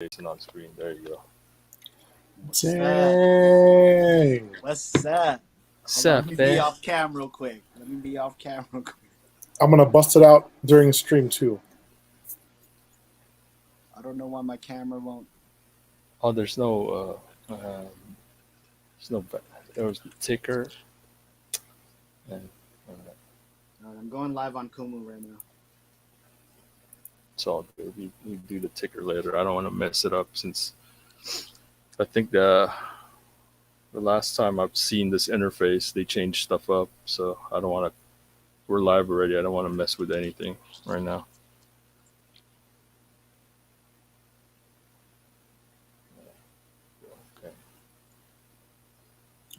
Jason on screen. There you go. Dang. What's that? Let me be off cam real quick. I'm gonna bust it out during stream too. I don't know why my camera won't. Oh, there was the ticker. And I'm going live on Kumu right now. it's all good. We do the ticker later. I don't want to mess it up since I think the last time I've seen this interface, they changed stuff up. So I don't want to. We're live already. I don't want to mess with anything right now. Okay.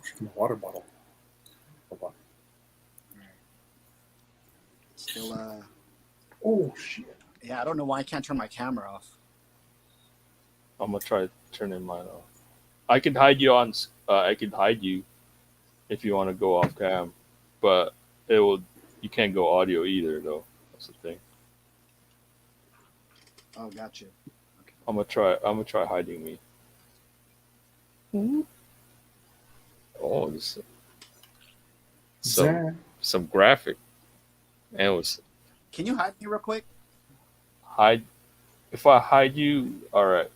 Drinking a water bottle. Hold on. Still, Oh shit. yeah, I don't know why I can't turn my camera off. I'm gonna try turning mine off. I could hide you on. I could hide you if you want to go off cam, but it will. You can't go audio either, though. That's the thing. Oh, got you. Okay. I'm gonna try hiding me. Oh, this some graphic. And it was Can you hide me real quick? hide. If I hide you, all right.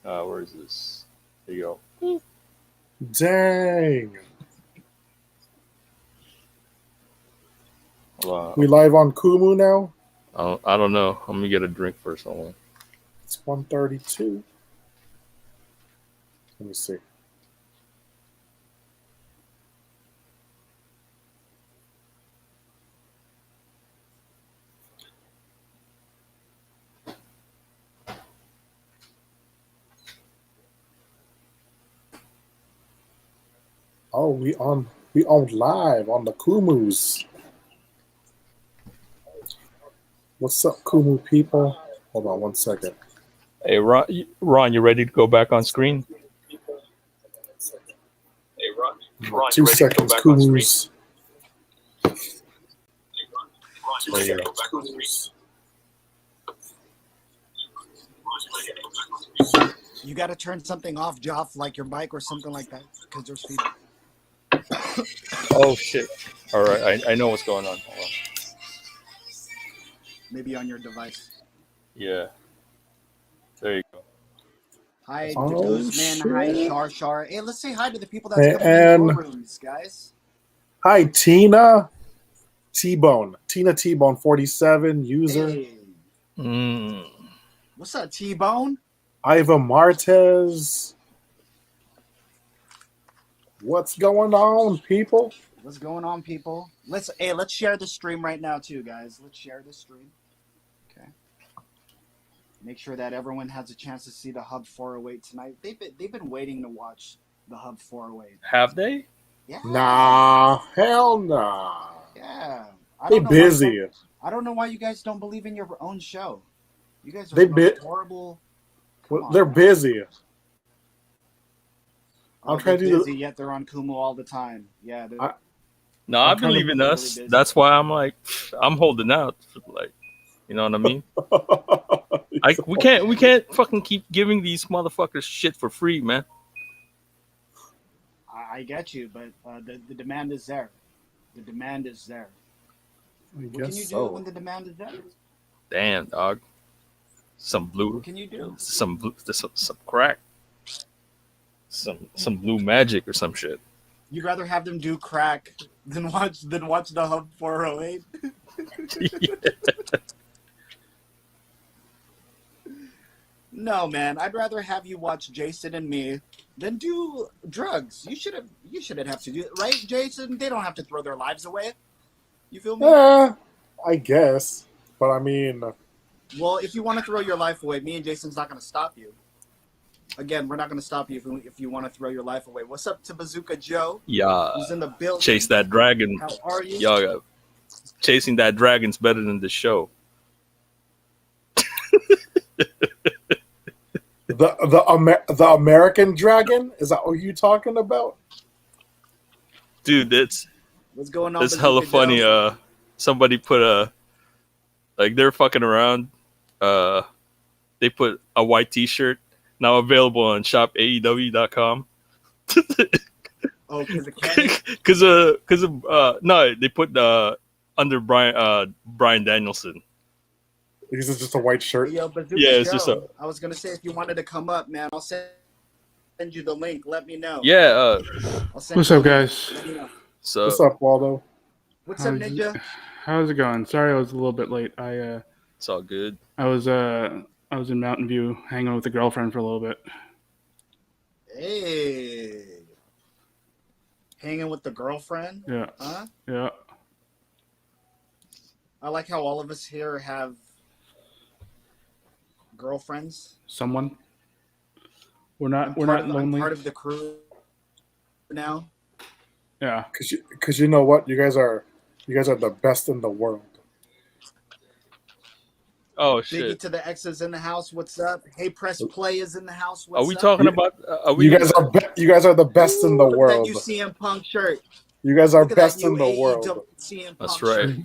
Where is this? There you go. Dang. Hold We live on Kumu now? on. I don't know. I'm gonna get a drink first. Hold on. It's 1:32. Let me see. Oh, we on live on the Kumus. What's up, Kumu people? Hold on 1 second. Hey, Ron, you ready to go back on screen? Hey, Ron, 2 seconds, Kumus. There you go. You got to turn something off, Joff, like your mic or something like that, because there's feedback. Oh shit! All right, I know what's going on. Hold on. Maybe on your device. Yeah. There you go. Hi, Oh, Guzman. Hi, shit. Shar. Hey, let's say hi to the people that's Hey, coming in and- the rooms, guys. Hi, Tina T-Bone. Tina T-Bone 47 user. Hey. What's up, T-Bone? Iva Martez. What's going on, people? What's going on, people? Let's share the stream right now, too, guys. Let's share the stream. Okay. Make sure that everyone has a chance to see the Hub 408 tonight. They've been waiting to watch the Hub 408. Have they? Yeah. Nah, hell nah. Yeah. They busy. I don't know why you guys don't believe in your own show. You guys are They horrible. Well, they're busy. I'm trying to do busy, yet they're on Kumu all the time. Yeah. No, I believe in us. Really busy. That's why I'm like, I'm holding out. Like, you know what I mean? We can't fucking keep giving these motherfuckers shit for free, man. I get you, but the demand is there. The demand is there. What can you do when the demand is there? Damn, dog. Some blue. What can you do? Some crack. Some blue magic or some shit. You'd rather have them do crack than watch the Hub 408? Yeah. No, man. I'd rather have you watch Jason and me than do drugs. You shouldn't have to do it, right, Jason? They don't have to throw their lives away. You feel me? Yeah, I guess. But I mean, well, if you want to throw your life away, me and Jason's not going to stop you. Again, we're not going to stop you if you want to throw your life away. What's up to Bazooka Joe? Yeah. Who's in the building? Chase that dragon. How are you? Y'all, chasing that dragon's better than the show. the American Dragon? Is that what you're talking about? Dude, what's going on? It's hella funny. Somebody put they're fucking around. They put a white T-shirt now available on shopaew.com. Oh, because of Kenny. Because no, they put under Brian Danielson. This is just a white shirt. Hey, yo, Bazooka Yeah, it's Joe. just a I was gonna say if you wanted to come up, man, I'll send you the link. Let me know. yeah. I'll send What's you up, the link. guys? Let me know. So What's up, Waldo? What's up, Ninja? How's it going? Sorry, I was a little bit late. it's all good. I was in Mountain View hanging with a girlfriend for a little bit. Hey, hanging with the girlfriend? Yeah, Huh? yeah. I like how all of us here have girlfriends. Someone. We're not I'm lonely. part of the crew now. Yeah. Because you know what, you guys are the best in the world. Oh Biggie shit! to the X's in the house. What's up? Hey, press play is in the house. What's Are we up? talking about? Are we? You guys are the best in the Look at world. that you CM Punk shirt. You guys are Look at that best in the UAE world. CM Punk That's right. shirt.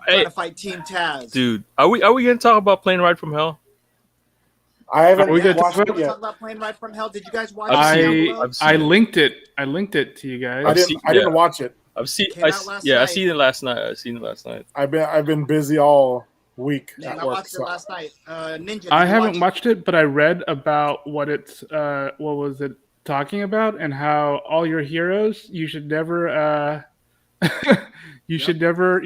Hey, Trying to fight Team Taz. dude, are we gonna talk about Plane Ride from Hell? I haven't Are we good to watched talk it We're talking yet. about Plane Ride from Hell. Did you guys watch I've it? seen Down it. below? I've seen I it. linked it. I linked it to you guys. I didn't watch it. I've seen. Came out last I night. seen it last night. I seen it last night. I've been busy all week Man, at I work. watched it last night. Ninja, did I you haven't watch watched it, but I read about what what was it talking about, and how all your heroes, you should never you Yep. should never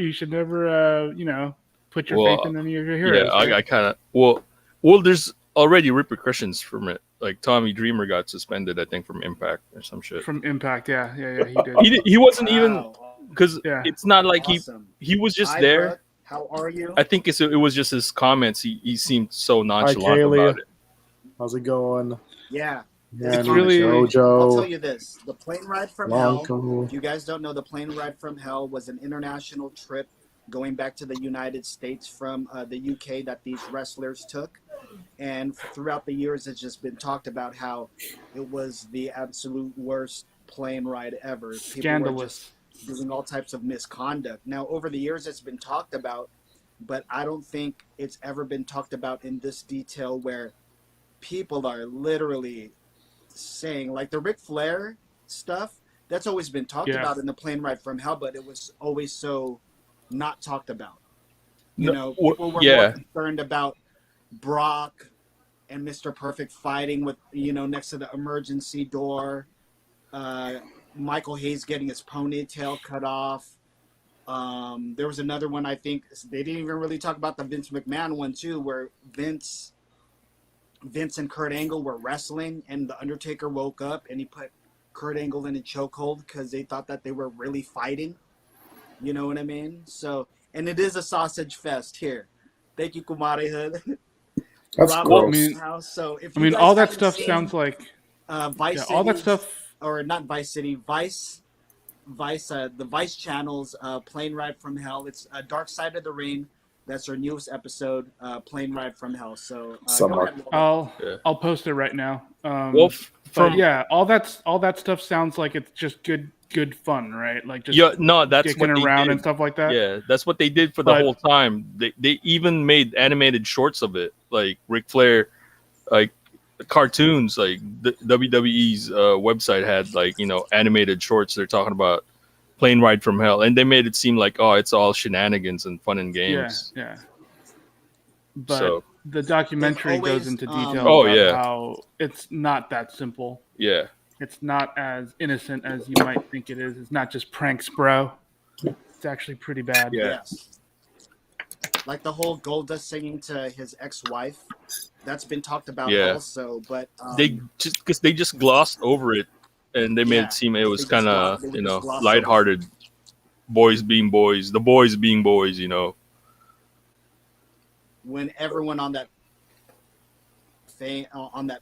put your Well, faith in any of your heroes. Yeah, right? I kind of well. There's already repercussions from it. Like Tommy Dreamer got suspended, I think, from Impact or some shit. From Impact, yeah, he did. He wasn't even Wow. because Yeah. it's not like Awesome. he was just Hi, there. Brooke. How are you? I think it was just his comments. He seemed so nonchalant Kaylee. about it. How's it going? Yeah. It's Manny, really- I'll tell JoJo, you this. The Plane Ride from Hell, Blanco. if you guys don't know, the Plane Ride from Hell was an international trip going back to the United States from the UK that these wrestlers took. And throughout the years, it's just been talked about how it was the absolute worst plane ride ever. People were Scandalous. just doing all types of misconduct. Now, over the years, it's been talked about, but I don't think it's ever been talked about in this detail where people are literally saying, like the Ric Flair stuff, that's always been talked Yeah. about in the Plane Ride from Hell, but it was always so not talked about. You No, know, people were yeah. more concerned about Brock and Mr. Perfect fighting with, next to the emergency door. Michael Hayes getting his ponytail cut off. There was another one, I think they didn't even really talk about the Vince McMahon one too, where Vince and Kurt Angle were wrestling and the Undertaker woke up and he put Kurt Angle in a chokehold because they thought that they were really fighting. You know what I mean? So, and it is a sausage fest here. Thank you, Kumari Hood. That's Rob gross. Owen's house. So if I you mean, guys all that haven't stuff seen, sounds like Vice City, all that stuff. or not Vice City, Vice, the Vice channel's Plane Ride from Hell. It's Dark Side of the Ring. That's our newest episode, Plane Ride from Hell. So go ahead, Waldo. I'll post it right now. Well, But yeah, all that stuff sounds like it's just good fun, right? Like just that's dicking what they around did. and stuff like that. Yeah, that's what they did for the whole time. They even made animated shorts of it, like Ric Flair, like cartoons. Like the WWE's website had animated shorts. They're talking about Plane Ride from Hell, and they made it seem like it's all shenanigans and fun and games. Yeah. But So the documentary always, goes into detail Oh, about yeah. how it's not that simple. yeah, It's not as innocent as you might think it is. It's not just pranks, bro. It's actually pretty bad. Yeah. Yes. Like the whole Goldust singing to his ex-wife. That's been talked about also, but they just glossed over it, and they made it seem it was kind of lighthearted. Boys being boys, the boys being boys. When everyone on that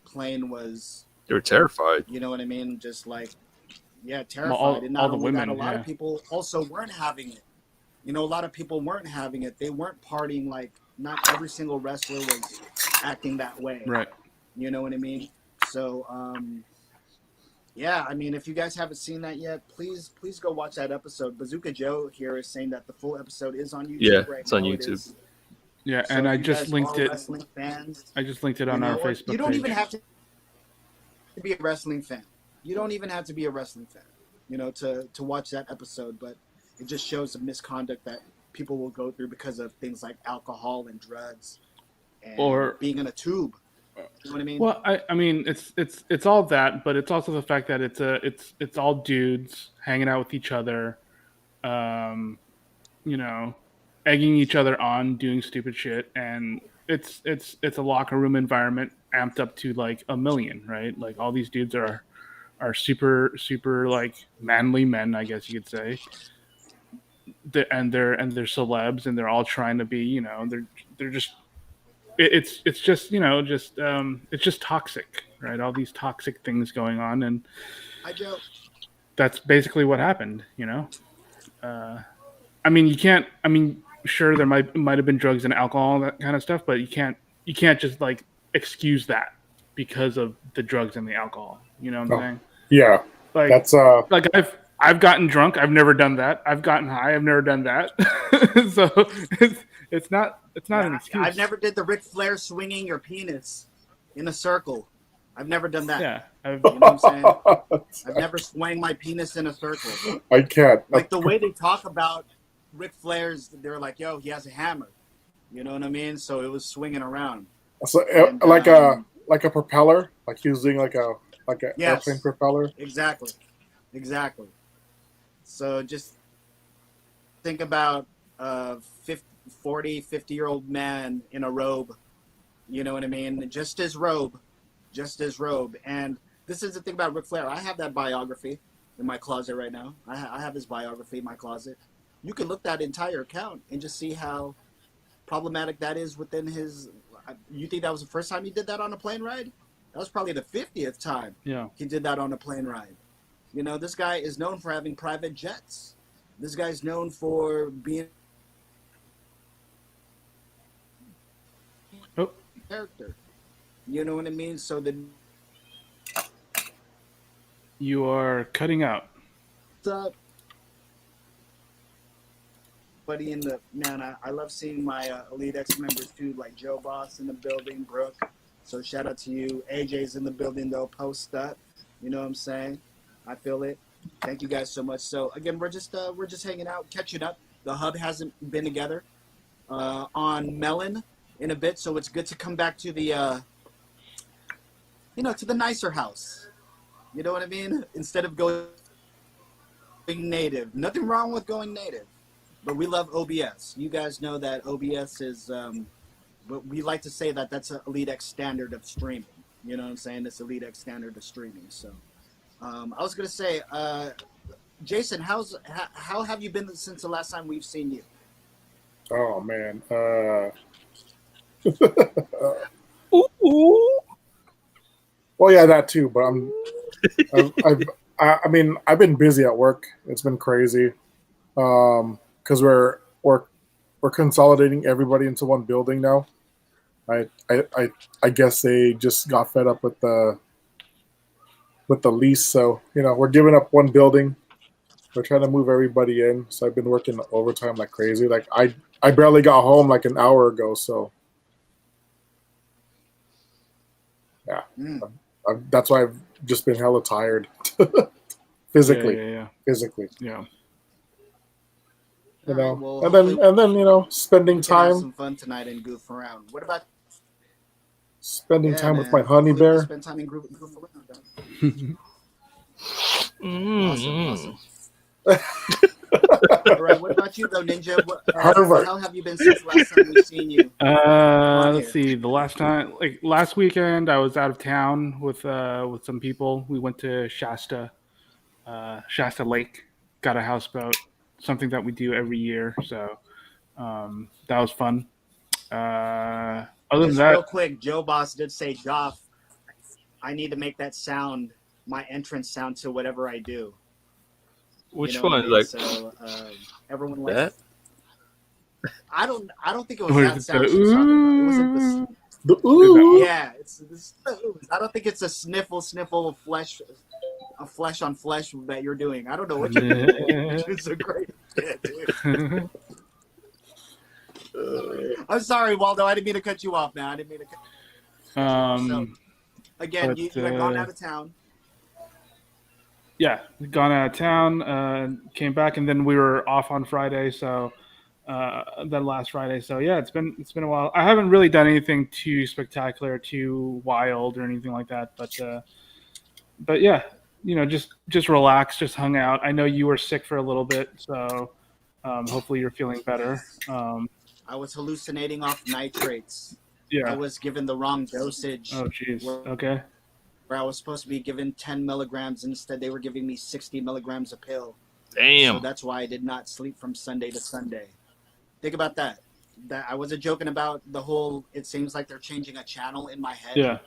plane was, They were terrified. you know what I mean, just like, terrified. all and not the only women, that, a lot of people also weren't having it. A lot of people weren't having it. They weren't partying. Like, not every single wrestler was acting that way. Right. You know what I mean? So, I mean, if you guys haven't seen that yet, please go watch that episode. Bazooka Joe here is saying that the full episode is on YouTube Yeah, right it's on now. YouTube. Yeah, So and if I you just guys linked are it. wrestling fans, I just linked it you on our know, or Facebook you don't page. even have to be a wrestling fan. You don't even have to be a wrestling fan, to watch that episode. But it just shows the misconduct that people will go through because of things like alcohol and drugs and Or being in a tube. You know what I mean? well, I mean it's all that, but it's also the fact that it's all dudes hanging out with each other, um, you know, egging each other on, doing stupid shit, and it's a locker room environment amped up to like a million, right? Like all these dudes are super like manly men, I guess you could say. And they're celebs, and they're all trying to be, they're just it's just it's just toxic, right? All these toxic things going on, and Hi, Joe. that's basically what happened. Uh, I mean, you can't. I mean, sure, there might have been drugs and alcohol and that kind of stuff, but you can't just like excuse that because of the drugs and the alcohol. You know what I'm Oh, saying? yeah, Like that's like I've gotten drunk. I've never done that. I've gotten high. I've never done that. So it's not an I've excuse. never did the Ric Flair swinging your penis in a circle. I've never done that. Yeah, You know what I'm saying? I've never swung my penis in a circle. I can't. Like the way they talk about Ric Flair's, they're like, "Yo, he has a hammer." You know what I mean? So it was swinging around. So, And like a propeller, like using like an airplane yes, propeller. exactly. So just think about a 50-year-old man in a robe. You know what I mean? Just his robe. And this is the thing about Ric Flair. I have that biography in my closet right now. I have his biography in my closet. You can look that entire account and just see how problematic that is within his. You think that was the first time he did that on a plane ride? That was probably the 50th time yeah. he did that on a plane ride. This guy is known for having private jets. This guy's known for being Oh, a character. You know what I mean? So the you are cutting out. buddy in the man, I love seeing my Elite X members too, like Joe Boss in the building, Brooke. So shout out to you. AJ's in the building though. Post up. You know what I'm saying? I feel it. Thank you guys so much. So again, we're just hanging out, catching up. The hub hasn't been together on Melon in a bit, so it's good to come back to the to the nicer house. You know what I mean? Instead of going native. Nothing wrong with going native. But we love OBS. You guys know that OBS is, but we like to say that that's an Elite X standard of streaming. You know what I'm saying? It's Elite X standard of streaming. So I was going to say, Jason, how have you been since the last time we've seen you? Oh man. Ooh. Well, yeah, that too. But I mean, I've been busy at work. It's been crazy. Because we're consolidating everybody into one building now. I guess they just got fed up with the lease, so we're giving up one building. We're trying to move everybody in. So I've been working overtime like crazy. Like I barely got home like an hour ago. So yeah, that's why I've just been hella tired physically. Yeah. Physically. Yeah. You All know, right, well, and then spending we can have time some fun tonight and goof around. What about spending yeah, time with man? my honey Hopefully we can bear. spend time and goof around. Awesome. All right, what about you though, Ninja? Harvard. How have you been since the last time we've seen you? Let's see. The last time, like last weekend, I was out of town with some people. We went to Shasta Lake. Got a houseboat. Something that we do every year. So that was fun. Other than Just that, real quick, Joe Boss did say, Joff, I need to make that sound, my entrance sound to whatever I do. Which what I one? mean? Like So everyone likes. that? I don't think it was or that is it sound the she was talking about. It wasn't the. The Is that ooh. Yeah, it's. I don't think it's a sniffle of flesh, a flesh on flesh that you're doing. I don't know what you're doing. It's a great, yeah, dude. I'm sorry, Waldo. I didn't mean to cut you off, man. I didn't mean to cut you off. So, again, but, you had gone out of town. Yeah, gone out of town, came back, and then we were off on Friday. So then last Friday. So yeah, it's been a while. I haven't really done anything too spectacular, too wild, or anything like that. But yeah, just relaxed, just hung out. I know you were sick for a little bit, so hopefully you're feeling better. I was hallucinating off nitrates. Yeah. I was given the wrong dosage. Oh jeez. Where Okay. I was supposed to be given 10 milligrams. Instead, they were giving me 60 milligrams a pill. Damn. So that's why I did not sleep from Sunday to Sunday. Think about that. That I wasn't joking about the whole. It seems like they're changing a channel in my head. Yeah.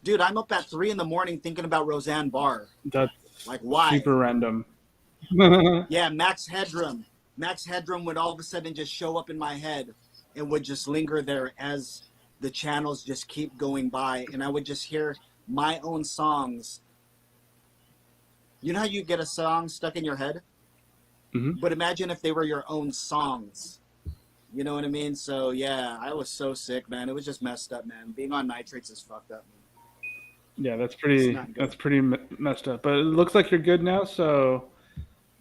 Dude, I'm up at 3 a.m. thinking about Roseanne Barr. That's Like, why? super random. Yeah, Max Headroom. Max Headroom would all of a sudden just show up in my head and would just linger there as the channels just keep going by, and I would just hear my own songs. You know how you get a song stuck in your head? Mhm. But imagine if they were your own songs. You know what I mean? So yeah, I was so sick, man. It was just messed up, man. Being on nitrates is fucked up, man. Yeah, It's not good. that's pretty messed up. But it looks like you're good now. So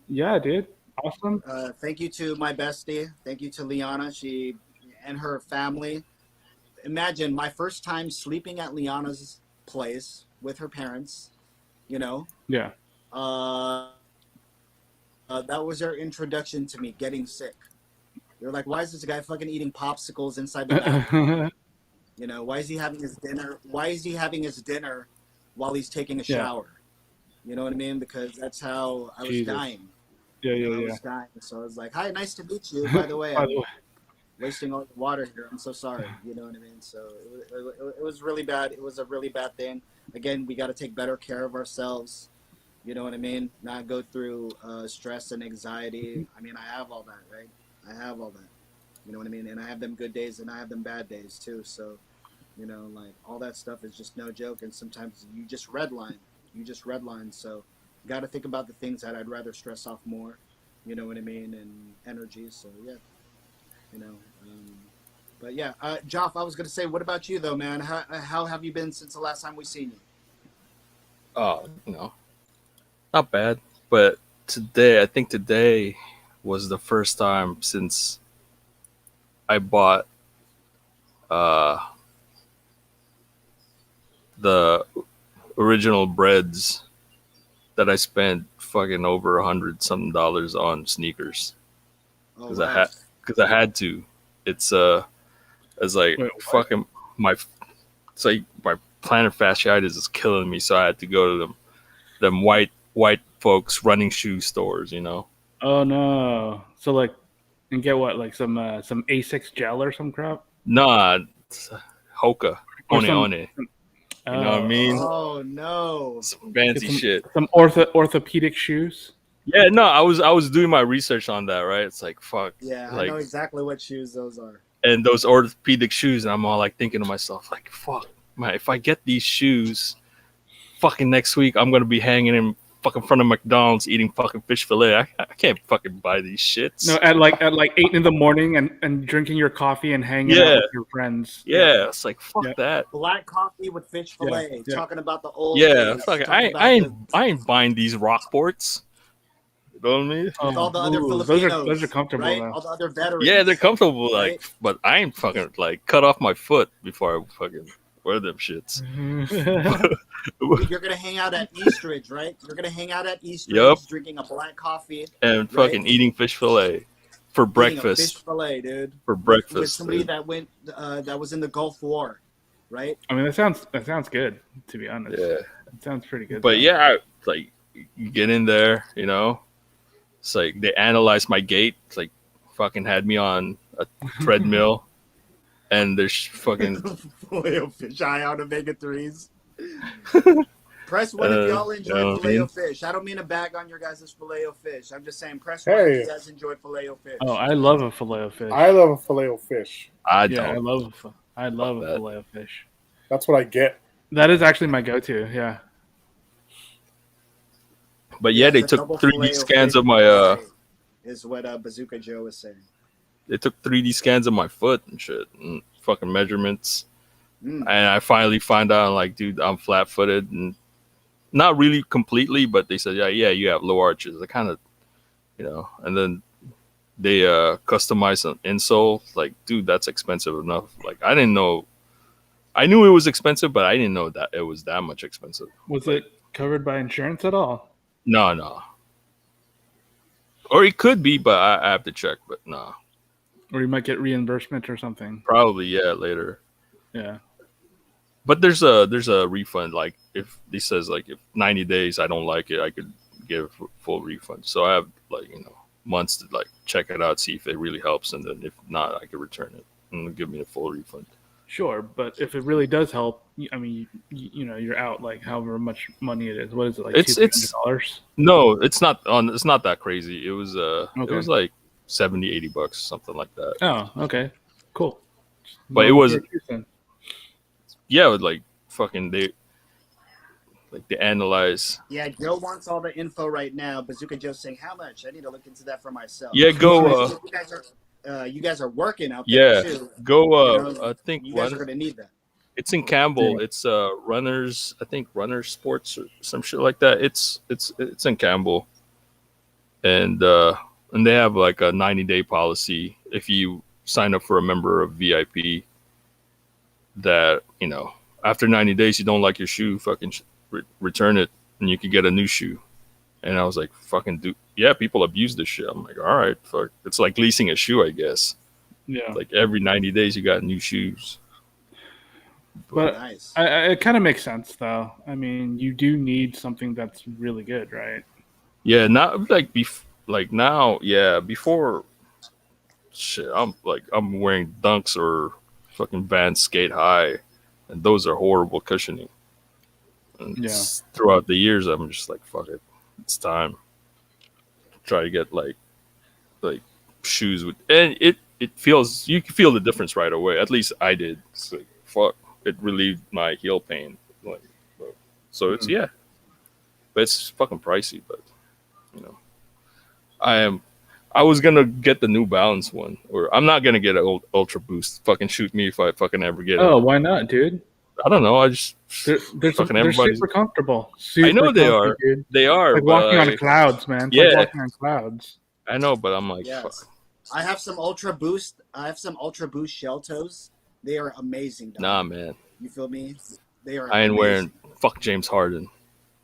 yeah, dude, awesome. Thank you to my bestie. Thank you to Liana. She and her family. Imagine my first time sleeping at Liana's place with her parents. You know, Yeah. that was their introduction to me getting sick. They're like, "Why is this guy fucking eating popsicles inside the bathroom? You know, why is he having his dinner? Why is he having his dinner while he's taking a Yeah. shower?" You know what I mean? Because that's how I was Jesus. dying. Yeah, You know, yeah, I yeah. was dying. So I was like, "Hi, nice to meet you. By the way, By I'm the way, wasting all the water here. I'm so sorry." You know what I mean? So it was really bad. It was a really bad thing. Again, we got to take better care of ourselves. You know what I mean? Not go through stress and anxiety. I mean, I have all that, right? I have all that. You know what I mean? And I have them good days and I have them bad days too. So, you know, like all that stuff is just no joke. And sometimes you just redline. You just redline. So, got to think about the things that I'd rather stress off more. You know what I mean? And energy. So, yeah. You know. But yeah, Joff, I was gonna say, what about you though, man? How have you been since the last time we seen you? Oh, not bad. But I think today was the first time since I bought the original breads that I spent fucking over $100 dollars on sneakers Oh, because wow. I had to. It's like Wait, what? fucking my it's like my plantar fasciitis is killing me, so I had to go to them white folks running shoe stores, Oh no. So like, and get what? Like some A6 gel or some crap? Nah, it's Hoka, Or one. some- You know what I mean? Oh no. Some fancy Get some- shit. Some orthopedic shoes. Yeah, no, I was doing my research on that, right? It's like fuck. Yeah, I like, know exactly what shoes those are. and those orthopedic shoes, and I'm all like thinking to myself, like, fuck, man, if I get these shoes, fucking next week I'm gonna be hanging in fucking front of McDonald's eating fucking fish fillet. I can't fucking buy these shits. No, at like 8 in the morning and drinking your coffee and hanging out Yeah. with your friends. Yeah, it's like fuck Yeah. that. Black coffee with fish fillet. yeah. Talking about the old Yeah, days, fuck it. talking about I ain't buying these Rockports. You know what I mean? with all the other Ooh, Filipinos. those are comfortable right? though. All the other veterans. Yeah, they're comfortable, like, Right? but I ain't fucking like cut off my foot before I fucking wear them shits. You're gonna hang out at Eastridge, right? You're gonna hang out at Eastridge, Yup. drinking a black coffee, And fucking eating fish fillet for eating a breakfast. fish fillet, dude. For With breakfast. somebody dude. that went, that was in the Gulf War, right? I mean, that sounds good, to be honest. Yeah. It sounds pretty good. But though. yeah, like you get in there, it's like they analyzed my gait. It's like fucking had me on a treadmill, and there's fucking Filet-O-Fish eye on omega 3s. Press one if y'all enjoy you know what I Filet-O-Fish. I don't mean to bag on your guys' Filet-O-Fish. I'm just saying press one if Hey. you guys enjoy Filet-O-Fish. Oh, I love a filet of fish. I love a filet of fish. I yeah, don't. I love a that. filet of fish. That's what I get. That is actually my go-to. Yeah. But yeah, they the double took 3D Filet-O-Fish scans of my fillet is what Bazooka Joe is saying. they took 3D scans of my foot and shit, and fucking measurements. Mm. And I finally find out, like, dude, I'm flat footed, and not really completely, but they said, yeah, you have low arches. I kind of, and then they customize an insole. Like, dude, that's expensive enough. Like, I didn't know. I knew it was expensive, but I didn't know that it was that much expensive. Was it covered by insurance at all? No. Or it could be, but I have to check. But no. Or you might get reimbursement or something. Probably, yeah, later. Yeah. But there's a refund. Like, if he says, like, if 90 days I don't like it, I could give full refund. So I have, like, months to, like, check it out, see if it really helps, and then if not, I could return it and they'll give me a full refund. Sure, but if it really does help, I mean, you're out like however much money it is. What is it, like $200? No, it's not that crazy. It was Okay. It was like $70-$80, something like that. Oh, okay, cool. But it was, yeah, like fucking they analyze. Yeah, Joe wants all the info right now. Bazooka Joe's saying, how much? I need to look into that for myself. Yeah, go. You guys are working out there too. Go. I think you guys are gonna need that. It's in Campbell. Yeah. It's Runners. I think Runners Sports or some shit like that. It's in Campbell, and they have like a 90-day policy if you sign up for a member of VIP. That after 90 days you don't like your shoe, fucking return it, and you can get a new shoe. And I was like, fucking dude, yeah, people abuse this shit. I'm like, all right, fuck. It's like leasing a shoe, I guess. Yeah. Like every 90 days you got new shoes. But nice. It kind of makes sense, though. I mean, you do need something that's really good, right? Yeah, not like now. Yeah, before, shit, I'm wearing Dunks or fucking Vans Skate High, and those are horrible cushioning. And throughout the years, I'm just like, fuck it, it's time. Try to get like shoes with, and it feels, you can feel the difference right away. At least I did. It's like, fuck, it relieved my heel pain. Like, so it's but it's fucking pricey. But I was gonna get the New Balance one, or I'm not gonna get an Ultra Boost. Fucking shoot me if I fucking ever get it. Oh, why not, dude? I don't know. I just they're super comfortable. I know they are. Dude. They are. Like walking on clouds, man. It's like walking on clouds. I know, but I'm like, yes. Fuck. I have some Ultra Boost shell toes. They are amazing. Dog. Nah, man. You feel me? They are. I ain't amazing. wearing fuck James Harden,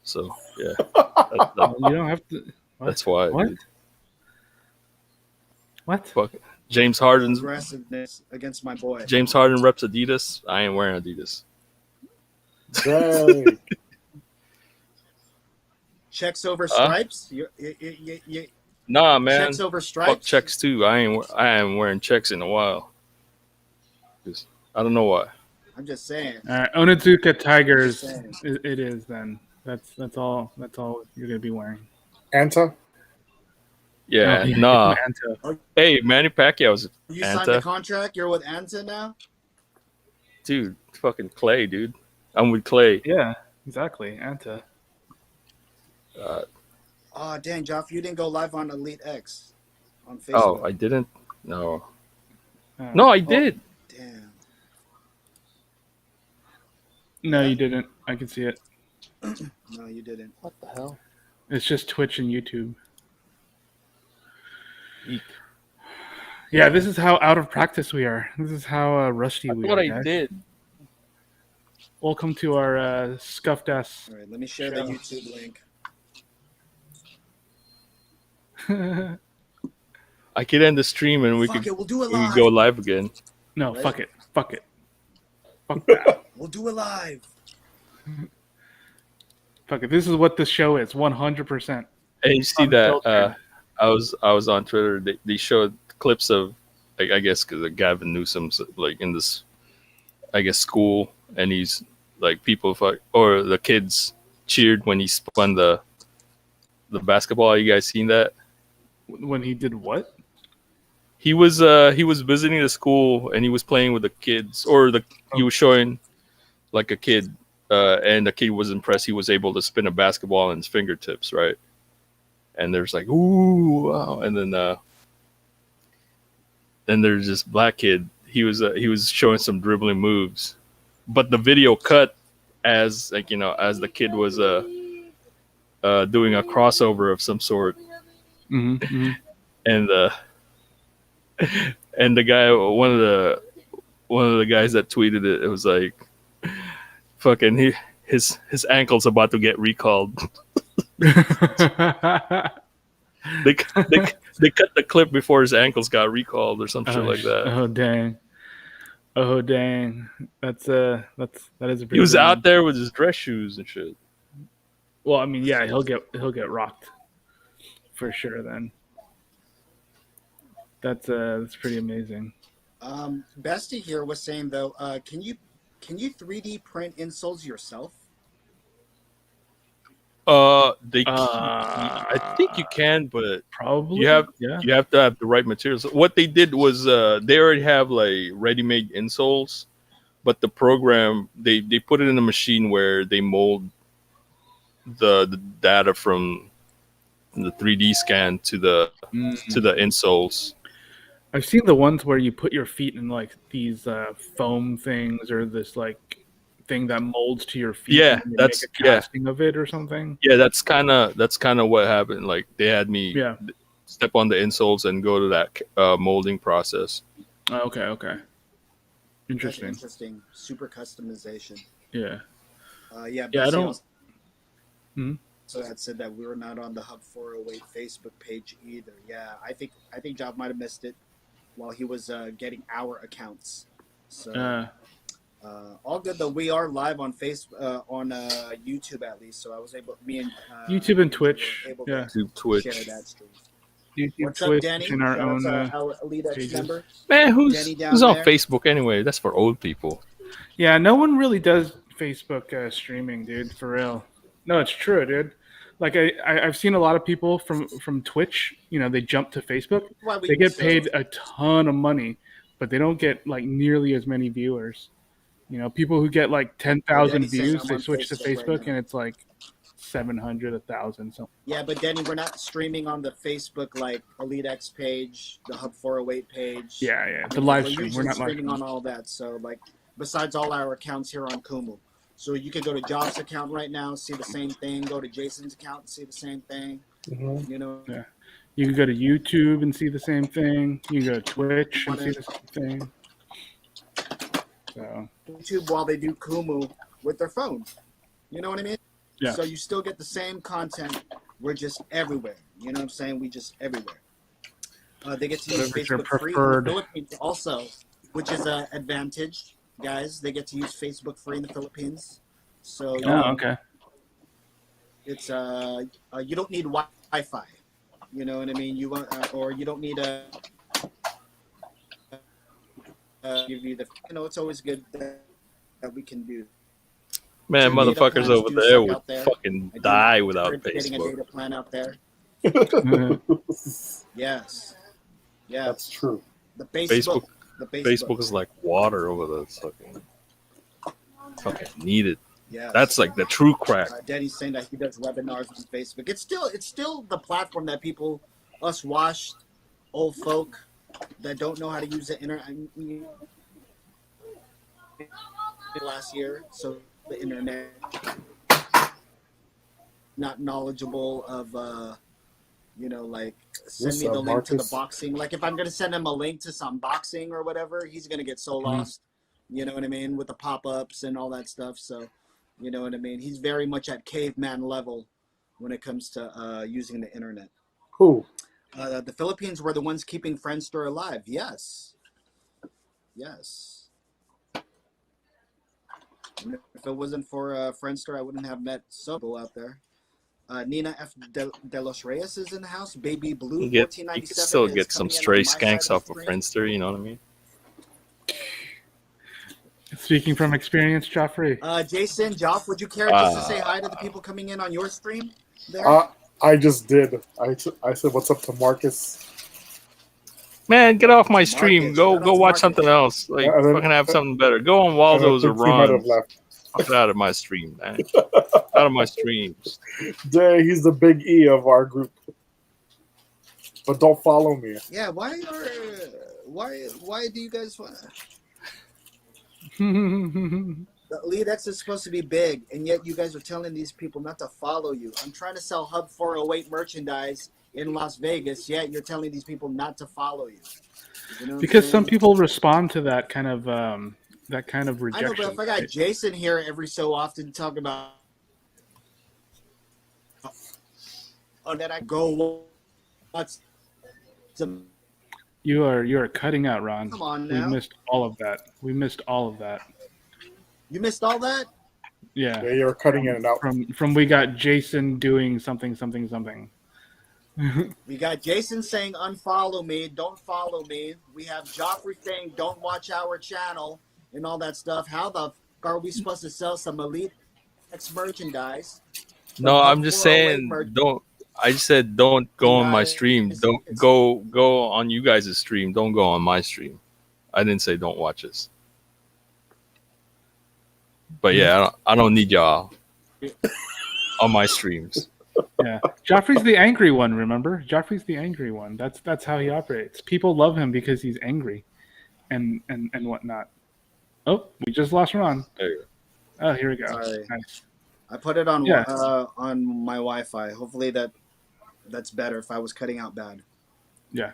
so yeah. You don't have to. What? That's why. What? Dude. What? Fuck James Harden's aggressiveness against my boy. James Harden reps Adidas. I ain't wearing Adidas. Right. Checks over stripes. Nah, man. Checks over stripes. Fuck checks too. I ain't wearing checks in a while. I don't know why. I'm just saying. All right, Onizuka Tigers. It is then. That's all. That's all you're gonna be wearing. Anta. Yeah, nah. Hey, Manny Pacquiao's You signed the contract. You're with Anta now. Dude, fucking Clay, dude. I'm with Clay. Yeah, exactly. Anta. Oh, dang, Joff, you didn't go live on Elite X on Facebook. Oh, I didn't? No. No, I did. Damn. No, you didn't. I can see it. No, you didn't. What the hell? It's just Twitch and YouTube. Eek. Yeah, this is how out of practice we are. This is how rusty we are. What I guys. did. Welcome to our scuffed ass. All right, let me share the YouTube link. I could end the stream and we could go live again. No, right? Fuck it. Fuck that. We'll do it live. Fuck it. This is what this show is. 100%. Hey, you see that? I was on Twitter. They showed clips of, like, I guess, because Gavin Newsom's like in this, I guess, school, and he's like or the kids cheered when he spun the basketball. You guys seen that? When he did what? He was visiting the school and he was playing with the kids, he was showing like a kid, and the kid was impressed. He was able to spin a basketball in his fingertips, right? And there's like, ooh, wow. And then and there's this black kid. He was showing some dribbling moves, but the video cut as like as the kid was doing a crossover of some sort, and and the guy one of the guys that tweeted it, it was like fucking his ankle's about to get recalled. They cut the clip before his ankles got recalled or some shit like that. Oh dang! That is a. He was out there with his dress shoes and shit. Well, I mean, yeah, he'll get rocked for sure. Then that's pretty amazing. Bestie here was saying though, can you 3D print insoles yourself? I think you can, but probably you have to have the right materials. What they did was they already have like ready-made insoles, but the program they put it in a machine where they mold the data from the 3D scan to the insoles. I've seen the ones where you put your feet in like these foam things or this like thing that molds to your feet. Yeah, and that's make a casting of it or something. Yeah, that's kind of what happened. Like they had me step on the insoles and go to that molding process. Okay. Interesting. That's interesting. Super customization. Yeah. Yeah. I don't. So that said that we were not on the Hub 408 Facebook page either. Yeah, I think Job might have missed it while he was getting our accounts. So all good though. We are live on on YouTube at least. So I was able, me and YouTube and Twitch. YouTube, Twitch. Share that stream. YouTube, What's Twitch, up, Danny? and our own our Elite X member. Man, who's on there? Facebook anyway? That's for old people. Yeah, no one really does Facebook streaming, dude. For real. No, it's true, dude. Like I've seen a lot of people from Twitch. They jump to Facebook. They get paid a ton of money, but they don't get like nearly as many viewers. People who get like 10,000 views, they switch to Facebook, right, and it's like 700, 1,000. So yeah, but Denny, we're not streaming on the Facebook like Elite X page, the Hub 408 page. Yeah, the live stream. We're not streaming on all that. So like, besides all our accounts here on Kumu. So you could go to Job's account right now, see the same thing. Go to Jason's account and see the same thing. Mm-hmm. Yeah. You can go to YouTube and see the same thing. You can go to Twitch and see the same thing. So YouTube while they do Kumu with their phone. You know what I mean? Yeah. So you still get the same content. We're just everywhere. You know what I'm saying? We just everywhere. They get to use Facebook free in the Philippines also, which is an advantage. Guys, they get to use Facebook free in the Philippines. So okay. It's you don't need Wi-Fi. You know what I mean? You want or you don't need a give you the it's always good that we can do. Man, motherfuckers over there would fucking die without getting a Facebook. data plan out there. Yes. Yeah. That's true. The Facebook. Facebook is like water over the fucking needed. Yeah, that's like the true crack. Daddy's saying that he does webinars on Facebook. It's still the platform that people, us washed old folk that don't know how to use the internet. Last year, so the internet not knowledgeable of like send me the link to the boxing. Like if I'm gonna send him a link to some boxing or whatever, he's gonna get so lost. You know what I mean? With the pop-ups and all that stuff. So, you know what I mean? He's very much at caveman level when it comes to using the internet. Who? The Philippines were the ones keeping Friendster alive. Yes. And if it wasn't for Friendster, I wouldn't have met Sobo out there. Nina F. De Los Reyes is in the house. Baby Blue, you can still get some stray skanks off of Friendster, you know what I mean? Speaking from experience, Joffrey. Jason, Joff, would you care just to say hi to the people coming in on your stream there? I just did. I said, what's up to Marcus? Man, get off my stream. Go watch Marcus. Something else. Like, fucking have something better. Go on Waldo's or Ron. Fuck out of my stream, man. Out of my streams. Jay, he's the big E of our group. But don't follow me. Yeah, Why do you guys want? The Elite X is supposed to be big, and yet you guys are telling these people not to follow you. I'm trying to sell Hub 408 merchandise in Las Vegas, yet you're telling these people not to follow you. You know what Because I'm some saying? people respond to that kind of I know, but rejection. if I got Right? Jason here every so often talking about, oh, then I go watch some. You are cutting out, Ron. Come on We now, missed all of that. We missed all of that. you missed all that. Yeah. Yeah, you're cutting in and out. From we got Jason doing something. We got Jason saying unfollow me, don't follow me. We have Joffrey saying don't watch our channel and all that stuff. How the are we supposed to sell some Elite X merchandise? Some No, Hub I'm just 408 saying don't. I just said don't go on my stream. merchandise. Don't go on you guys' stream. Don't go on my stream. I didn't say don't watch us. But yeah, I don't need y'all on my streams. Yeah. Joffrey's the angry one, remember? Joffrey's the angry one. That's how he operates. People love him because he's angry and whatnot. Oh, we just lost Ron. There you Oh, here we go. Sorry. Nice. I put it on Yeah. on my Wi-Fi. Hopefully that's better. If I was cutting out bad. Yeah.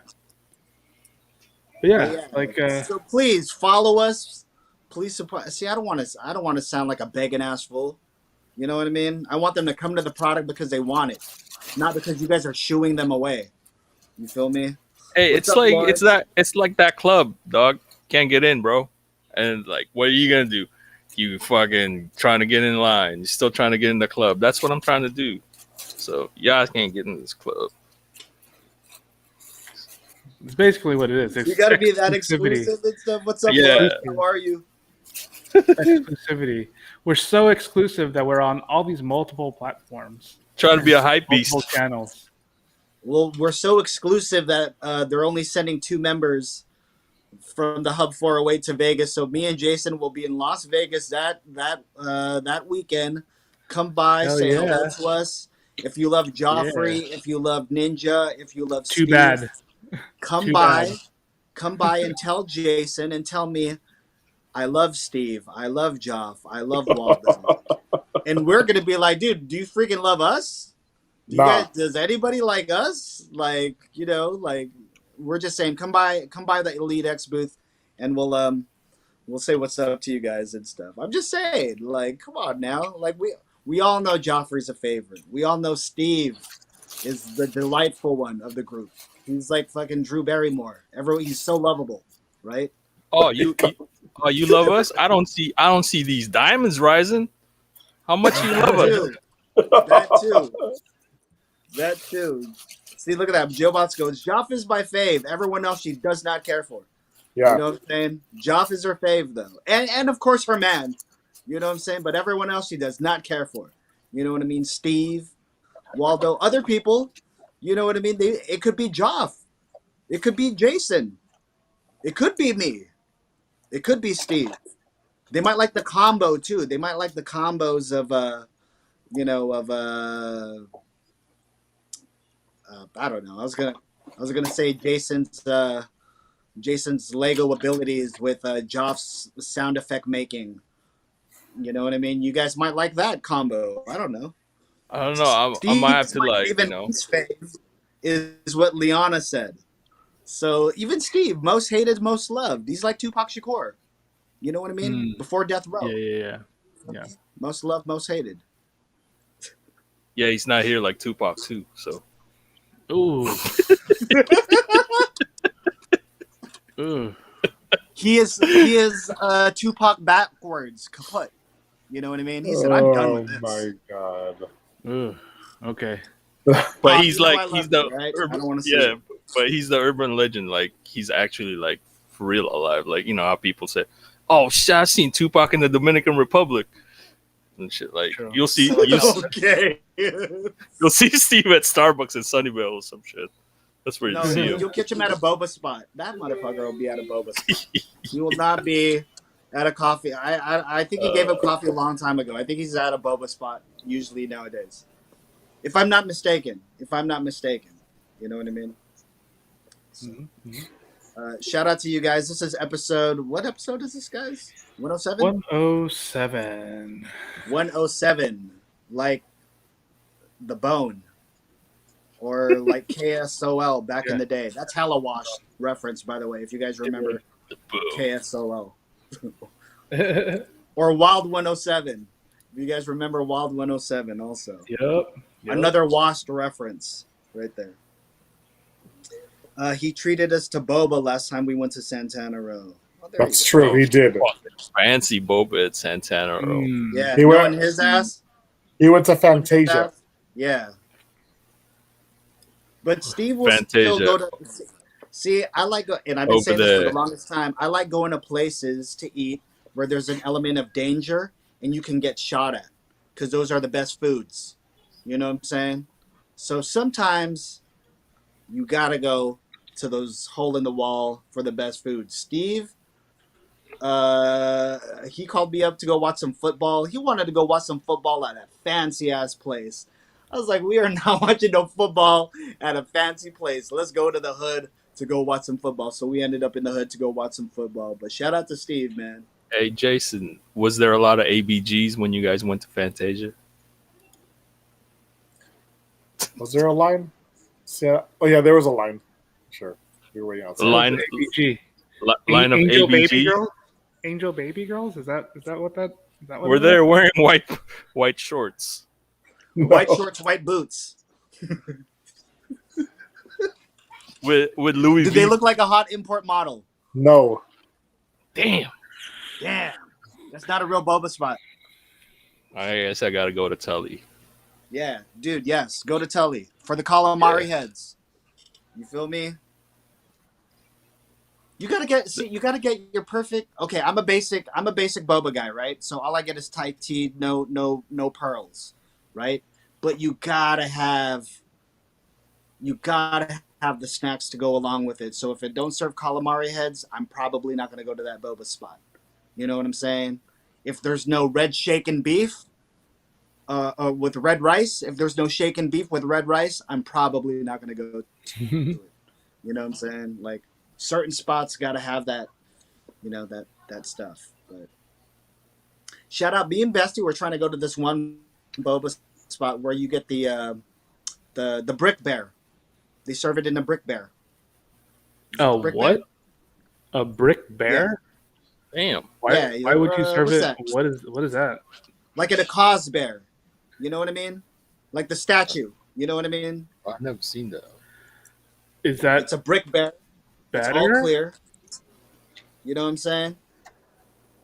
But yeah, But yeah, like so please follow us. Please support. See, I don't want to sound like a begging ass fool. You know what I mean? I want them to come to the product because they want it, not because you guys are shooing them away. You feel me? Hey, What's it's up, like Lord? it's like that club, dog. Can't get in, bro. And like, what are you gonna do? You fucking trying to get in line. You're still trying to get in the club. That's what I'm trying to do. So y'all can't get in this club. it's basically what it is. It's You got to be that exclusivity. exclusive and stuff. What's up, Yeah. Lord? How are you? Exclusivity. We're so exclusive that we're on all these multiple platforms, Trying to be a hype beast. multiple channels. Well, we're so exclusive that they're only sending 2 members from the Hub 408 to Vegas. So me and Jason will be in Las Vegas that weekend. Come by, Hell say yeah. hello to us. If you love Joffrey, if you love Ninja, if you love Too Steve, bad. come Too by. bad. Come by and tell Jason and tell me, I love Steve, I love Joff, I love Waldo. And we're gonna be like, dude, do you freaking love us? Nah. Does anybody like us? Like, you know, like we're just saying, come by the Elite X booth, and we'll say what's up to you guys and stuff. I'm just saying, like, come on now, like we all know Joffrey's a favorite. We all know Steve is the delightful one of the group. He's like fucking Drew Barrymore. He's so lovable, right? Oh, you love us? I don't see these diamonds rising. How much you love us? Too. That too. See, look at that. Joe Bots goes, Joff is my fave. Everyone else she does not care for. Yeah. You know what I'm saying? Joff is her fave though. And of course her man. You know what I'm saying? But everyone else she does not care for. You know what I mean? Steve, Waldo, other people, you know what I mean? It could be Joff. It could be Jason. It could be me. It could be Steve. They might like the combo too. They might like the combos of I don't know. I was gonna say Jason's Lego abilities with Joff's sound effect making. You know what I mean? You guys might like that combo. I don't know. I don't know. I might have to His fave is what Liana said. So even Steve, most hated, most loved. He's like Tupac Shakur. You know what I mean? Before Death Row. Yeah. Most loved, most hated. Yeah, he's not here like Tupac too. So Ooh. Ooh. He is Tupac backwards, kaput. You know what I mean? He said, "I'm done with this." Oh my god. Ooh. Okay. but he's you know I like he's love the you, right? I urban, don't wanna see yeah, it. but he's the urban legend. Like he's actually like for real alive. Like you know how people say, "Oh shit, I seen Tupac in the Dominican Republic." And shit, like True. you'll see Okay. you'll see Steve at Starbucks in Sunnyvale or some shit. That's where you No, see him. you'll catch him at a boba spot. That motherfucker will be at a boba spot. He will not be at a coffee. I think he gave up coffee a long time ago. I think he's at a boba spot usually nowadays. If I'm not mistaken. You know what I mean? So, Shout out to you guys. This is episode. What episode is this, guys? 107? 107. 107. Like the bone. Or like KSOL back in the day. That's hella washed reference, by the way, if you guys remember KSOL. Or Wild 107. If you guys remember Wild 107 also. Yep. Another washed reference right there. He treated us to boba last time we went to Santana Row. Well, That's true. He did. Fancy boba at Santana Row. Yeah, He knowing went- his ass. He went to Fantasia. Yeah. But Steve will still Fantasia. go to. See, I like, and I've been Over saying this for there. the longest time. I like going to places to eat where there's an element of danger and you can get shot at, because those are the best foods. You know what I'm saying? So sometimes you gotta go to those hole in the wall for the best food. Steve, he called me up to go watch some football. He wanted to go watch some football at a fancy ass place. I was like, we are not watching no football at a fancy place. Let's go to the hood to go watch some football. So we ended up in the hood to go watch some football. But shout out to Steve, man. Hey, Jason, was there a lot of ABGs when you guys went to Fantasia? Was there a line? Yeah. Oh yeah, there was a line. Sure. We were waiting outside. Line, ABG. line of Angel Baby ABG? Girls? Angel Baby Girls? Is that what that is that what Were it they is? wearing white shorts? No. White shorts, white boots. With Louis Did V? they look like a hot import model? No. Damn. Damn. That's not a real boba spot. I guess I gotta go to Tully. Yeah, dude, yes. Go to Tully for the calamari heads. You feel me? You gotta get your perfect. Okay, I'm a basic boba guy, right? So all I get is Thai tea, no pearls, right? But you gotta have the snacks to go along with it. So if it don't serve calamari heads, I'm probably not gonna go to that boba spot. You know what I'm saying? If there's no red shaken beef with red rice, if there's no shaken beef with red rice, I'm probably not gonna go to it. You know what I'm saying? Like, certain spots got to have that, you know, that stuff. But shout out, me and Bestie, we're trying to go to this one boba spot where you get the brick bear. They serve it in a brick bear. Oh, Brick what? bear? A brick bear? Damn. Why? Yeah, Why would you serve what's it? that? What is that? Like in a cause bear. You know what I mean? Like the statue. You know what I mean? I've never seen that. Is that It's a brick bear. It's all better? clear. You know what I'm saying?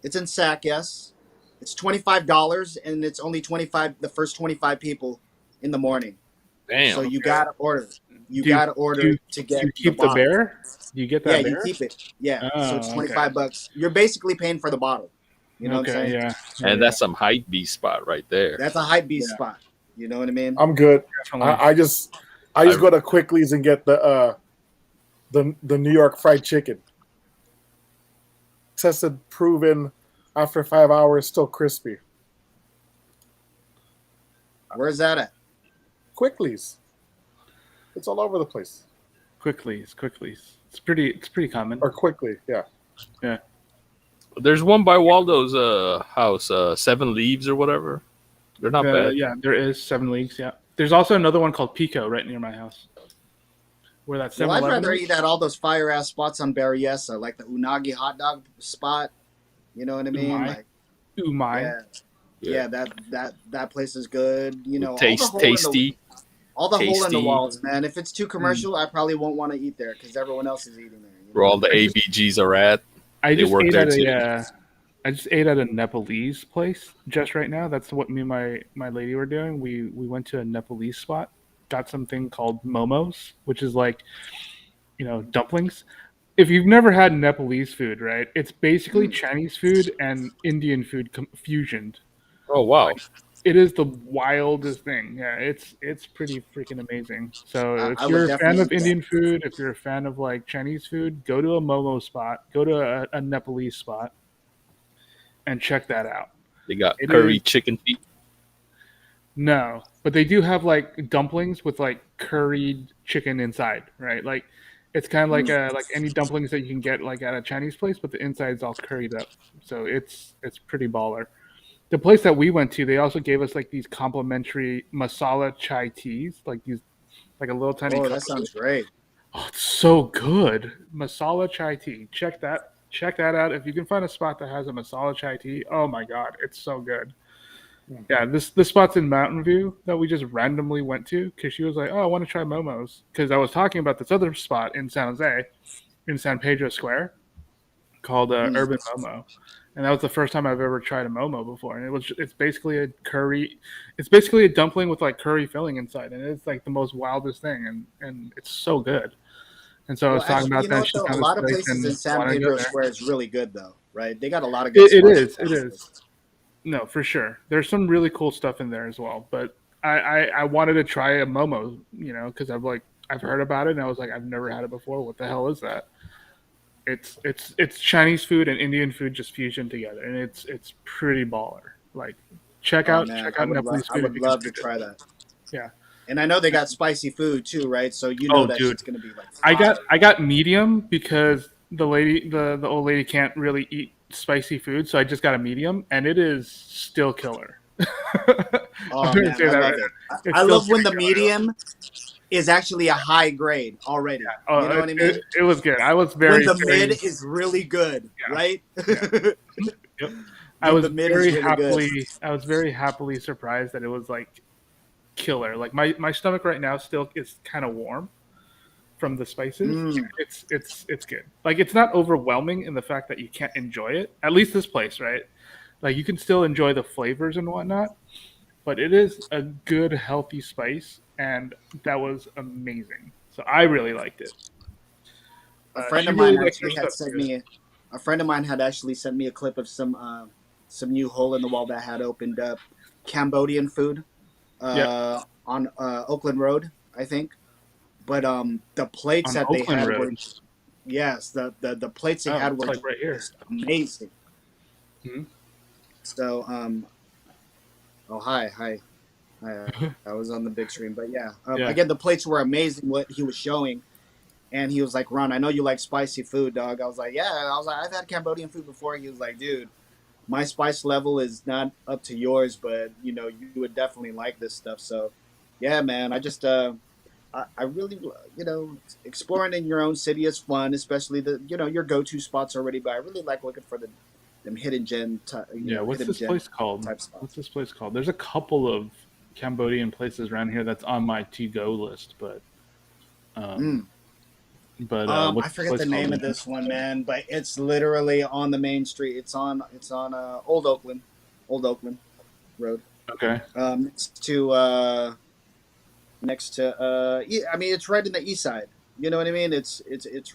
It's in sack, yes. It's $25, and it's only 25. The first 25 people in the morning. Damn. So you gotta order. You Do you- gotta order do you- to Do get. you keep the bottle. bear? Do you get that Yeah, bear? you keep it. Yeah. So it's Oh, $25. You're basically paying for the bottle. You know what I'm Okay, saying? yeah. And that's some hype beast spot right there. That's a hype beast Yeah. spot. You know what I mean? I'm good. Definitely. I just go to Quickly's and get the New York fried chicken. Tested, proven, after 5 hours, still crispy. Where's that at? Quickly's. It's all over the place. Quickly. It's pretty common. Or Quickly, yeah. There's one by Waldo's house, Seven Leaves or whatever. They're not bad. Yeah, there is 7 Leagues. Yeah, there's also another one called Pico right near my house. Where that Well, 7 I'd rather eat at all those fire ass spots on Berryessa, like the Unagi hot dog spot. You know what I mean? Umai. Like, Umai. yeah, that place is good. You know, Tasty. all the hole in the tasty. walls, man. If it's too commercial, I probably won't want to eat there because everyone else is eating there. You know? Where all the ABGs are at. I They just work ate there at too. I just ate at a Nepalese place just right now. That's what me and my lady were doing. We went to a Nepalese spot, got something called momos, which is like, dumplings. If you've never had Nepalese food, right? It's basically Chinese food and Indian food fusioned. Oh wow. It is the wildest thing. Yeah, it's pretty freaking amazing. So if I would you're a fan definitely of eat that. Indian food, if you're a fan of like Chinese food, go to a momo spot, go to a Nepalese spot, and check that out. They got It curry is- chicken feet. No, but they do have like dumplings with like curried chicken inside, right? Like It's kind of like any dumplings that you can get like at a Chinese place, but the inside's all curried up. So it's pretty baller. The place that we went to, they also gave us like these complimentary masala chai teas, like these like a little tiny Oh, cup that of sounds it. great. Oh, it's so good. Masala chai tea. Check that out. If you can find a spot that has a masala chai tea, oh my god, it's so good. Yeah, this spot's in Mountain View that we just randomly went to because she was like, "Oh, I want to try momos." Because I was talking about this other spot in San Jose, in San Pedro Square, called Mm. Urban Momo, and that was the first time I've ever tried a momo before. And it's basically a curry, it's basically a dumpling with like curry filling inside, and it's like the most wildest thing, and it's so good. And so I Well, was talking actually, about you know that. what She though? A found this lot of place places in and San wanted to go Pedro there. Square is really good though, right? They got a lot of good It spots. is. It is. No, for sure. There's some really cool stuff in there as well. But I wanted to try a momo, because I've heard about it and I was like, I've never had it before. What the hell is that? It's Chinese food and Indian food just fusion together, and it's pretty baller. Like check Oh out man, check out Nepli's I food if would you can love to find it. try that. Yeah. And I know they got spicy food too, right? So you know Oh, that dude, shit's gonna be like I fire. got medium because the old lady can't really eat spicy food, so I just got a medium, and it is still killer. I'm Oh gonna man, say I that right love it. now. I It's still love when pretty the killer. medium is actually a high grade already. You know Oh, what I mean? it was good. I was When very the very mid is really good, yeah right? yeah. Yep. When the mid is really good. I was very happily surprised that it was like killer. Like my stomach right now still is kind of warm from the spices. Mm. It's good. Like it's not overwhelming in the fact that you can't enjoy it. At least this place, right? Like you can still enjoy the flavors and whatnot, but it is a good healthy spice, and that was amazing. So I really liked it. A friend She of really mine liked her actually had stuff sent too. me a friend of mine had actually sent me a clip of some new hole in the wall that had opened up Cambodian food Yep, on Oakland Road, I think. But the plates on that they Oakland had were, Road. yes, the plates they Oh, had it's were like right here. just amazing. Mhm. So oh hi. I was on the big screen, but yeah. Yeah. Again, the plates were amazing. What he was showing, and he was like, "Ron, I know you like spicy food, dog." I was like, "Yeah." I was like, "I've had Cambodian food before." He was like, "Dude, my spice level is not up to yours, but you would definitely like this stuff." So, yeah, man. I just I really exploring in your own city is fun, especially the your go to spots already. But I really like looking for them hidden Yeah, what's hidden this gem place called? type What's spots. this place called? There's a couple of Cambodian places around here that's on my to go list, but um Mm. what's I this forget place the called name of again? this one, man, but it's literally on the main street. It's on Old Oakland Road. Okay. Yeah, I mean, it's right in the east side. You know what I mean? It's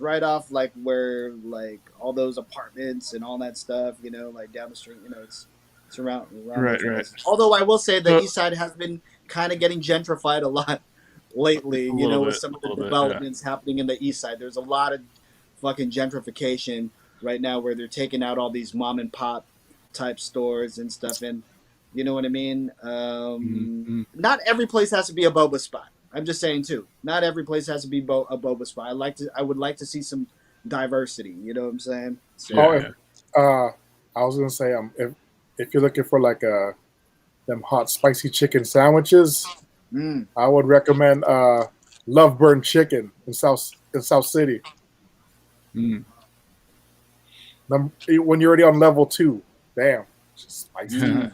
right off like where like all those apartments and all that stuff. Like down the street. It's around Right, those right. places. Although I will say the So east side has been kind of getting gentrified a lot lately. With some of a the little bit, yeah. developments happening in the east side. There's a lot of fucking gentrification right now where they're taking out all these mom and pop type stores and stuff. And you know what I mean? Mm-hmm. Not every place has to be a boba spot. I'm just saying too. Not every place has to be a boba spot. I would like to see some diversity. You know what I'm saying? Oh, So Yeah, if, yeah. I was gonna say, if you're looking for like them hot spicy chicken sandwiches, mm, I would recommend Love Burn Chicken in South City. Mm. When you're already on level 2, damn, just spicy. mm.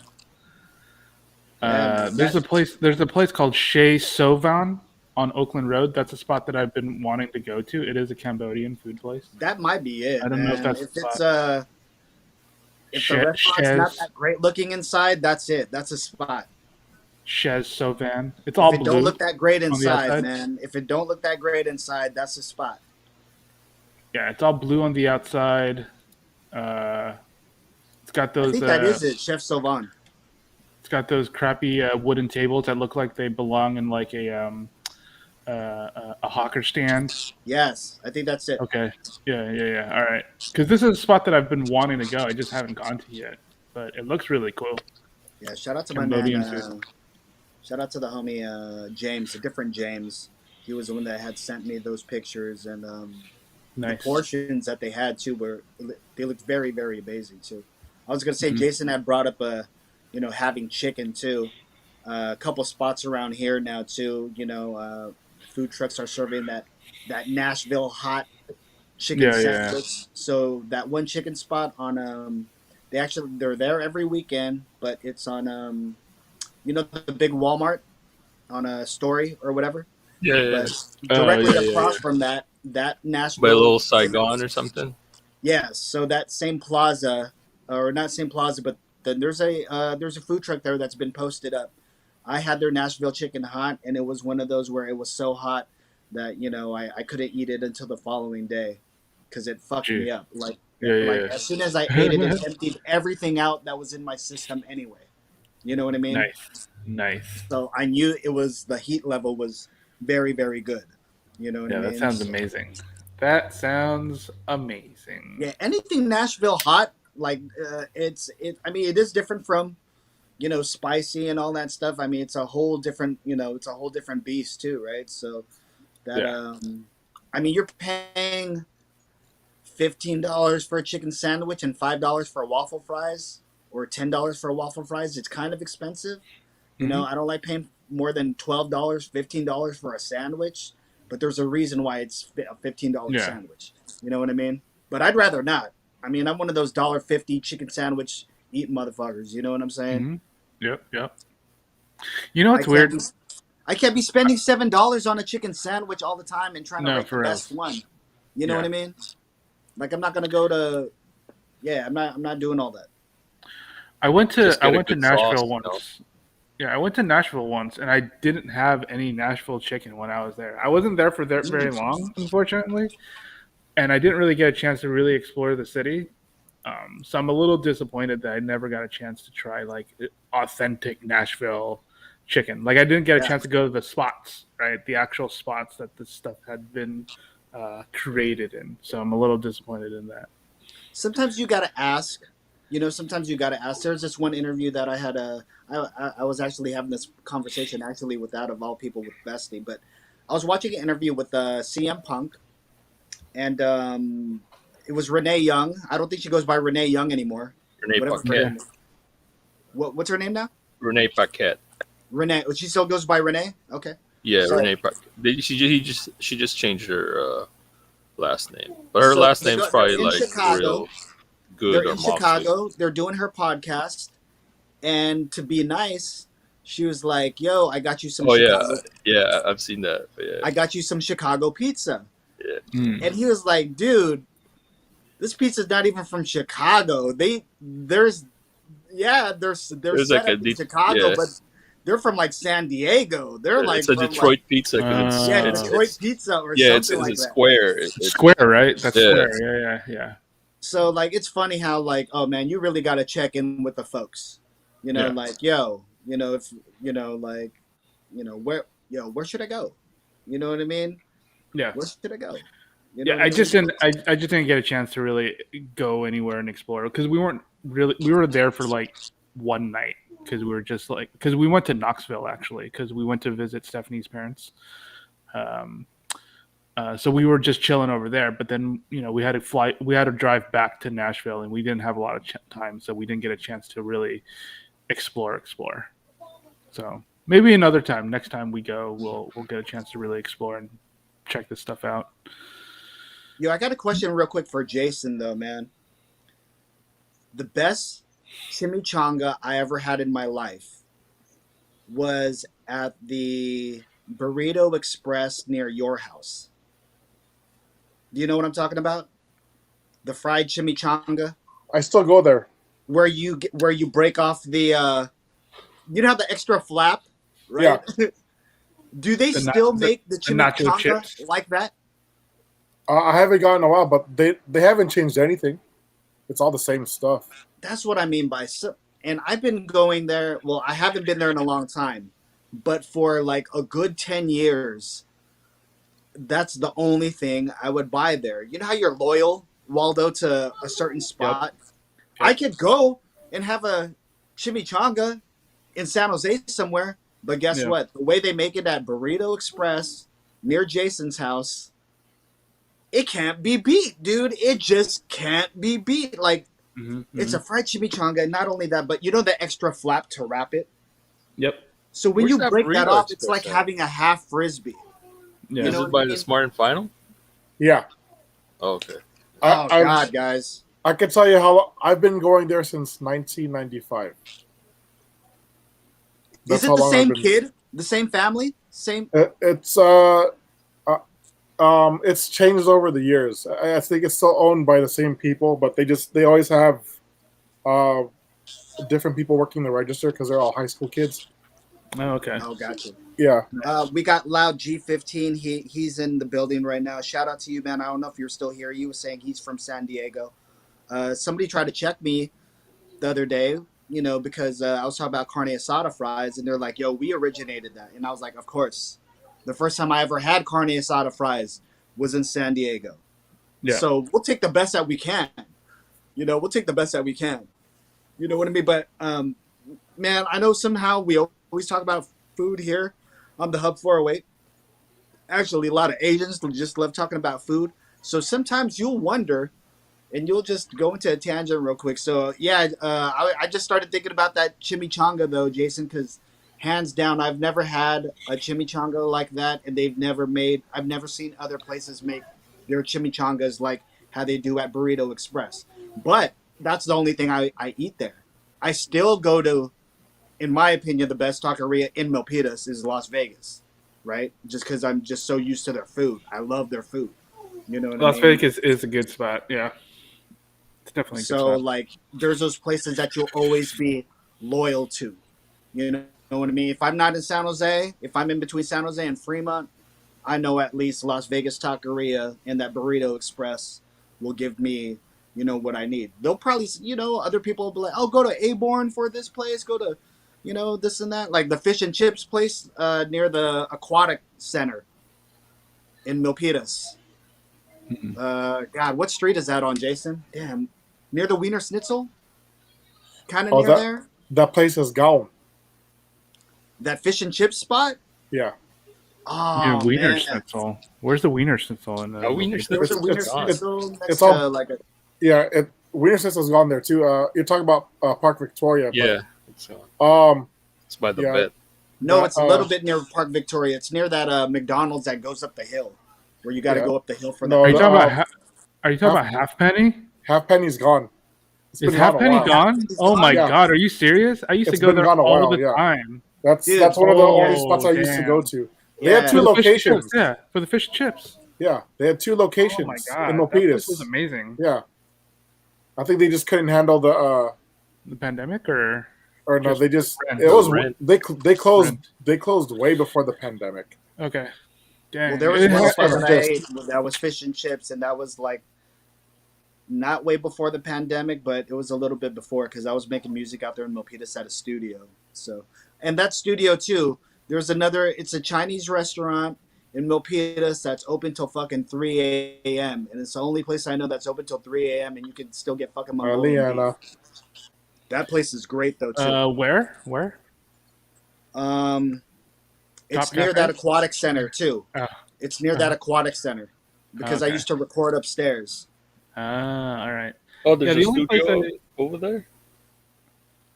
Yeah, man. There's a place called Chez Sovan on Oakland Road. That's a spot that I've been wanting to go to. It is a Cambodian food place. That might be it, I don't know if man. that's the If the spot. restaurant's not that great looking inside, that's it. That's a spot. Chez Sovan. It's If all it don't blue look that great on the inside, outside. man. If it don't look that great inside, that's a spot. Yeah, it's all blue on the outside. Uh, it's got I those. think that is it, Chef Sylvan. It's got those crappy wooden tables that look like they belong in like a hawker stand. Yes, I think that's it. Okay. Yeah. All right. Because this is a spot that I've been wanting to go. I just haven't gone to yet, but it looks really cool. Yeah, shout out to my Cambodian man. food. Shout out to the homie James, a different James. He was the one that had sent me those pictures, and the Nice. portions that they had too they looked very, very amazing too. I was gonna say Mhm. Jason had brought up having chicken too. A couple spots around here now too. Food trucks are serving that Nashville hot chicken Yeah, yeah. sandwich. So that one chicken spot on they're there every weekend, but it's on the big Walmart on a Story or whatever. Yeah, yeah. But directly Yeah, yeah, across yeah. from that By a Nashville. little Saigon or something. Yes, so that same plaza, or not same plaza, but then there's a food truck there that's been posted up. I had their Nashville chicken hot, and it was one of those where it was so hot that I couldn't eat it until the following day because it fucked Gee. me up. Like Yeah, like yeah. as soon as I ate it, it emptied everything out that was in my system anyway. You know what I mean? Nice. Nice. So I knew the heat level was very, very good. You know what I Yeah, mean? that sounds So, amazing. That sounds amazing. yeah, anything Nashville hot, like I mean, it is different from spicy and all that stuff. I mean, it's a whole different beast too, right? So that Yeah. I mean, you're paying $15 for a chicken sandwich and $5 for waffle fries, or $10 for waffle fries. It's kind of expensive. Mhm. I don't like paying more than $12, $15 for a sandwich, but there's a reason why it's a $15 Yeah. sandwich. You know what I mean? But I'd rather not. I mean, I'm one of those $1.50 chicken sandwich eating motherfuckers. You know what I'm saying? Mhm. Yep. Yep. You know what's I weird? can't be, I can't be spending $7 on a chicken sandwich all the time and trying to No, rate the for real. best one. You know Yeah. what I mean? Like I'm not gonna go to. Yeah, I'm not doing all that. I went to Just get a Nashville good sauce, once. Yeah, I went to Nashville once, and I didn't have any Nashville chicken when I was there. I wasn't there for very long, unfortunately, and I didn't really get a chance to really explore the city. So I'm a little disappointed that I never got a chance to try like authentic Nashville chicken. Like I didn't get a Yeah. chance to go to the spots, right? The actual spots that this stuff had been created in. So I'm a little disappointed in that. Sometimes you gotta ask. Sometimes you gotta ask. There's this one interview that I had. I was actually having this conversation actually with that of all people with Bestie, but I was watching an interview with CM Punk, and it was Renee Young. I don't think she goes by Renee Young anymore. Renee Whatever her Paquette. name is. What's her name now? Renee Paquette. Renee. She still goes by Renee. Okay. Yeah, So- Renee Paquette. She just changed her last name, but her So, last name's probably in like Chicago. real good They're or in Moxley. Chicago. They're doing her podcast, and to be nice, she was like, "Yo, I got you some Oh Chicago. yeah, I've seen that. But yeah, I got you some Chicago pizza." yeah. Mm. And he was like, "Dude, this pizza's not even from Chicago. There's There's set like a up in Chicago, yeah. but they're from like San Diego. They're like It's a from, Detroit pizza because like, it's Detroit pizza or it's something like it's that." square. Square, right? That's Yeah. square. Yeah. So like it's funny how like, oh man, you really got to check in with the folks. Yeah. Like, yo, if where should I go? You know what I mean? Yeah. Where should I go? Yeah, I just didn't get a chance to really go anywhere and explore because we were there for like one night because we went to Knoxville actually because we went to visit Stephanie's parents. So we were just chilling over there, but then we had to drive back to Nashville, and we didn't have a lot of time, so we didn't get a chance to really explore. So maybe another time. Next time we go, we'll get a chance to really explore and check this stuff out. Yo, I got a question real quick for Jason though, man. The best chimichanga I ever had in my life was at the Burrito Express near your house. Do you know what I'm talking about? The fried chimichanga, I still go there. where you break off the you know how the extra flap, right? Yeah. Do they The still nacho make the chimichanga chips? like that? I haven't gone in a while, but they haven't changed anything. It's all the same stuff. That's what I mean by and I've been going there. Well, I haven't been there in a long time, but for like a good 10 years, that's the only thing I would buy there. You know how you're loyal, Waldo, to a certain spot? Yep. I could go and have a chimichanga in San Jose somewhere, but guess Yeah. what? The way they make it at Burrito Express near Jason's house. It can't be beat, dude. It just can't be beat. Like, it's a fried chimichanga. Not only that, but you know the extra flap to wrap it? Yep. So when Where's you that break that burrito off, it's express like at? having a half frisbee. Yeah. You Is know it what by I the mean? Smart and Final? Yeah. Oh, okay. Oh, I God, guys. I can tell you how I've been going there since 1995. Is That's it how the long I've same been. kid? The same family? Same? It's changed over the years. I think it's still owned by the same people, but they always have uh, different people working the register because they're all high school kids. Oh, okay. Oh, gotcha. Yeah. We got Loud G15. He's in the building right now. Shout out to you, man. I don't know if you're still here. You were saying he's from San Diego. Somebody tried to check me the other day, you know, because I was talking about carne asada fries, and they're like, "Yo, we originated that," and I was like, "Of course." The first time I ever had carne asada fries was in San Diego. Yeah. So we'll take the best that we can. You know, we'll take the best that we can. You know what I mean? But man, I know somehow we always talk about food here on the Hub 408. Actually, a lot of Asians just love talking about food. So sometimes you'll wonder, and you'll just go into a tangent real quick. So yeah, I just started thinking about that chimichanga though, Jason, because hands down, I've never had a chimichanga like that, and I've never seen other places make their chimichangas like how they do at Burrito Express. But that's the only thing I eat there. I still go to, in my opinion, the best taqueria in Milpitas is Las Vegas, right? Just because I'm just so used to their food. I love their food. You know what I Las mean? Vegas is a good spot. Yeah. It's definitely a good So spot. like, there's those places that you'll always be loyal to. You know what I mean? If I'm not in San Jose, if I'm in between San Jose and Fremont, I know at least Las Vegas Taqueria and that Burrito Express will give me, you know, what I need. They'll probably, you know, other people will be like, "Oh, go to Aborn for this place. Go to, you know, this and that." Like the fish and chips place near the aquatic center in Milpitas. God, what street is that on, Jason? Damn, near the Wiener Schnitzel, kind of Oh, near there. that place is gone. That fish and chips spot. Yeah. Yeah, Oh Wiener man, Schnitzel. Where's the Wiener Schnitzel in the No, Wiener Milpitas? there was a Schnitzel's Wiener gone. Schnitzel next it's all to like a. yeah. Wiener Schnitzel's gone there too. You're talking about Park Victoria, Yeah, it's gone. but It's by the yeah, vet. No, that, it's a little bit near Park Victoria. It's near that McDonald's that goes up the hill, where you got to yeah. go up the hill for No, Are you that. talking about? half, Are you talking about Halfpenny? Halfpenny's gone. It's Is been gone a Halfpenny while. gone? He's Oh my gone. Yeah. god, are you serious? I used to It's go been there gone a all while. the Yeah. time. Dude, That's one of the only yeah. spots I used to go damn. to. They had Yeah. two For the fish and chips, locations. yeah, for the fish and chips. Yeah, they had two Oh my locations in god, that place was Milpitas. amazing. Yeah, I think they just couldn't handle the The pandemic, or or no, Just they just rent. it The was rent. Rent. they closed way before the pandemic. Okay, Well, dang. there was It one This spot was that I just ate that was fish and chips, and that was like not way before the pandemic, but it was a little bit before because I was making music out there in Milpitas at a studio. So, and that studio too, there's another. It's a Chinese restaurant in Milpitas that's open till fucking 3 a.m. and it's the only place I know that's open till 3 a.m. and you can still get fucking Mongolian beef. Liana. That place is great though too. Where? Um, it's Top near Cafe? that aquatic center too. Oh. It's near that aquatic center because I Okay. used to record upstairs. All right. Oh, there's Yeah, the a only place studio over there.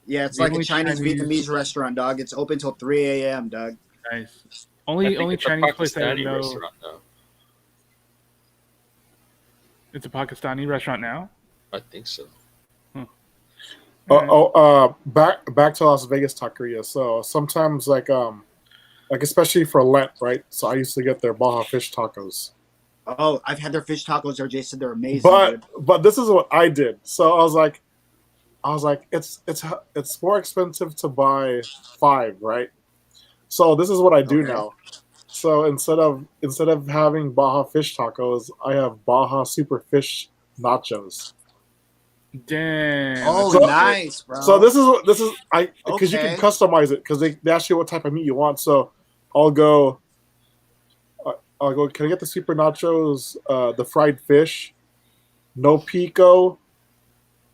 Yeah, it's The like a only Chinese Chinese- Vietnamese restaurant, dog. It's open till 3 a.m., dog. Nice. I Only think it's Chinese a place I Pakistani know. restaurant now. It's a Pakistani restaurant now. I think so. Back to Las Vegas Taqueria. So sometimes like especially for Lent, right? So I used to get their Baja fish tacos. Oh, I've had their fish tacos there, Jason. They're amazing, dude. But this is what I did. So I was like it's more expensive to buy 5, right? So this is what I do Okay. now. So instead of having Baja fish tacos, I have Baja super fish nachos. Damn. Oh, So- nice, bro. So this is because you can Okay. customize it because they ask you what type of meat you want. So I'll go. Can I get the super nachos? The fried fish, no pico,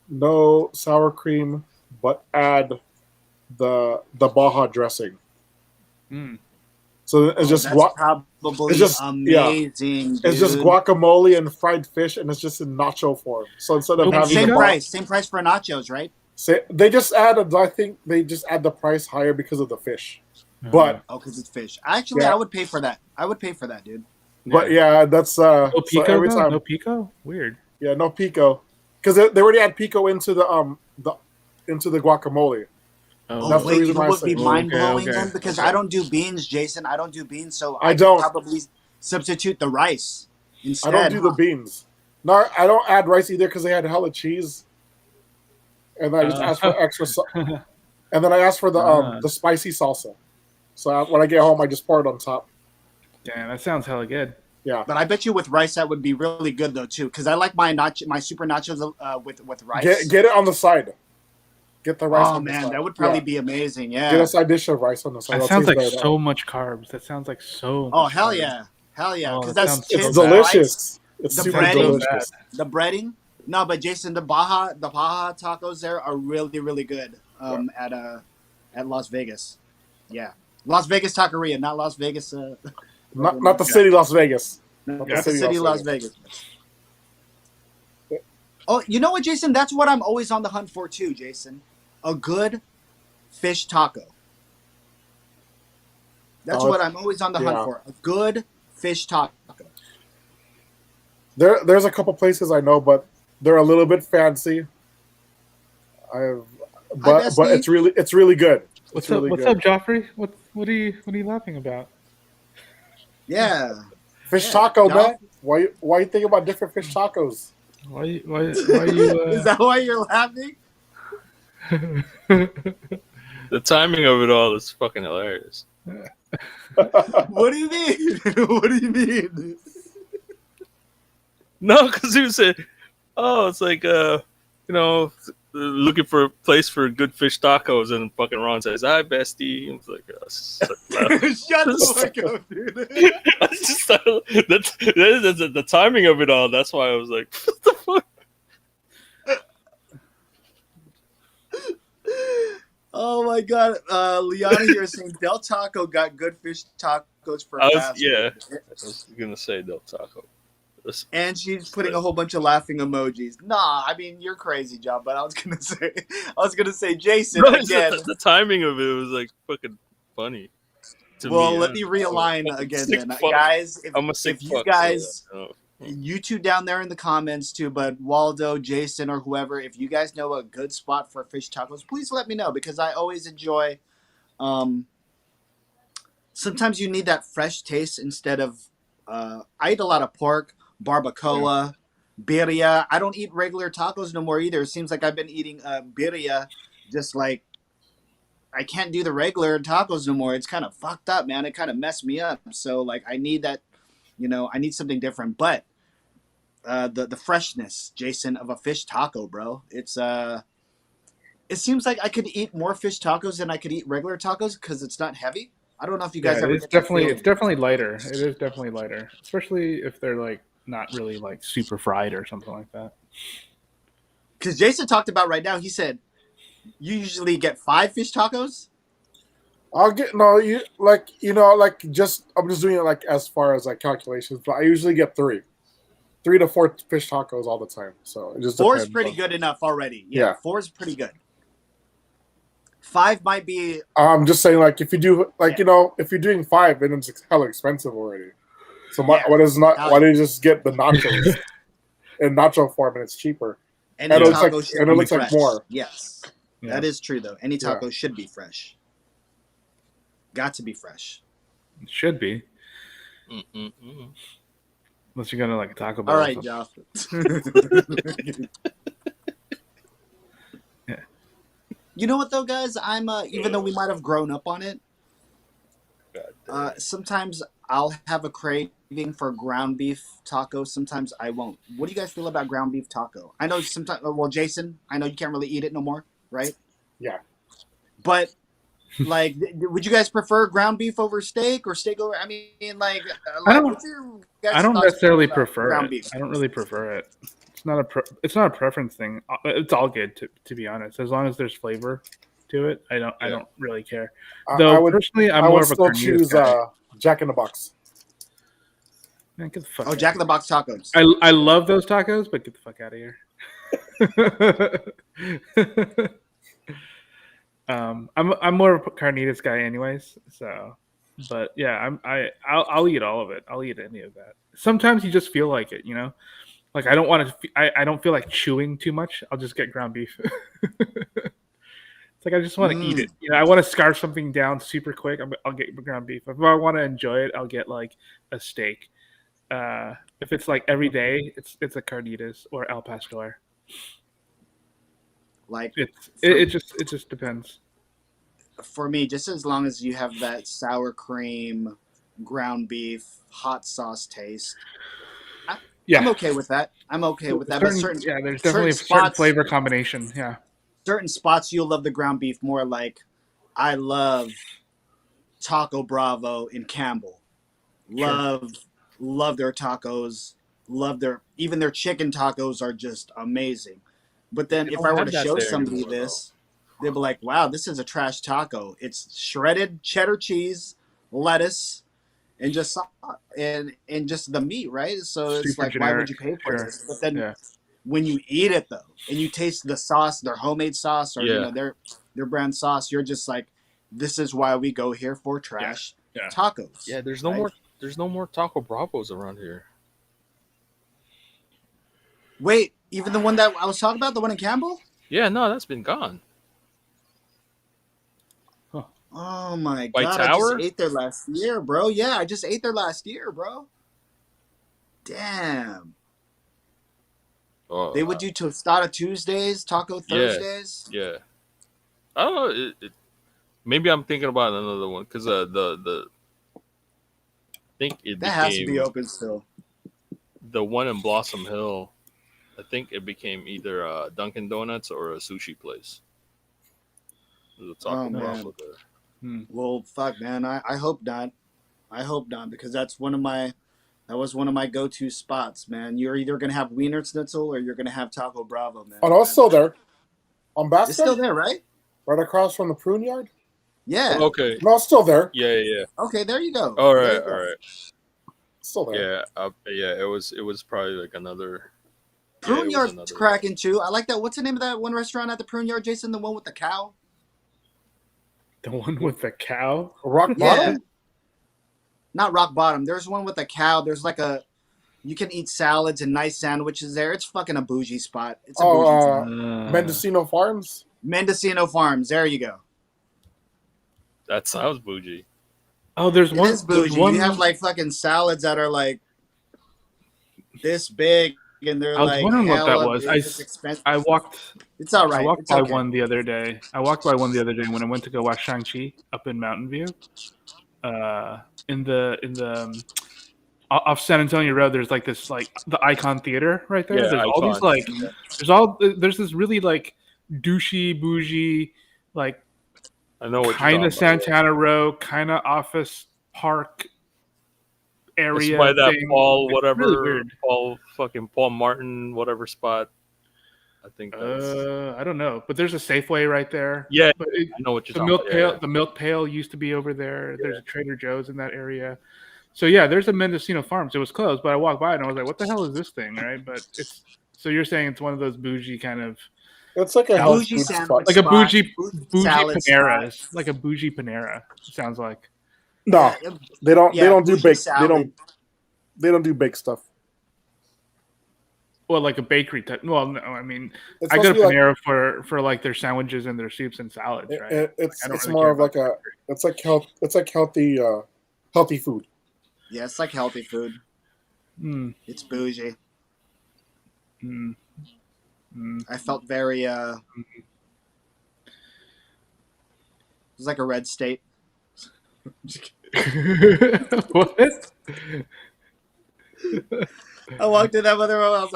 no sour cream, but add the Baja dressing. Mm. So it's just that's probably it's just- amazing. it's just dude. guacamole and fried fish, and it's just in nacho form. So instead of And having Same the price, same price for nachos, right? they just added. I think they just add the price higher because of the fish. But Oh, because it's fish. Actually, Yeah. I would pay for that. I would pay for that, dude. but yeah, that's No so pico every though? time. No pico? Weird. Yeah, no pico, because they already add pico into the guacamole. Oh, That's the wait, you reason know why I what would say- be mind blowing okay, then? Because okay. I don't do beans, Jason. I don't do beans, so I could don't. probably substitute the rice instead. I don't do the beans. No, I don't add rice either because they had hella cheese, and I just asked for extra. And then I asked for the spicy salsa. So when I get home, I just pour it on top. Damn, that sounds hella good. Yeah, But I bet you with rice that would be really good though too, because I like my super nachos with rice. get it on the side. Get the rice. Oh on the man, side. that would probably Yeah. be amazing. Get a Yeah. side dish of rice on the side. That It'll sounds taste like better. so much carbs. That sounds like so. Oh much hell carbs. yeah, hell yeah, Oh, because that that's sounds It's chips, delicious. It's The super breading. delicious. The breading. No, but Jason, the Baja tacos there are really really good. At Las Vegas. Yeah, Las Vegas Taqueria, not Las Vegas. Not the city, Las Vegas. Not the the city, city, Las Las Vegas. Oh, you know what, Jason? That's what I'm always on the hunt for too, Jason. A good fish taco. That's what I'm always on the hunt yeah. for. A good fish taco. There's a couple places I know, but they're a little bit fancy. But Bestie. it's really good. What's It's really up? What's good. up, Joffrey? What are you laughing about? Yeah. Fish Yeah, taco, Joff. man. Why you think about different fish tacos? Why you? Is that why you're laughing? The timing of it all is fucking hilarious. What do you mean? What do you mean? No, because he was saying, "Oh, it's like looking for a place for good fish tacos," and fucking Ron says, "Hi, bestie." And it's like, Shut the fuck up, dude. I just that's the timing of it all. That's why I was like, "What the fuck?" Oh my god. Liana here is saying Del Taco got good fish tacos for I fast was gonna say Del Taco. And she's putting a whole bunch of laughing emojis. Nah, I mean you're crazy, John. But I was gonna say, Jason No, it's again. the timing of it was like fucking funny. Well, me. let me realign again, Sick then, fuck. guys. I'm a sick if you fuck, guys, so, you two down there in the comments too, but Waldo, Jason, or whoever, if you guys know a good spot for fish tacos, please let me know because I always enjoy. Sometimes you need that fresh taste instead of. I eat a lot of pork, barbacoa, birria. I don't eat regular tacos no more either. It seems like I've been eating birria, just like I can't do the regular tacos no more. It's kind of fucked up, man. It kind of messed me up. So like I need that, I need something different. But the freshness, Jason, of a fish taco, bro. It seems like I could eat more fish tacos than I could eat regular tacos because it's not heavy. I don't know if you guys ever. It's definitely lighter. It is definitely lighter, especially if they're like not really like super fried or something like that. Because Jason talked about right now, he said you usually get 5 fish tacos. I'm just doing it like as far as like calculations, but I usually get 3 to 4 fish tacos all the time. So it just 4 is depends pretty on- good enough already. Yeah. 4 is pretty good. 5 might be. I'm just saying, like if you do, if you're doing 5, then it's hella expensive already. So why do you just get the nachos in nacho form and it's cheaper? Any And it looks taco like- should and it be looks like fresh. more. Yes, Yeah. that is true though. Any taco should be fresh. Got to be fresh. It should be, Mm-mm-mm. unless you're gonna like a Taco Bell. All or right, something. Joff. Yeah. You know what though, guys? I'm even though we might have grown up on it, God damn. sometimes I'll have a craving for ground beef taco. Sometimes I won't. What do you guys feel about ground beef taco? I know sometimes. Well, Jason, I know you can't really eat it no more, right? Yeah. But like, would you guys prefer ground beef over steak or steak over? I mean, like what's your guys' I don't thoughts necessarily about prefer ground it. beef? I don't really prefer it. It's not a preference thing. It's all good to be honest. As long as there's flavor to it, I don't really care. Though I would personally, I'm I more would of a still carnitas choose guy. Jack in the Box. Man, get the fuck Oh, out. Jack in the Box tacos. I love those tacos, but get the fuck out of here. I'm more of a carnitas guy, anyways. So, but yeah, I'll eat all of it. I'll eat any of that. Sometimes you just feel like it, you know. Like I don't want to. I don't feel like chewing too much. I'll just get ground beef. It's like I just want to eat it. You know, I want to scarf something down super quick. I'll get ground beef. If I want to enjoy it, I'll get like a steak. If it's like every day, it's a carnitas or al pastor. Like It just depends. for me, just as long as you have that sour cream, ground beef, hot sauce taste, Yeah, I'm okay with that. I'm okay with that. But certain there's definitely a certain flavor combination. Yeah, certain spots you'll love the ground beef more. Like I love Taco Bravo in Campbell. Love their tacos. Love even their chicken tacos are just amazing. But then They if don't I were have to that show there somebody anymore, this, they'd be like, "Wow, this is a trash taco. It's shredded cheddar cheese, lettuce, and just and just the meat, right? So it's super like, why would generic. you pay for Sure. this? But then Yeah, when you eat it though, and you taste the sauce, their homemade sauce, or Yeah. their brand sauce, you're just like, this is why we go here for trash Yeah. tacos. Yeah, there's no right? more. There's no more Taco Bravos around here. Wait, even the one that I was talking about, the one in Campbell? Yeah, no, that's been gone. Oh my By god, I Tower? just ate there last year, bro. Yeah, I just ate there last year, bro. Damn. Oh, They would do tostada Tuesdays, taco Yeah. Thursdays. yeah. I don't know. Maybe I'm thinking about another one because the I think it That has to be became open still. the one in Blossom Hill. I think it became either a Dunkin' Donuts or a sushi place. There's a Taco Oh, man. Bravo there. Well, fuck, man. I hope not. I hope not, because that was one of my go-to spots, man. You're either gonna have Wiener Schnitzel or you're gonna have Taco Bravo, man. Oh, no, it's still there. On It's Basket? still there, right? Right across from the prune yard? Yeah. Okay. No, it's still there. Yeah. Okay, there you go. All There right. you go. All right. It's still there. Yeah. It was probably like another. Prune it was Yard's another- cracking too. I like that. What's the name of that one restaurant at the Prune Yard, Jason? The one with the cow? the one with the cow. Rock Yeah. Bottom? Not Rock Bottom. There's one with a cow. There's like you can eat salads and nice sandwiches there. It's fucking a bougie spot. It's a bougie spot. Mendocino Farms? Mendocino Farms. There you go. That sounds bougie. Oh, there's It one. is bougie. There's one. You have like fucking salads that are like this big, and they're I was like wondering what that hella was. big. It's expensive. I walked. It's all right. I walked It's by okay. one the other day. I walked by one the other day when I went to go watch Shang-Chi up in Mountain View. In the off San Antonio Road, there's like this like the Icon Theater right there. Yeah, there's all these Icon. like there's this really like douchey bougie like I know what kind you're of talking about. Santana Row kind of office park area. It's by that thing. Paul It's whatever really weird. Paul Martin whatever spot. I think that's I don't know, but there's a Safeway right there. yeah. But I know what you're the talking milk about. pail, Yeah. the milk pail used to be over there. There's a Trader Joe's in that area. So yeah, there's a Mendocino Farms. It was closed, but I walked by and I was like, "What the hell is this thing?" Right? But it's so you're saying it's one of those bougie kind of It's like a health Bougie food sandwich. spot. like a Spot, bougie salad Panera, spot. like a bougie Panera. Sounds like. No, Yeah, they don't. yeah, They don't do bougie baked. salad. They don't do baked stuff. Well, like a bakery type. Well, no, I mean, It's I go supposed to to be like Panera for like their sandwiches and their soups and salads, right? it's I don't it's really more care of like about a it's like healthy food. Yeah, it's like healthy food. Mm, It's bougie. mm, mm. I felt very it was like a red state. What? I walked in that mother room, I was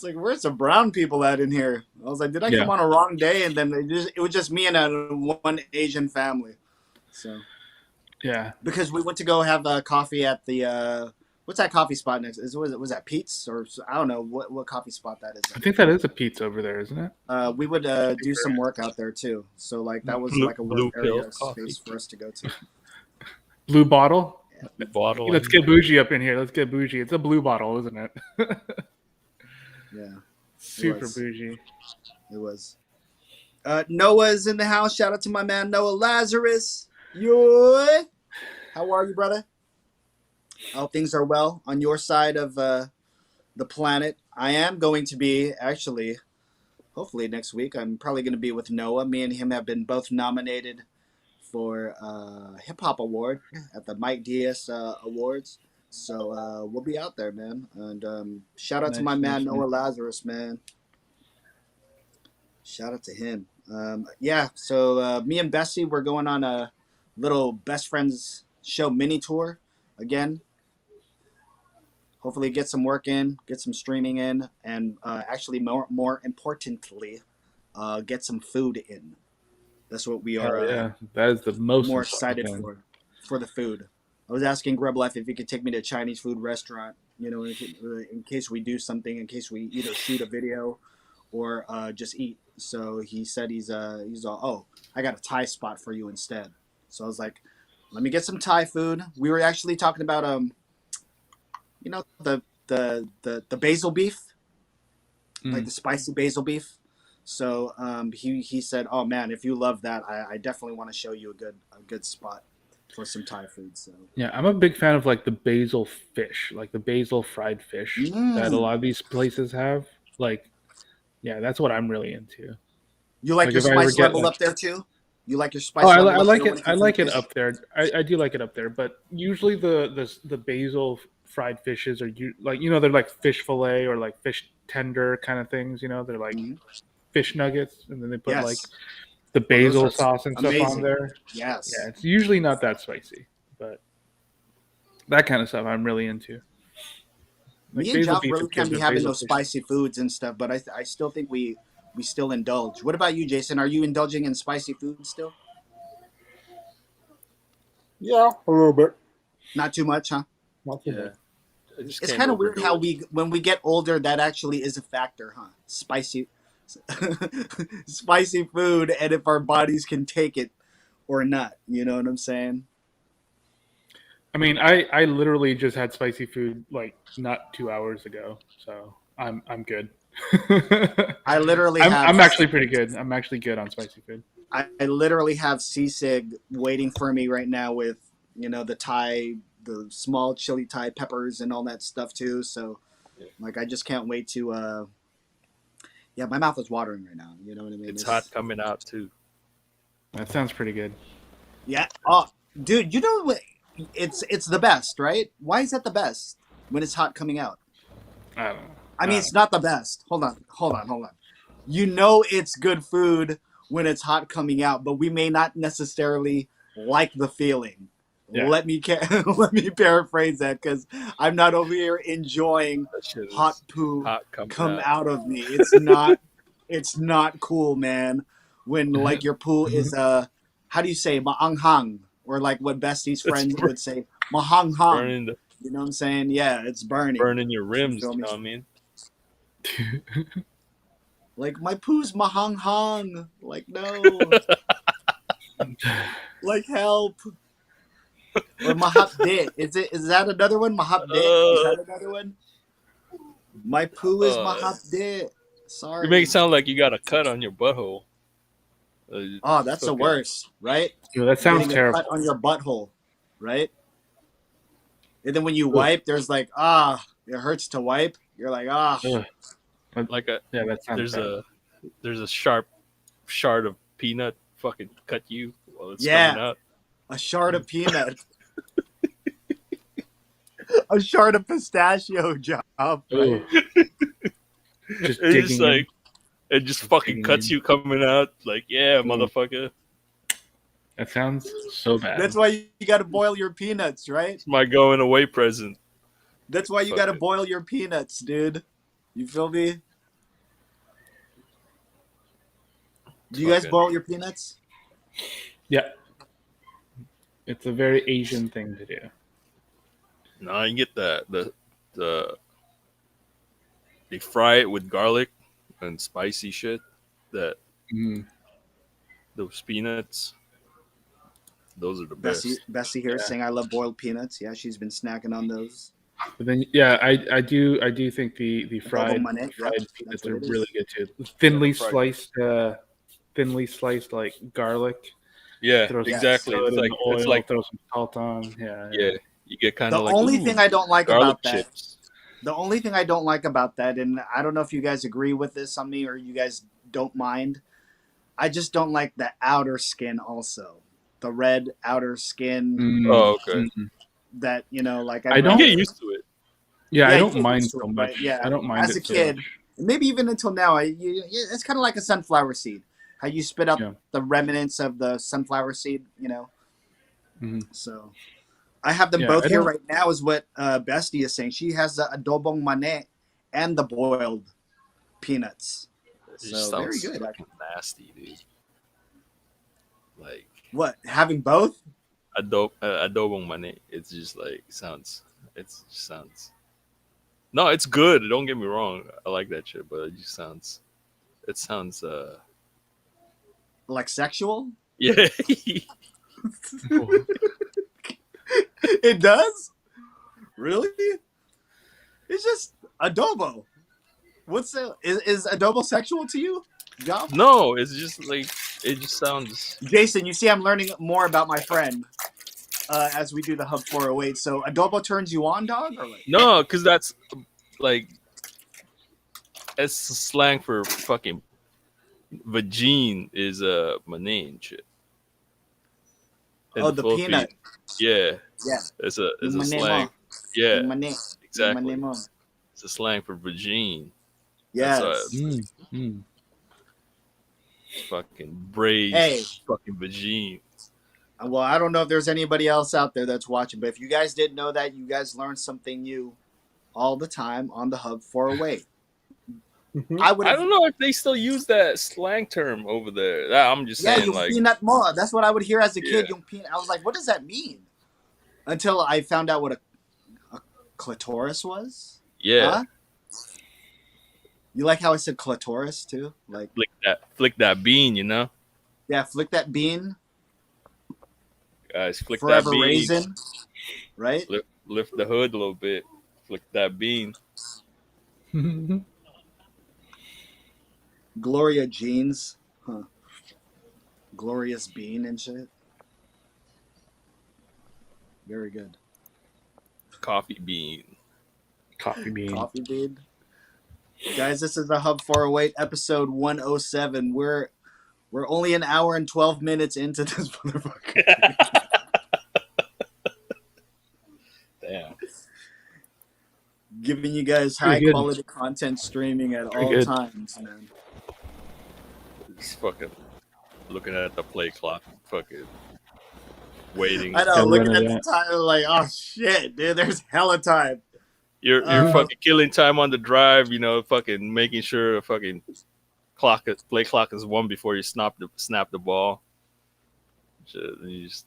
like, where's the brown people at in here? I was like, did I Yeah. come on a wrong day? And then it was just me and one Asian family. So Yeah. because we went to go have coffee at the what's that coffee spot next? Was that Pete's or I don't know what coffee spot that I is. think that is a pizza over there, isn't it? We would do some work out there too. So like that was like a Blue work area Pill Coffee. space for us to go to. Blue bottle. bottle. Let's get bougie up in here. Let's get bougie. It's a blue bottle, isn't it? Yeah, Super was. bougie. it was. Noah's in the house. Shout out to my man Noah Lazarus. Yo, how are you, brother? I hope things are well on your side of the planet. I am going to be actually, hopefully next week. I'm probably going to be with Noah. Me and him have been both nominated for a hip hop award at the Mike Diaz Awards. So we'll be out there, man. And shout out to my man Noah Lazarus, man. Shout out to him. Yeah, so me and Bessie, we're going on a little best friends show mini tour again. Hopefully, get some work in, get some streaming in, and actually, more importantly, get some food in. That's what we are. Yeah, that is the most more important excited thing. for the food. I was asking Grub Life if he could take me to a Chinese food restaurant, in case we do something, in case we either shoot a video or just eat. So he said he's all, oh, I got a Thai spot for you instead. So I was like, let me get some Thai food. We were actually talking about the basil beef, like the spicy basil beef. So he said, "Oh man, if you love that, I definitely want to show you a good spot for some Thai food." So Yeah, I'm a big fan of like the basil fish, like the basil fried fish that a lot of these places have. Like, yeah, that's what I'm really into. You like Like your if I ever spice get level like, up there too? You like your oh, spice level I up like there it. when it I comes to the like it fish? up there. I do like it up there, but usually the basil fried fishes are like they're like fish fillet or like fish tender kind of things. They're like Mhm. fish nuggets, and then they put like Yes. the Oh, those basil are sauce and stuff on amazing. there. Yeah, Yes. it's usually not that spicy, but that kind of stuff I'm really into. Me Like and basil Joff beef really is can't good, be but having basil those fish. spicy foods and stuff, but I still think we still indulge. What about you, Jason? Are you indulging in spicy food still? Yeah, a little bit. Not too much, huh? Not too Yeah, much. I just It's can't kind of weird overdo how it. when we get older, that actually is a factor, huh? Spicy, spicy food, and if our bodies can take it or not. You know what I'm saying? I mean, I literally just had spicy food like not 2 hours ago, so I'm good. I literally have I'm actually pretty good. I'm actually good on spicy food. I literally have sisig waiting for me right now with the small chili Thai peppers and all that stuff too. So like I just can't wait to yeah, my mouth is watering right now. You know what I mean? It's hot coming out too. That sounds pretty good. Yeah. Oh, dude, you know what? It's the best, right? Why is that the best when it's hot coming out? I don't know. I mean, it's not the best. Hold on. You know it's good food when it's hot coming out, but we may not necessarily like the feeling. Yeah. Let me let me paraphrase that because I'm not over here enjoying That shit hot is poo hot coming come out. out of me. It's not cool, man. When like your poo is how do you say maanghang or like what Bestie's It's friends would say mahanghang. burning the You know what I'm saying? Yeah, it's burning. burning your You rims. feel You me? know what I mean? Like my poo's mahanghang. Like no. Like help. Or mahapde. Is that another one? Mahapde? Is Uh, that another one? My poo is mahapde. Sorry. you make it sound like you got a cut on your butthole. Oh, that's the Okay. worst, right? Yo, that sounds Getting a terrible. cut on your butthole, right? And then when you wipe, there's like, it hurts to wipe. You're like, Ugh. Like a Yeah, that sounds bad. there's a sharp shard of peanut fucking cut you while it's yeah, coming out. a shard of peanut. A shard of pistachio job, right? Ugh. Just It's just digging in. like it just fucking cuts you coming out. Like, yeah, motherfucker. That sounds so bad. That's why you got to boil your peanuts, right? It's my going away present. That's why you Fuck got to it. boil your peanuts, dude. You feel me? Do you guys Fucking- boil your peanuts? Yeah. It's a very Asian thing to do. No, you get the they fry it with garlic and spicy shit. That Mm. those peanuts. Those are the Bessie, best. Bessie here Yeah. saying I love boiled peanuts. Yeah, she's been snacking on those. But then, yeah, I do think the fried Manet, yep, fried that's peanuts what are it is. really good too. fried- Thinly sliced like garlic. Yeah, Throw some exactly. throw it in the It's oil. like Throw some salt on. Yeah, yeah, you get kind The of like only thing I don't like garlic about that, chips. the only thing I don't like about that, and I don't know if you guys agree with this on me or you guys don't mind, I just don't like the outer skin also. The red outer skin Oh, okay. that, like I I'd don't- You rather. get used to it. Yeah, Yeah, I you don't get mind used to so it, much. but yeah, I don't mind as a it so kid, much. maybe even until now, it's kind of like a sunflower seed. How you spit up Yeah. the remnants of the sunflower seed, Mhm. So I have them Yeah, both I here don't- right now, is what Bestie is saying. She has the adobong mane and the boiled peanuts. It just So very sounds good. fucking nasty, dude. Like What, having both? adobong mani. It's just like sounds. It just sounds. No, it's good. Don't get me wrong. I like that shit, but it just sounds. It sounds. Like sexual? Yeah. It does? Really? It's just adobo. What's is adobo sexual to you? Yeah. No, it's just like it just sounds. Jason, you see I'm learning more about my friend as we do the Hub 408. So adobo turns you on, dog? Or like? No, because that's like it's slang for fucking vagine is mane and shit. In Oh, the peanut. Yeah, Yeah. it's a Yung mane slang. mo. Yeah, Yung mane. exactly. Yung mane mo. It's a slang for vagine. Yes. Fucking braised Hey. fucking vagine. Well, I don't know if there's anybody else out there that's watching, but if you guys didn't know that, you guys learn something new all the time on the Hub 408. I would I have. don't know if they still use that slang term over there. I'm just Yeah, saying, yung like, peanut mo. That's what I would hear as a kid. Yeah. Yung peanut. I was like, what does that mean? Until I found out what a clitoris was. yeah, Huh? You like how I said clitoris too? Like, flick that bean, you know, yeah, flick that bean. guys, flick Forever that bean, raisin. Right? lift the hood a little bit, flick that bean. Gloria jeans. Huh. Glorious bean and shit. Very good. Coffee bean. Coffee bean. Coffee bean. Guys, this is the Hub 408 episode 107. We're only an hour and 12 minutes into this motherfucker. Damn. Giving you guys high quality content streaming at all times, man. Just fucking looking at the play clock, fucking waiting. I know, Gotta looking run at it the time, like, oh shit, dude, there's hella time. You're fucking killing time on the drive, you know, fucking making sure the fucking play clock is one before you snap the ball. Shit, and you just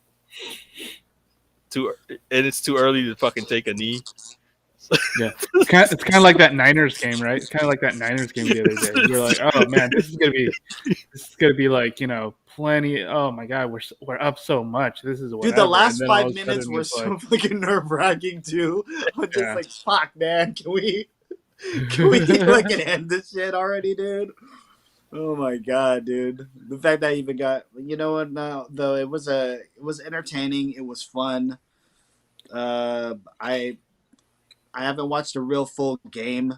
it's too early to fucking take a knee. Yeah, it's kind of like that Niners game, right? It's kind of like that Niners game the other day. You're like, oh man, this is gonna be like, plenty. Oh my god, we're up so much. This is whatever. Dude, the last And then all 5 of a minutes sudden were it's so like, fucking nerve wracking too. I'm just Yeah. like, fuck, man, can we like end this shit already, dude? Oh my god, dude! The fact that I even got, you know what? Now though, it was entertaining. It was fun. I haven't watched a real full game,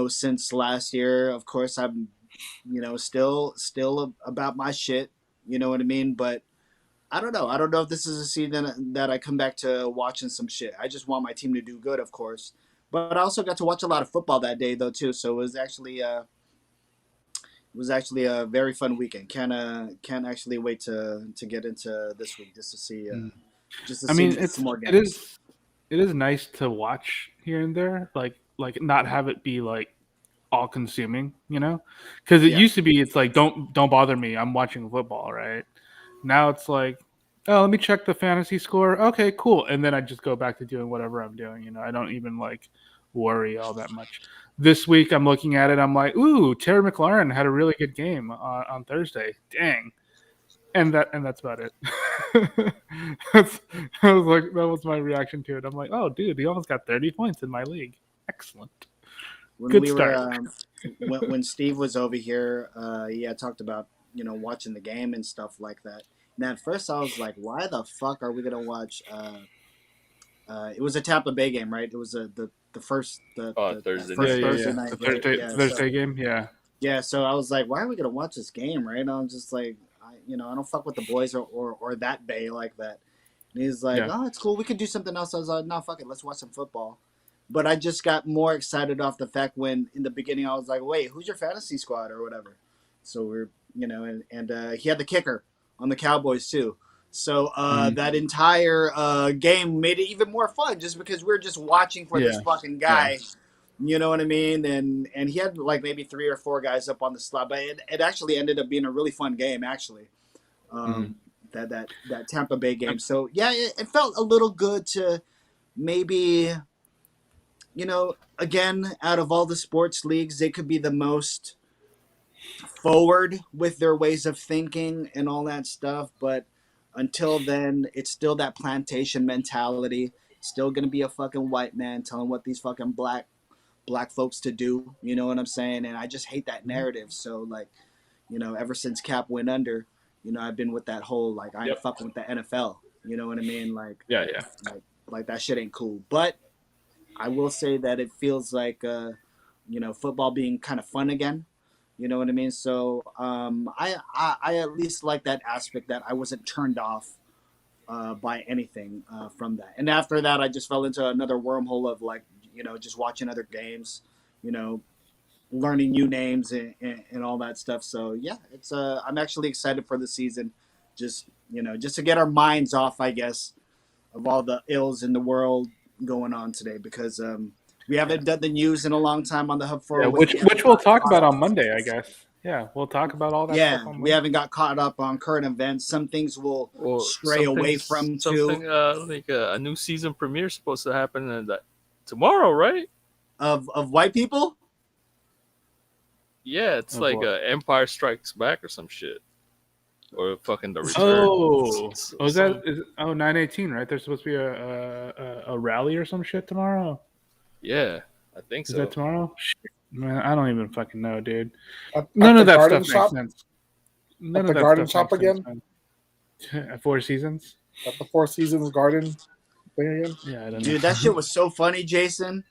since last year. Of course, I'm, still about my shit. You know what I mean? But I don't know. I don't know if this is a season that I come back to watching some shit. I just want my team to do good, of course. But I also got to watch a lot of football that day, though, too. So it was actually a very fun weekend. Can't actually wait to get into this week just to see. I mean, see some more it games. is nice to watch here and there, like not have it be like all consuming, because it used to be it's like don't bother me, I'm watching football, right? Now it's like, oh, let me check the fantasy score. Okay, cool, and then I just go back to doing whatever I'm doing. I don't even like worry all that much. This week I'm looking at it, I'm like, ooh, Terry McLaurin had a really good game on Thursday. Dang. and that's about it. that's, that was my reaction to it. I'm like, oh, dude, he almost got 30 points in my league. Excellent. When Good we start. were when Steve was over here, he had talked about watching the game and stuff like that. And at first I was like, why the fuck are we gonna watch? It was a Tampa Bay game, right? It was the first Thursday Yeah, first night. yeah, Thursday yeah. night, The right? Yeah, Thursday game. Yeah. yeah. So I was like, why are we gonna watch this game, right? And I was just like, I don't fuck with the boys or that Bay like that. And he's like, Yeah. oh, it's cool. We could do something else. I was like, no, fuck it. Let's watch some football. But I just got more excited off the fact when in the beginning I was like, wait, who's your fantasy squad or whatever? So we're, and he had the kicker on the Cowboys too. So that entire game made it even more fun just because we are just watching for this Yeah. fucking guy. You know what I mean? And he had like maybe 3 or 4 guys up on the slot, but it actually ended up being a really fun game actually. That Tampa Bay game. So yeah, it felt a little good to maybe, again, out of all the sports leagues, they could be the most forward with their ways of thinking and all that stuff. But until then, it's still that plantation mentality. Still gonna be a fucking white man telling what these fucking black folks to do. You know what I'm saying? And I just hate that narrative. So like, ever since Cap went under, I've been with that whole like I ain't fucking with the NFL. You know what I mean? Like Yeah. like that shit ain't cool. But I will say that it feels like football being kind of fun again. You know what I mean? So I at least like that aspect that I wasn't turned off by anything from that. And after that, I just fell into another wormhole of like just watching other games, you know, learning new names and all that stuff. So yeah, it's I'm actually excited for the season, just to get our minds off, I guess, of all the ills in the world going on today because we haven't done the news in a long time on the Hub for Yeah, which we'll talk about on Monday, I guess. Yeah, we'll talk about all that stuff Yeah, on we Monday. haven't got caught up on current events. Some things we'll Well, stray away from something too. like a new season premiere supposed to happen tomorrow, right? Of white people. Yeah, it's Oh, like boy. Empire Strikes Back or some shit, or fucking The Return. Oh, Some- 9/18, right? There's supposed to be a rally or some shit tomorrow. Yeah, I think Is so. that tomorrow? Shit. Man, I don't even fucking know, dude. At None the of that garden stuff shop? makes sense. None At of the that garden stuff shop makes sense, again? man. At Four Seasons? At the Four Seasons Garden thing again? Yeah, I don't Dude, know. that shit was so funny, Jason.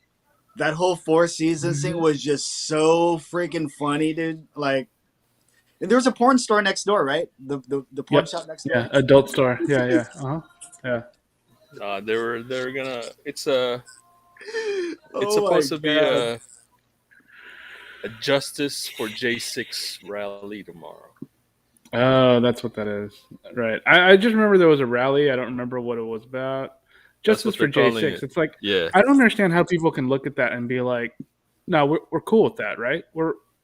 That whole Four Seasons thing was just so freaking funny, dude. Like, and there was a porn store next door, right? The porn Yep. shop next Yeah, door. adult store. Yeah. Yeah. They're gonna. It's Oh supposed my to be god. a Justice for J6 rally tomorrow. Oh, that's what that is. Right. I just remember there was a rally. I don't remember what it was about. That's Justice what for they're calling J6. it. It's like, Yeah, I don't understand how people can look at that and be like, no, we're cool with that, right?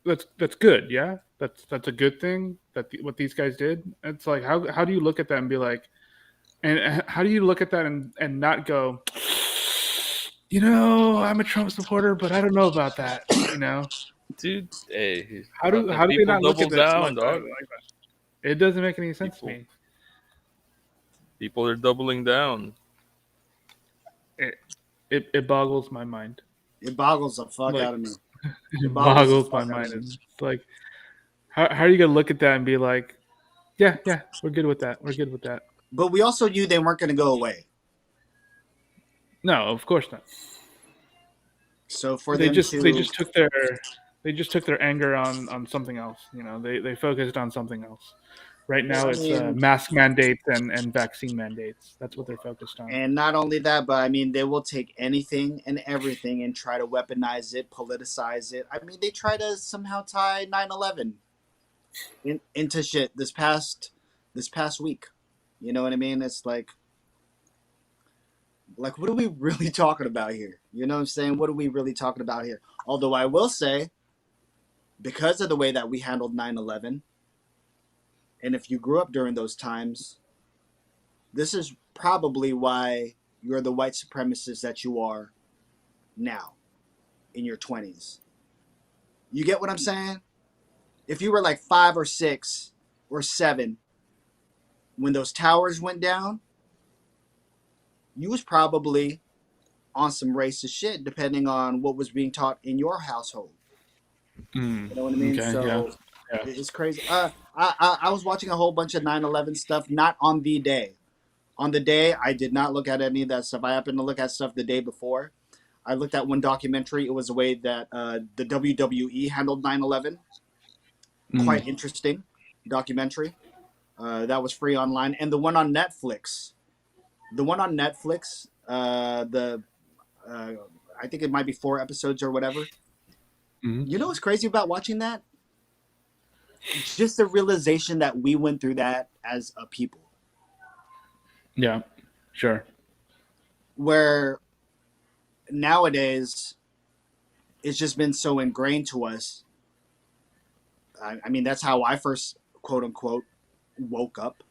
That's good, yeah? That's a good thing what these guys did. It's like how do you look at that and be like, and how do you look at that and not go, I'm a Trump supporter, but I don't know about that, dude. Hey, How do they people not look double at this down, like dog? that? It doesn't make any sense to me. People are doubling down. It boggles my mind. It boggles the fuck out of me. It boggles boggles the my fuck out of mind. me. It's like, how are you gonna look at that and be like, yeah, we're good with that. We're good with that. But we also knew they weren't going to go away. No, of course not. So for They them just to took their anger on something else. They focused on something else. Right now, it's mask mandates and vaccine mandates. That's what they're focused on. And not only that, but I mean, they will take anything and everything and try to weaponize it, politicize it. I mean, they try to somehow tie 9/11 into shit this past week. You know what I mean? It's like, what are we really talking about here? You know what I'm saying? What are we really talking about here? Although I will say, because of the way that we handled 9/11, and if you grew up during those times, this is probably why you're the white supremacist that you are now in your 20s. You get what I'm saying? If you were like 5 or 6 or 7 when those towers went down, you was probably on some racist shit, depending on what was being taught in your household. Mm. You know what I mean? Okay. Yeah. So Yeah. it's crazy. I was watching a whole bunch of 9/11 stuff, not on the day. On the day, I did not look at any of that stuff. I happened to look at stuff the day before. I looked at one documentary. It was the way that the WWE handled 9/11. Mm. Quite interesting documentary. That was free online. And the one on Netflix. The one on Netflix, I think it might be 4 episodes or whatever. Mm. You know what's crazy about watching that? Just the realization that we went through that as a people. Yeah. Sure. Where nowadays it's just been so ingrained to us. I mean, that's how I first, quote unquote, woke up.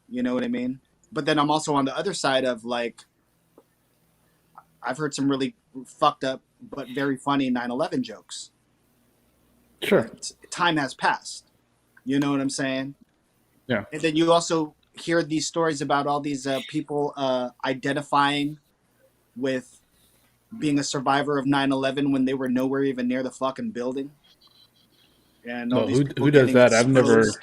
You know what I mean? But then I'm also on the other side of like, I've heard some really fucked up but very funny 9/11 jokes. Sure. But time has passed. You know what I'm saying? Yeah. And then you also hear these stories about all these people identifying with being a survivor of 9/11 when they were nowhere even near the fucking building. And all Well, these people who does getting that? I've exposed.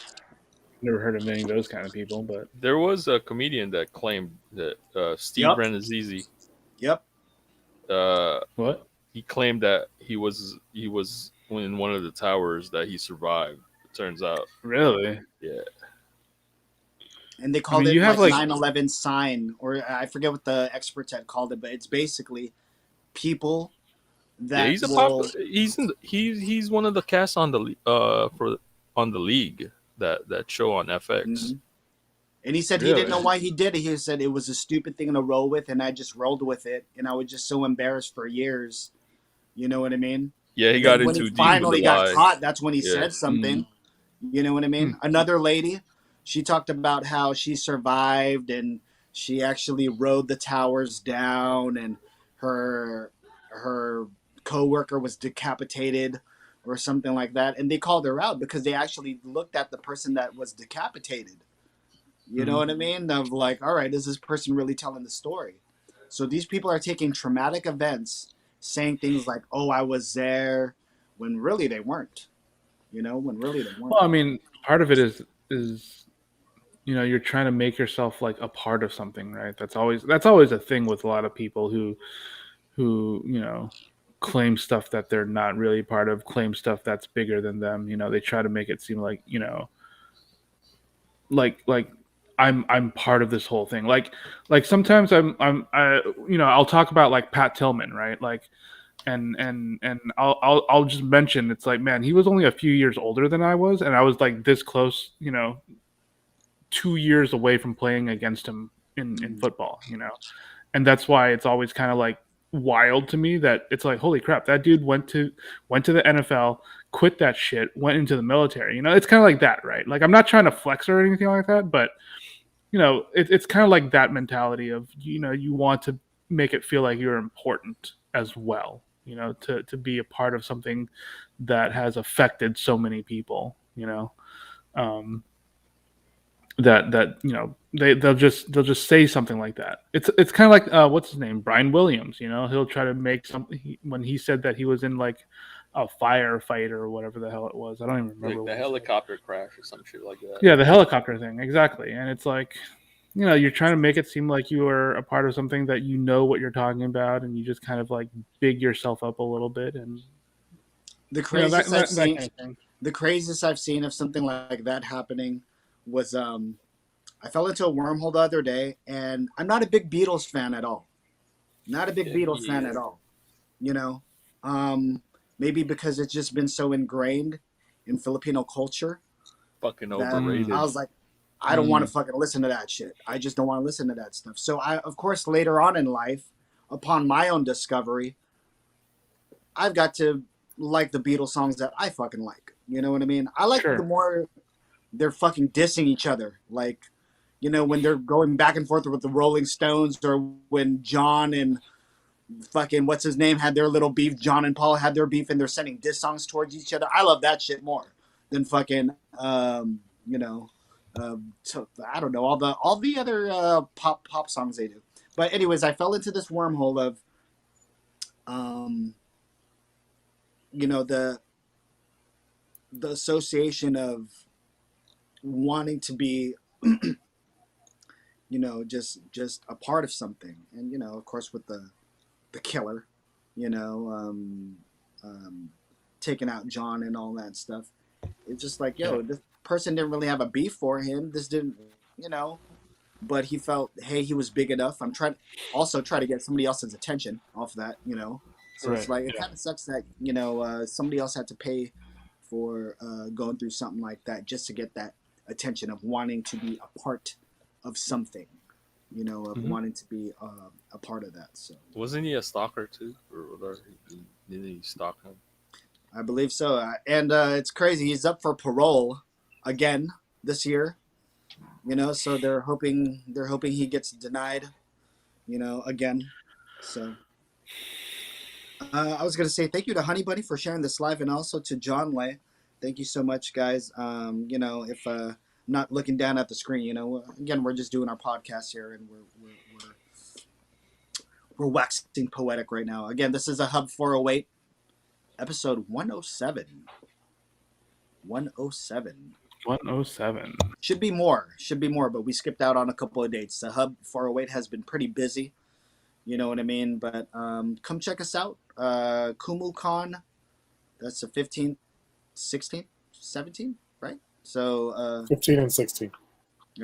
never heard of any of those kind of people. But There was a comedian that claimed that Steve Yep. Renazizi. Yep. what? He claimed that he was in one of the towers that he survived. It turns out, Really? yeah. And they called mean, it you have, like like- 9/11 sign, or I forget what the experts had called it, but it's basically people that Yeah, he's a will. he's one of the cast on the on the League, that show on FX. Mhm. And he said he Really? didn't know why he did it. He said it was a stupid thing to roll with, and I just rolled with it, and I was just so embarrassed for years. You know what I mean? Yeah, he And got then in when too he deep finally with the got lie. caught, that's when he Yeah. said something. You know what I mean? Another lady, she talked about how she survived and she actually rode the towers down, and her coworker was decapitated or something like that, and they called her out because they actually looked at the person that was decapitated. You know what I mean? Of like, all right, is this person really telling the story? So these people are taking traumatic events, saying things like, "Oh, I was there," when really they weren't. You know, when really they weren't. Well, I mean, part of it is you're trying to make yourself like a part of something, right? That's always a thing with a lot of people who claim stuff that they're not really part of, claim stuff that's bigger than them. They try to make it seem like like I'm part of this whole thing. Like sometimes I'll talk about like Pat Tillman, right? Like and I'll just mention it's like, man, he was only a few years older than I was, and I was like this close, 2 years away from playing against him in football, and that's why it's always kind of like wild to me that it's like, holy crap, that dude went to the NFL, quit that shit, went into the military. It's kind of like that, right? Like, I'm not trying to flex or anything like that, but it's kind of like that mentality of you want to make it feel like you're important as well, to be a part of something that has affected so many people, um, that they'll just say something like that. It's kind of like what's his name, Brian Williams. He'll try to make something when he said that he was in like a firefight or whatever the hell it was. I don't even remember. Like what the he said. helicopter crash or some shit like that. Yeah, the helicopter thing, exactly. And it's like, you're trying to make it seem like you are a part of something that you know what you're talking about, and you just kind of like big yourself up a little bit, and The craziest I've seen, kind of thing. the craziest I've seen of something like that happening was I fell into a wormhole the other day, and I'm not a big Beatles fan at all. Not a big Beatles fan at all. You know, maybe because it's just been so ingrained in Filipino culture Fucking that overrated. I was like, I don't want to fucking listen to that shit. I just don't want to listen to that stuff. So of course, later on in life, upon my own discovery, I've got to like the Beatles songs that I fucking like. You know what I mean? I like Sure. the more they're fucking dissing each other. Like, when they're going back and forth with the Rolling Stones, or when John and fucking what's his name had their little beef. John and Paul had their beef, and they're sending diss songs towards each other. I love that shit more than fucking I don't know all the other pop songs they do. But anyways, I fell into this wormhole of um, you know, the association of wanting to be just a part of something, and of course with the killer, you know, taking out John and all that stuff. It's just like, Yeah. this person didn't really have a beef for him. This didn't, you know, but he felt, hey, he was big enough. I'm trying also try to get somebody else's attention off that. So it's Right. like it Yeah. kind of sucks that somebody else had to pay for going through something like that just to get that attention of wanting to be a part of something, of Mhm. wanting to be a part of that. So Wasn't he a stalker too, or whatever? Didn't he stalk him? I believe so, and it's crazy. He's up for parole again this year. So they're hoping he gets denied, again. So I was gonna say thank you to Honey Bunny for sharing this live, and also to John Lay. Thank you so much, guys. If not looking down at the screen, again, we're just doing our podcast here, and we're waxing poetic right now. Again, this is a Hub 408, episode 107. 107. 107. Should be more, but we skipped out on a couple of dates. The Hub 408 has been pretty busy, you know what I mean? But come check us out. KumuCon, that's the 15th, 16th, 17th, right? So 15 and 16.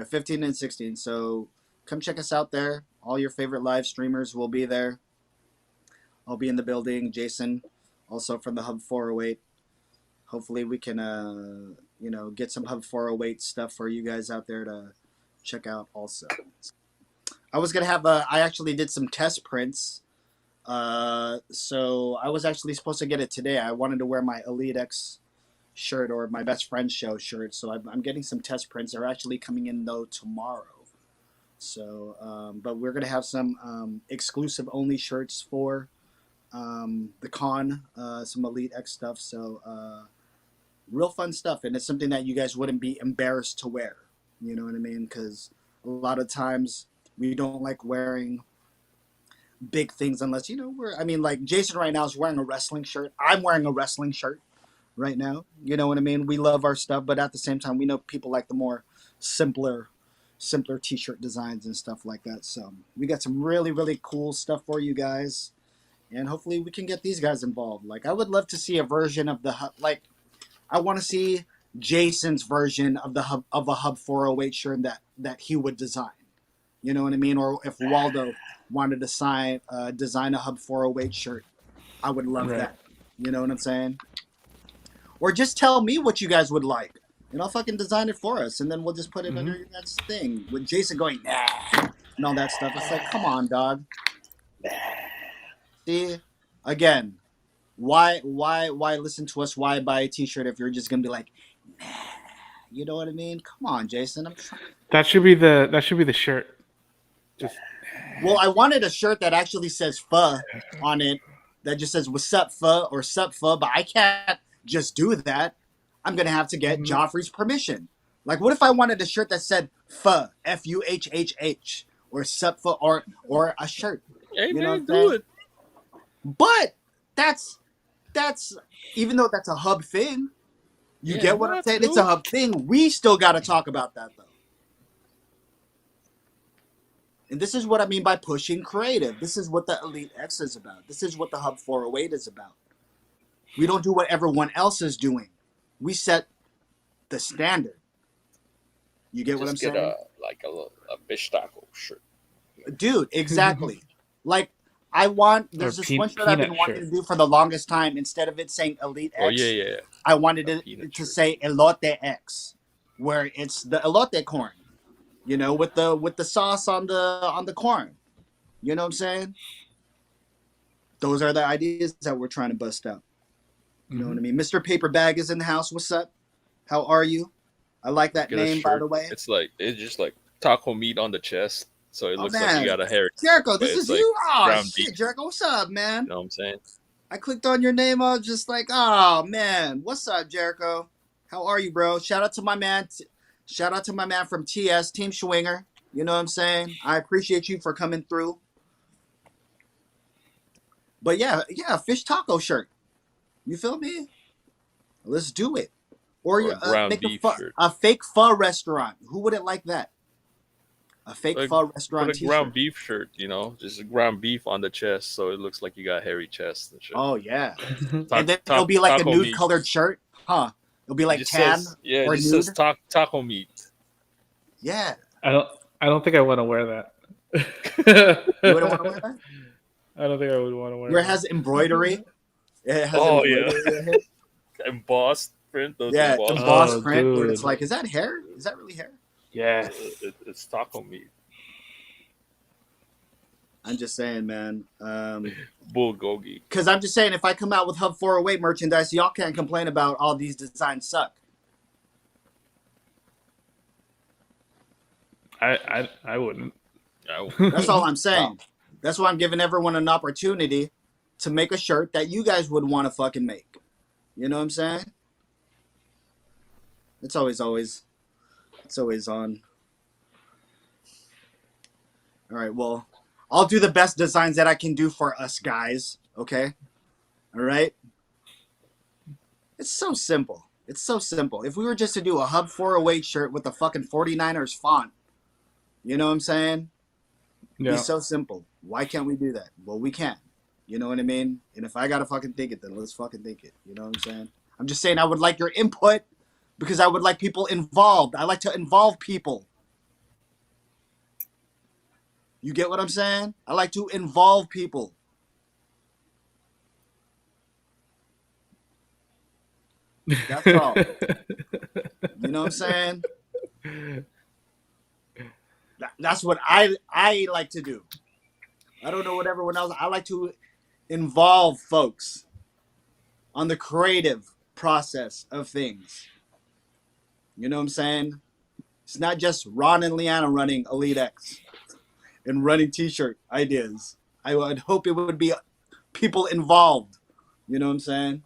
15 and 16. So come check us out there. All your favorite live streamers will be there. I'll be in the building. Jason, also from the Hub 408. Hopefully we can get some Hub 408 stuff for you guys out there to check out also. I was gonna have I actually did some test prints. So I was actually supposed to get it today. I wanted to wear my Elite X shirt or my best friend's show shirt. So I'm getting some test prints. They're actually coming in though tomorrow. So, but we're gonna have some exclusive only shirts for the con, some Elite X stuff. So real fun stuff, and it's something that you guys wouldn't be embarrassed to wear. You know what I mean? Because a lot of times we don't like wearing big things unless like Jason right now is wearing a wrestling shirt. I'm wearing a wrestling shirt right now. You know what I mean? We love our stuff, but at the same time, we know people like the more simpler t-shirt designs and stuff like that. So we got some really, really cool stuff for you guys, and hopefully we can get these guys involved. Like I would love to see a version of I want to see Jason's version of a Hub 408 shirt that he would design. You know what I mean? Or if Waldo wanted to design a Hub 408 shirt, I would love that. You know what I'm saying? Or just tell me what you guys would like, and I'll fucking design it for us, and then we'll just put it under your guys' thing with Jason going nah and all that stuff. It's like, come on, dog. See, again, why listen to us? Why buy a T-shirt if you're just gonna be like, nah? You know what I mean? Come on, Jason. That should be the shirt. Just Well, I wanted a shirt that actually says "pho" on it, that just says "What's up, pho" or "Sup, pho," but I can't just do that. I'm gonna have to get Joffrey's permission. Like, what if I wanted a shirt that said "pho" Fuhhh or "Sup, pho" or a shirt? Hey You know man, what I'm do saying? it. But that's even though that's a hub thing. You get what I'm saying? It's a hub thing. We still got to talk about that though. And this is what I mean by pushing creative. This is what the Elite X is about. This is what the Hub 408 is about. We don't do what everyone else is doing. We set the standard. You get what I'm saying? Get a fish taco shirt. Dude, exactly. Like, there's this one shirt I've been wanting to do for the longest time. Instead of it saying Elite X, Oh yeah. I wanted it to say Elote X, where it's the elote corn. With the sauce on the corn. You know what I'm saying? Those are the ideas that we're trying to bust out. You know what I mean? Mr. Paper Bag is in the house. What's up? How are you? I like that name, by the way. It's just like taco meat on the chest, so it looks like you got a hair. Jericho, this is you? Oh shit, beef. Jericho, what's up, man? You know what I'm saying? I clicked on your name. I was just like, oh man, what's up, Jericho? How are you, bro? Shout out to my man Shout out to my man from TS, Team Schwinger. You know what I'm saying? I appreciate you for coming through. But yeah, fish taco shirt. You feel me? Let's do it. Or Or a ground make beef shirt. a fake pho restaurant. Who wouldn't like that? A fake Like, pho put restaurant a ground t-shirt. beef shirt, you know, just a ground beef on the chest, so it looks like you got hairy chest and shit. Oh yeah. Ta- And then ta- it'll be like a taco nude meat. colored shirt. Huh. It'll be It like just tan says, yeah, it or just nude. says taco meat. Yeah. I don't think I want to wear that. You wouldn't want to wear that? I don't think I would want to wear Where it that. has embroidery. It has Oh, yeah. embroidery right here. Embossed print, those Yeah, embossed. embossed Oh, print where it's dude. like, is that hair? Is that really hair? Yes. It's taco meat. I'm just saying, man. Bulgogi. Because I'm just saying, if I come out with Hub 408 merchandise, y'all can't complain about all these designs suck. I wouldn't. That's all I'm saying. That's why I'm giving everyone an opportunity to make a shirt that you guys would want to fucking make. You know what I'm saying? It's always on. All right, well, I'll do the best designs that I can do for us guys, okay? All right? It's so simple. It's so simple. If we were just to do a Hub 408 shirt with the fucking 49ers font, you know what I'm saying? It'd be so simple. Why can't we do that? Well, we can. You know what I mean? And if I gotta fucking think it, then let's fucking think it. You know what I'm saying? I'm just saying I would like your input because I would like people involved. I like to involve people. You get what I'm saying? I like to involve people. That's all. You know what I'm saying? That's what I like to do. I don't know what everyone else. I like to involve folks on the creative process of things. You know what I'm saying? It's not just Ron and Leanna running Elite X and running t-shirt ideas. I would hope it would be people involved. You know what I'm saying?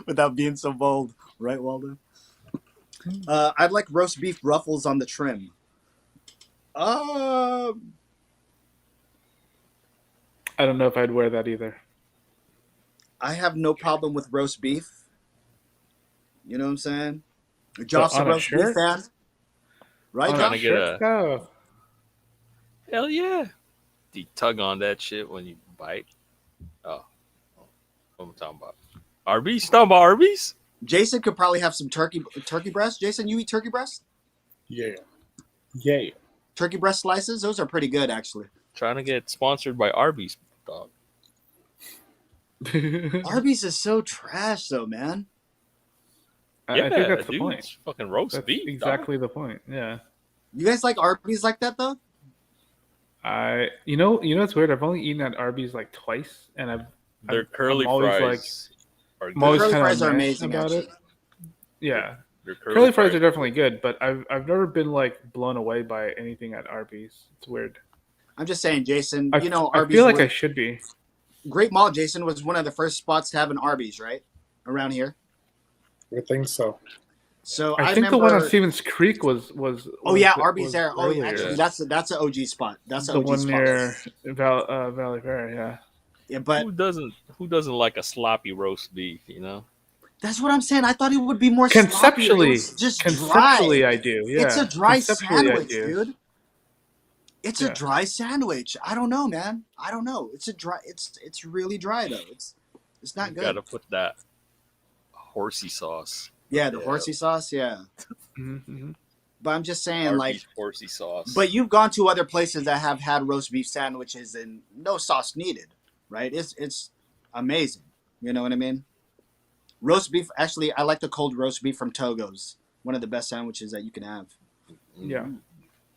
Without being so bold. Right, Waldo? I'd like roast beef ruffles on the trim. I don't know if I'd wear that either. I have no problem with roast beef. You know what I'm saying? Joff's a roast beef fan. Right, Trying to Joff? get a Go. hell yeah. Do you tug on that shit when you bite? Oh, what am I talking about? Arby's? Talking about Arby's? Jason could probably have some turkey breast. Jason, you eat turkey breast? Yeah. Turkey breast slices? Those are pretty good, actually. Trying to get sponsored by Arby's, dog. Arby's is so trash, though, man. Yeah, I think that's the dude, point. it's fucking roast That's beef. exactly the point. Yeah. You guys like Arby's like that, though? You know it's weird. I've only eaten at Arby's like twice, and Their curly I'm always fries are I'm always Curly kind fries of are amazing, about actually. it. Yeah, Their curly fries are definitely good, but I've never been like blown away by anything at Arby's. It's weird. I'm just saying, Jason. I Arby's. feel like I should be. Great Mall, Jason, was one of the first spots to have an Arby's, right? Around here. I think so. So I think remember, the one on Stevens Creek was. Oh yeah, Arby's there. Oh, earlier. actually, that's an OG spot. That's an the OG one spot. near Valley Fair. Yeah. Yeah, but who doesn't like a sloppy roast beef? You know, that's what I'm saying. I thought it would be more Conceptually, sloppy. It was just conceptually, dry. I do. Yeah. It's a dry Conceptually, I sandwich, do. dude. It's a dry sandwich. I don't know, man. I don't know. It's a dry. It's really dry though. It's not you good. gotta put that horsey sauce. Yeah, the horsey sauce. Yeah. Mm-hmm. But I'm just saying, Arby's like, horsey sauce. but you've gone to other places that have had roast beef sandwiches and no sauce needed, right? It's amazing. You know what I mean? Roast beef. Actually, I like the cold roast beef from Togo's. One of the best sandwiches that you can have. Yeah.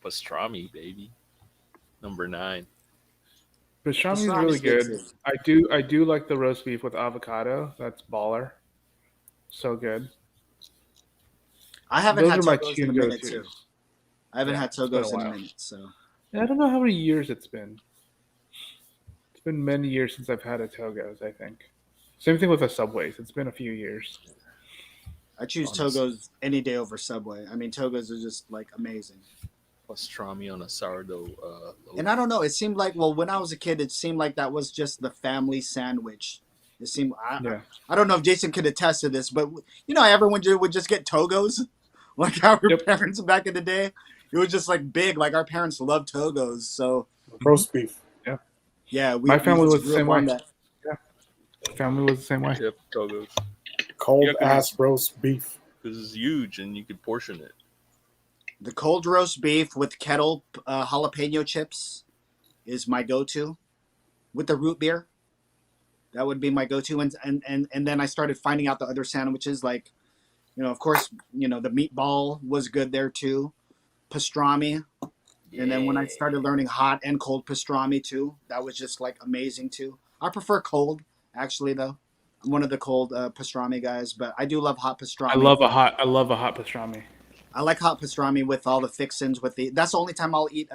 Pastrami, baby. Number 9. Pastrami is Pastrami's really good, good. too. I do like the roast beef with avocado. That's baller. So good. I haven't Those had are my Togo's two in a minute go-tos. too. I haven't had It's been Togo's a in a while. minute, so. And I don't know how many years it's been. It's been many years since I've had a Togo's, I think. Same thing with the Subways. It's been a few years. I choose On a s- Togo's any day over Subway. I mean, Togo's are just like amazing. Pastrami on a sourdough loaf. And I don't know. It seemed like, well, when I was a kid, it seemed like that was just the family sandwich. It seemed. Yeah. I don't know if Jason could attest to this, but you know, everyone would just get Togos, like our Yep. parents back in the day. It was just like big. Like our parents loved Togos, so Roast beef. yeah, My family just was the grew same up on way. that. Family was the same way. Yep, Togo's. Cold Yeah, 'cause ass roast beef. Because it's huge and you can portion it. The cold roast beef with kettle jalapeno chips is my go-to. With the root beer, that would be my go-to. And then I started finding out the other sandwiches, like, you know, of course, you know, the meatball was good there too. Pastrami. And then when I started learning hot and cold pastrami too, that was just like amazing too. I prefer cold, actually, though. I'm one of the cold pastrami guys, but I do love hot pastrami. I love a hot pastrami. I like hot pastrami with all the fixins. That's the only time I'll eat.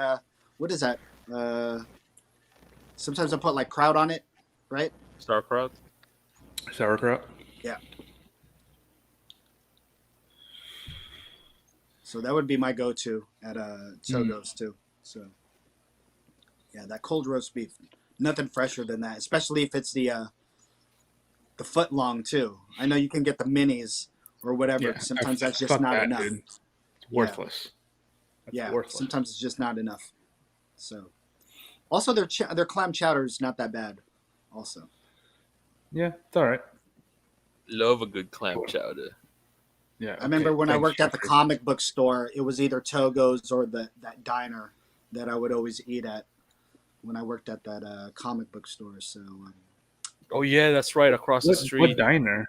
What is that? Sometimes I put like kraut on it, right? Sauerkraut? Sauerkraut. Yeah. So that would be my go-to at Togo's too. So yeah, that cold roast beef, nothing fresher than that. Especially if it's the foot long too. I know you can get the minis or whatever. Yeah, Sometimes that's just fuck not that, enough. dude. It's worthless. That's Yeah, worthless. sometimes it's just not enough. So, also their clam chowder is not that bad. Also, Yeah, it's all right. Love a good clam chowder. Yeah. I remember when I thanks, worked at the Jeffrey. comic book store, it was either Togo's or that diner that I would always eat at when I worked at that comic book store. So, Oh yeah, that's right. Across the What street diner?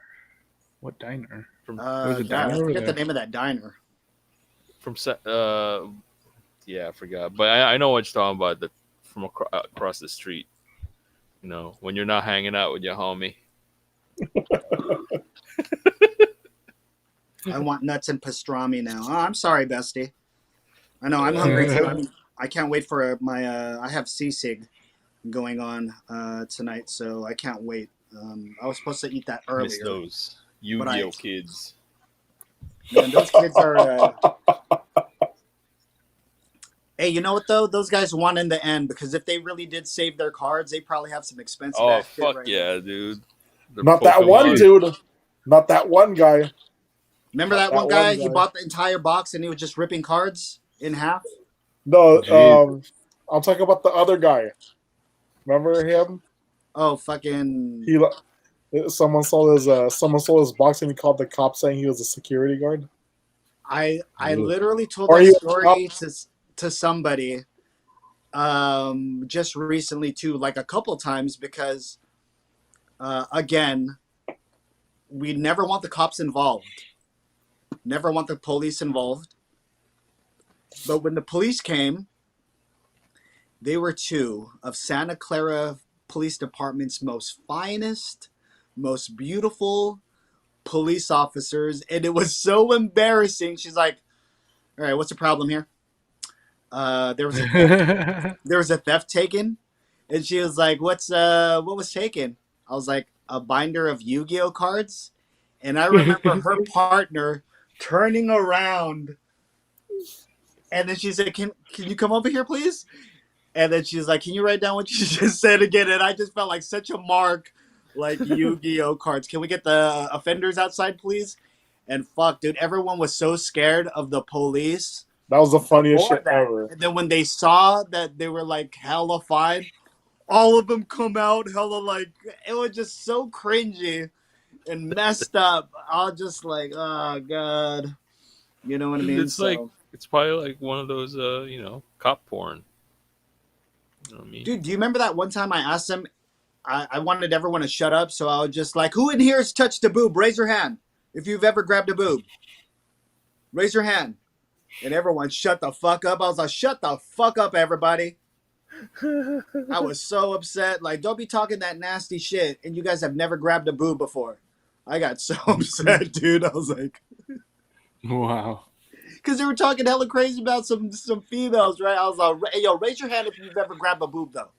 What diner? from was a God, diner I over forget the there? name of that diner. yeah, I forgot, but I know what you're talking about. That from across the street. You know, when you're not hanging out with your homie. I want nuts and pastrami now. Oh, I'm sorry, bestie. I know I'm hungry too. I can't wait for my. I have sisig going on tonight, so I can't wait. I was supposed to eat that Miss earlier. those But Yu-Gi-Oh kids. Man, those kids are. Hey, you know what though? Those guys won in the end because if they really did save their cards, they probably have some expensive Oh ass shit fuck right yeah, now. dude. The Not that one Pokemon. dude. Not that one guy. Remember Not that one that guy? one He guy. bought the entire box and he was just ripping cards in half. No, Jeez. I'm talking about the other guy. Remember him? Oh, fucking. Someone saw his box and he called the cops saying he was a security guard. I Ooh. literally told Or that he- story to somebody just recently too, like a couple times because again, we never want the cops involved. Never want the police involved. But when the police came, they were two of Santa Clara Police Department's most finest, most beautiful police officers, and it was so embarrassing. She's like, "All right, what's the problem here?" There was a theft taken, and she was like, what was taken?" I was like, "A binder of Yu-Gi-Oh cards," and I remember her partner turning around, and then she said, "Can you come over here, please?" And then she's like, "Can you write down what you just said again?" And I just felt like such a mark, like Yu-Gi-Oh cards. Can we get the offenders outside, please? And fuck, dude, everyone was so scared of the police. That was the funniest Before shit that. ever. And then when they saw that they were like hella fine, all of them come out hella like, it was just so cringy and messed up. I was just like, oh god, you know what I mean? It's like it's probably like one of those cop porn. You know what I mean? Dude, do you remember that one time I asked them? I wanted everyone to shut up, so I was just like, "Who in here has touched a boob? Raise your hand if you've ever grabbed a boob. Raise your hand." And everyone shut the fuck up. I was like, "Shut the fuck up, everybody." I was so upset. Like, don't be talking that nasty shit, and you guys have never grabbed a boob before. I got so upset, dude. I was like, Wow. because they were talking hella crazy about some females, right? I was like, "Hey, yo, raise your hand if you've ever grabbed a boob, though."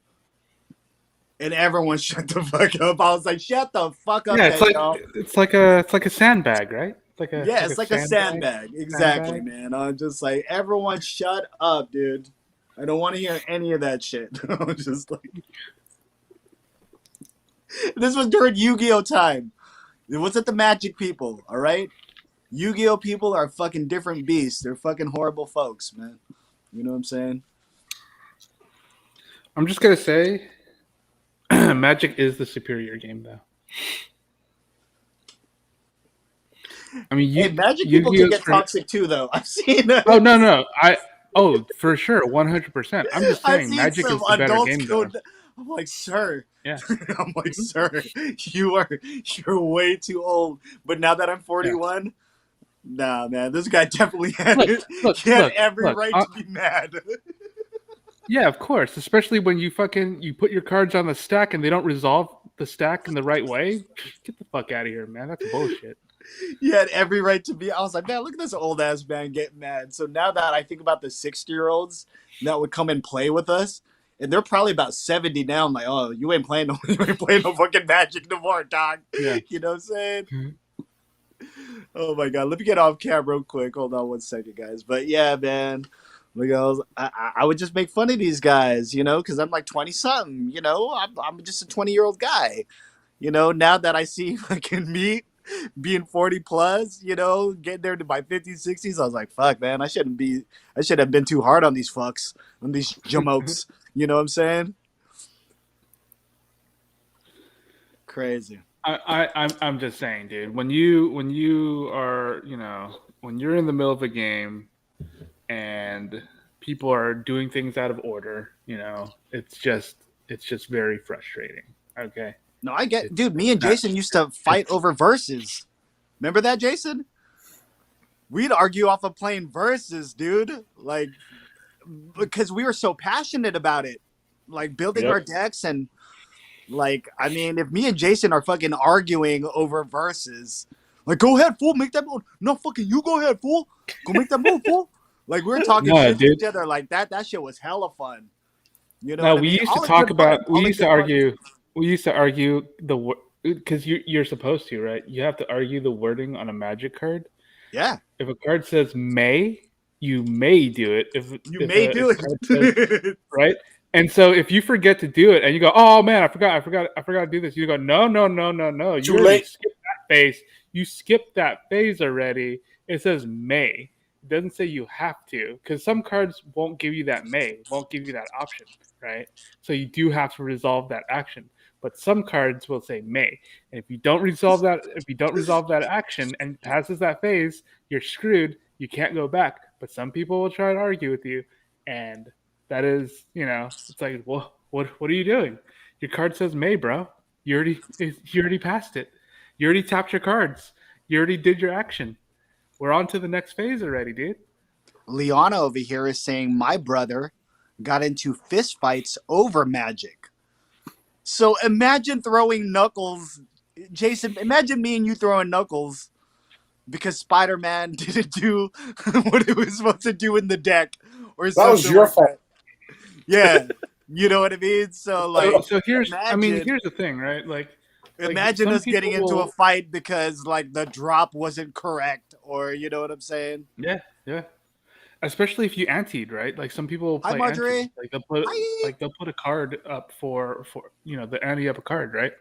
And everyone shut the fuck up. I was like, "Shut the fuck up, Yeah, then, y'all." it's like a sandbag, right? Yeah, it's like a sandbag. Exactly, Sandbag. man. I'm just like, everyone shut up, dude. I don't want to hear any of that shit. I'm just like, this was during Yu-Gi-Oh time. It wasn't the Magic people, all right? Yu-Gi-Oh people are fucking different beasts. They're fucking horrible folks, man. You know what I'm saying? I'm just gonna say, Magic is the superior game, though. I mean, Hey, Magic people can Yu-Gi-Oh's get for. toxic too, though. I've seen Oh no, for sure, 100%. I'm just I've saying, seen Magic some is the better adults game, go. though. I'm like, sir. Yeah, I'm like, sir, you're way too old. But now that I'm yeah. 41, nah, man, this guy definitely had Look, he had look, every look. right to be mad. Yeah, of course. Especially when you put your cards on the stack and they don't resolve the stack in the right way. Get the fuck out of here, man. That's bullshit. He had every right to be. I was like, man, look at this old ass man getting mad. So now that I think about the 60-year-olds that would come and play with us, and they're probably about 70 now. I'm like, oh, you ain't playing no fucking Magic no more, dog. Yeah. You know what I'm saying? Oh my god, let me get off camera real quick. Hold on 1 second, guys. But yeah, man, because I would just make fun of these guys, you know, because I'm like 20 something, you know, I'm just a 20-year-old guy, you know. Now that I see fucking me being 40 plus, you know, getting there to my 50s, 60s, I was like, fuck, man, I should have been too hard on these fucks, on these jamokes. You know what I'm saying? Crazy. I'm just saying, dude. When you are, when you're in the middle of a game and people are doing things out of order, it's just very frustrating. Okay. No, I get, dude. Me and Jason used to fight over verses. Remember that, Jason? We'd argue off of playing verses, dude. Like, because we were so passionate about it, like building our decks and. Like, I mean, if me and Jason are fucking arguing over verses, like, go ahead, fool, make that move. No, fucking you go ahead, fool. Go make that move, fool. Like, we're talking shit to each other like that. That shit was hella fun. You know, we used to talk about, we used to argue the, because you're supposed to, right? You have to argue the wording on a Magic card. Yeah. If a card says may, you may do it. If do it. Says, right? And so if you forget to do it and you go, oh man, I forgot to do this. You go, no. You already skipped that phase. You skipped that phase already. It says may. It doesn't say you have to, because some cards won't give you that may, won't give you that option, right? So you do have to resolve that action. But some cards will say may. And if you don't resolve that action and passes that phase, you're screwed. You can't go back. But some people will try to argue with you, and that is, it's like, well, what are you doing? Your card says may, bro. You already passed it. You already tapped your cards. You already did your action. We're on to the next phase already, dude. Liana over here is saying my brother got into fist fights over Magic. So imagine throwing Knuckles, Jason. Imagine me and you throwing Knuckles because Spider-Man didn't do what it was supposed to do in the deck, or something. That was your fault. Yeah, you know what I mean. So here's the thing, right? Like, imagine us getting into a fight because like the drop wasn't correct, or you know what I'm saying? Yeah. Especially if you anteed, right? Like some people play Marjorie. Ante. Like they'll put a card up for the ante up a card, right?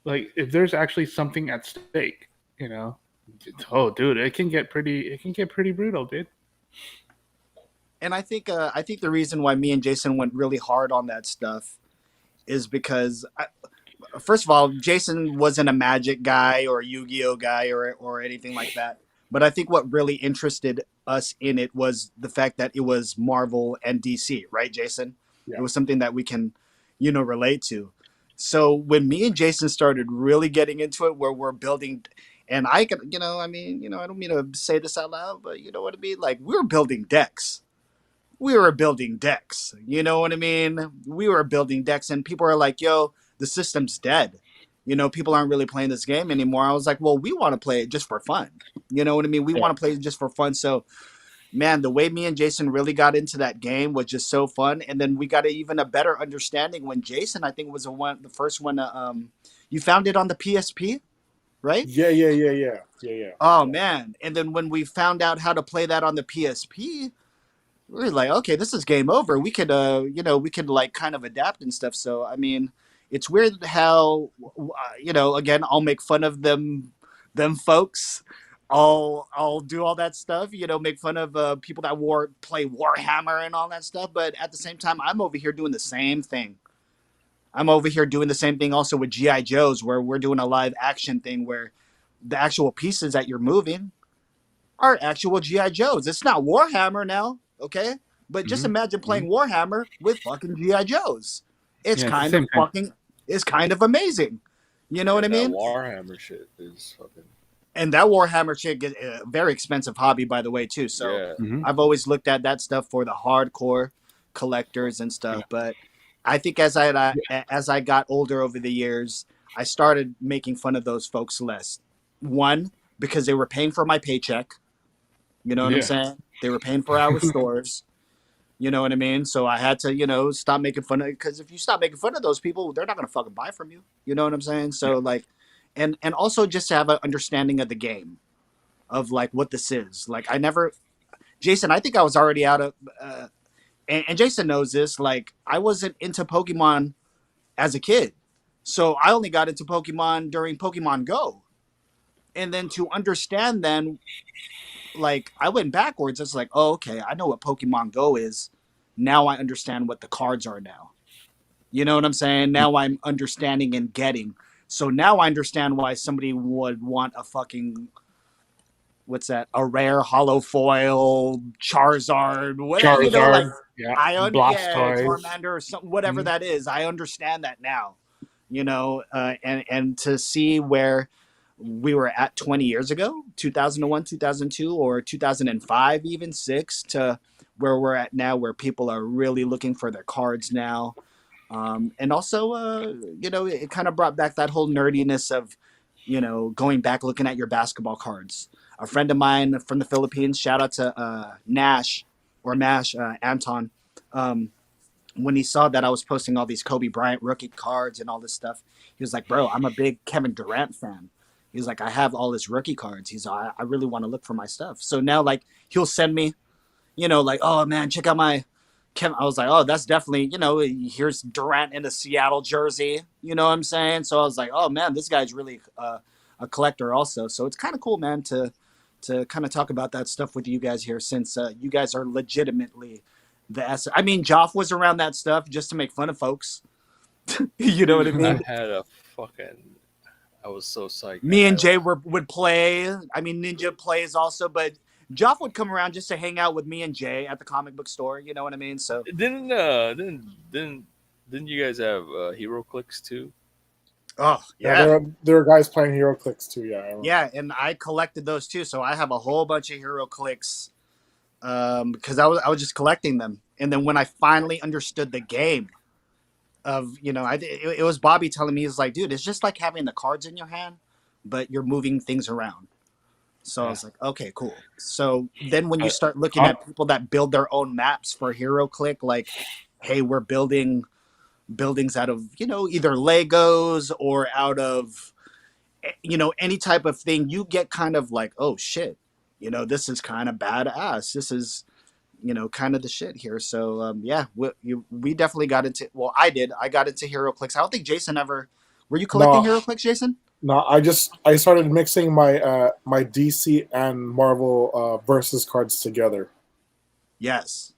Like if there's actually something at stake, oh dude, it can get pretty brutal, dude. And I think the reason why me and Jason went really hard on that stuff is because first of all, Jason wasn't a Magic guy or a Yu-Gi-Oh guy or anything like that. But I think what really interested us in it was the fact that it was Marvel and DC, right, Jason? Yeah. It was something that we can, relate to. So when me and Jason started really getting into it, where we're building, and I can, I don't mean to say this out loud, but you know what I mean? Like, we were building decks. You know what I mean? We were building decks, and people are like, yo, the system's dead. People aren't really playing this game anymore. I was like, well, we want to play it just for fun. You know what I mean? We want to play it just for fun. So, man, the way me and Jason really got into that game was just so fun. And then we got even a better understanding when Jason, I think, was the first one. You found it on the PSP? right? Yeah. Oh man! And then when we found out how to play that on the PSP, we were like, okay, this is game over. We could, we could like kind of adapt and stuff. So I mean, it's weird how, again, I'll make fun of them folks. I'll do all that stuff. Make fun of people that play Warhammer and all that stuff. But at the same time, I'm over here doing the same thing. I'm over here doing the same thing also with GI Joes, where we're doing a live action thing where the actual pieces that you're moving are actual GI Joes. It's not Warhammer now, okay? But just imagine playing Warhammer with fucking GI Joes. It's Yeah, it's the kind of same thing. fucking, it's kind of amazing. You know what I That mean? Warhammer shit is fucking And that Warhammer shit gets a very expensive hobby, by the way, too. So yeah. Mhm. I've always looked at that stuff for the hardcore collectors and stuff. But I think as I got older over the years, I started making fun of those folks less. One, because they were paying for my paycheck. You know what I'm Yeah. saying? They were paying for our stores. You know what I mean? So I had to, stop making fun of, because if you stop making fun of those people, they're not gonna fucking buy from you. You know what I'm saying? So like, and also just to have an understanding of the game, of like what this is. Like I never, Jason. I think I was already out of, and Jason knows this. Like I wasn't into Pokemon as a kid, so I only got into Pokemon during Pokemon Go, and then to understand then, like I went backwards. It's like, oh, okay, I know what Pokemon Go is. Now I understand what the cards are now. You know what I'm saying? Now I'm understanding and getting. So now I understand why somebody would want a fucking, what's that? A rare hollow foil Charizard, whatever, like Charizard. Yeah. Blastoise. Charmander or something, whatever that is. I understand that now. And to see where we were at 20 years ago, 2001, 2002, or 2005, even six, to where we're at now, where people are really looking for their cards now. And also, it kind of brought back that whole nerdiness of, going back looking at your basketball cards. A friend of mine from the Philippines, shout out to Nash or Mash, Anton, when he saw that I was posting all these Kobe Bryant rookie cards and all this stuff, he was like, bro, I'm a big Kevin Durant fan. He's like, I have all his rookie cards. I really want to look for my stuff. So now, like, he'll send me, like, oh man, check out my Kevin. I was like, oh, that's definitely, here's Durant in a Seattle jersey. You know what I'm saying? So I was like, oh man, this guy's really a collector also. So it's kind of cool, man, to kind of talk about that stuff with you guys here, since you guys are legitimately the S. I mean, Joff was around that stuff just to make fun of folks. You know what I Dude, mean? I had a fucking. I was so psyched. Me and Jay would play. I mean, Ninja plays also, but Joff would come around just to hang out with me and Jay at the comic book store. You know what I mean? So Didn't you guys have Hero Clicks too? oh Yeah, yeah. there are guys playing Hero Clicks too. Yeah, I remember. Yeah, and I collected those too. So I have a whole bunch of Hero Clicks because I was just collecting them. And then when I finally understood the game of, it was Bobby telling me, he's like, dude, it's just like having the cards in your hand, but you're moving things around. So I was like, okay, cool. So then when you start looking at people that build their own maps for HeroClick, like, hey, we're building buildings out of, either Legos or out of, any type of thing, you get kind of like, oh shit, this is kind of badass. This is, kind of the shit here. So yeah, we definitely got into, well, I did. I got into HeroClix. I don't think Jason ever, were you collecting No. HeroClix, Jason? No, I started mixing my DC and Marvel versus cards together. Yes.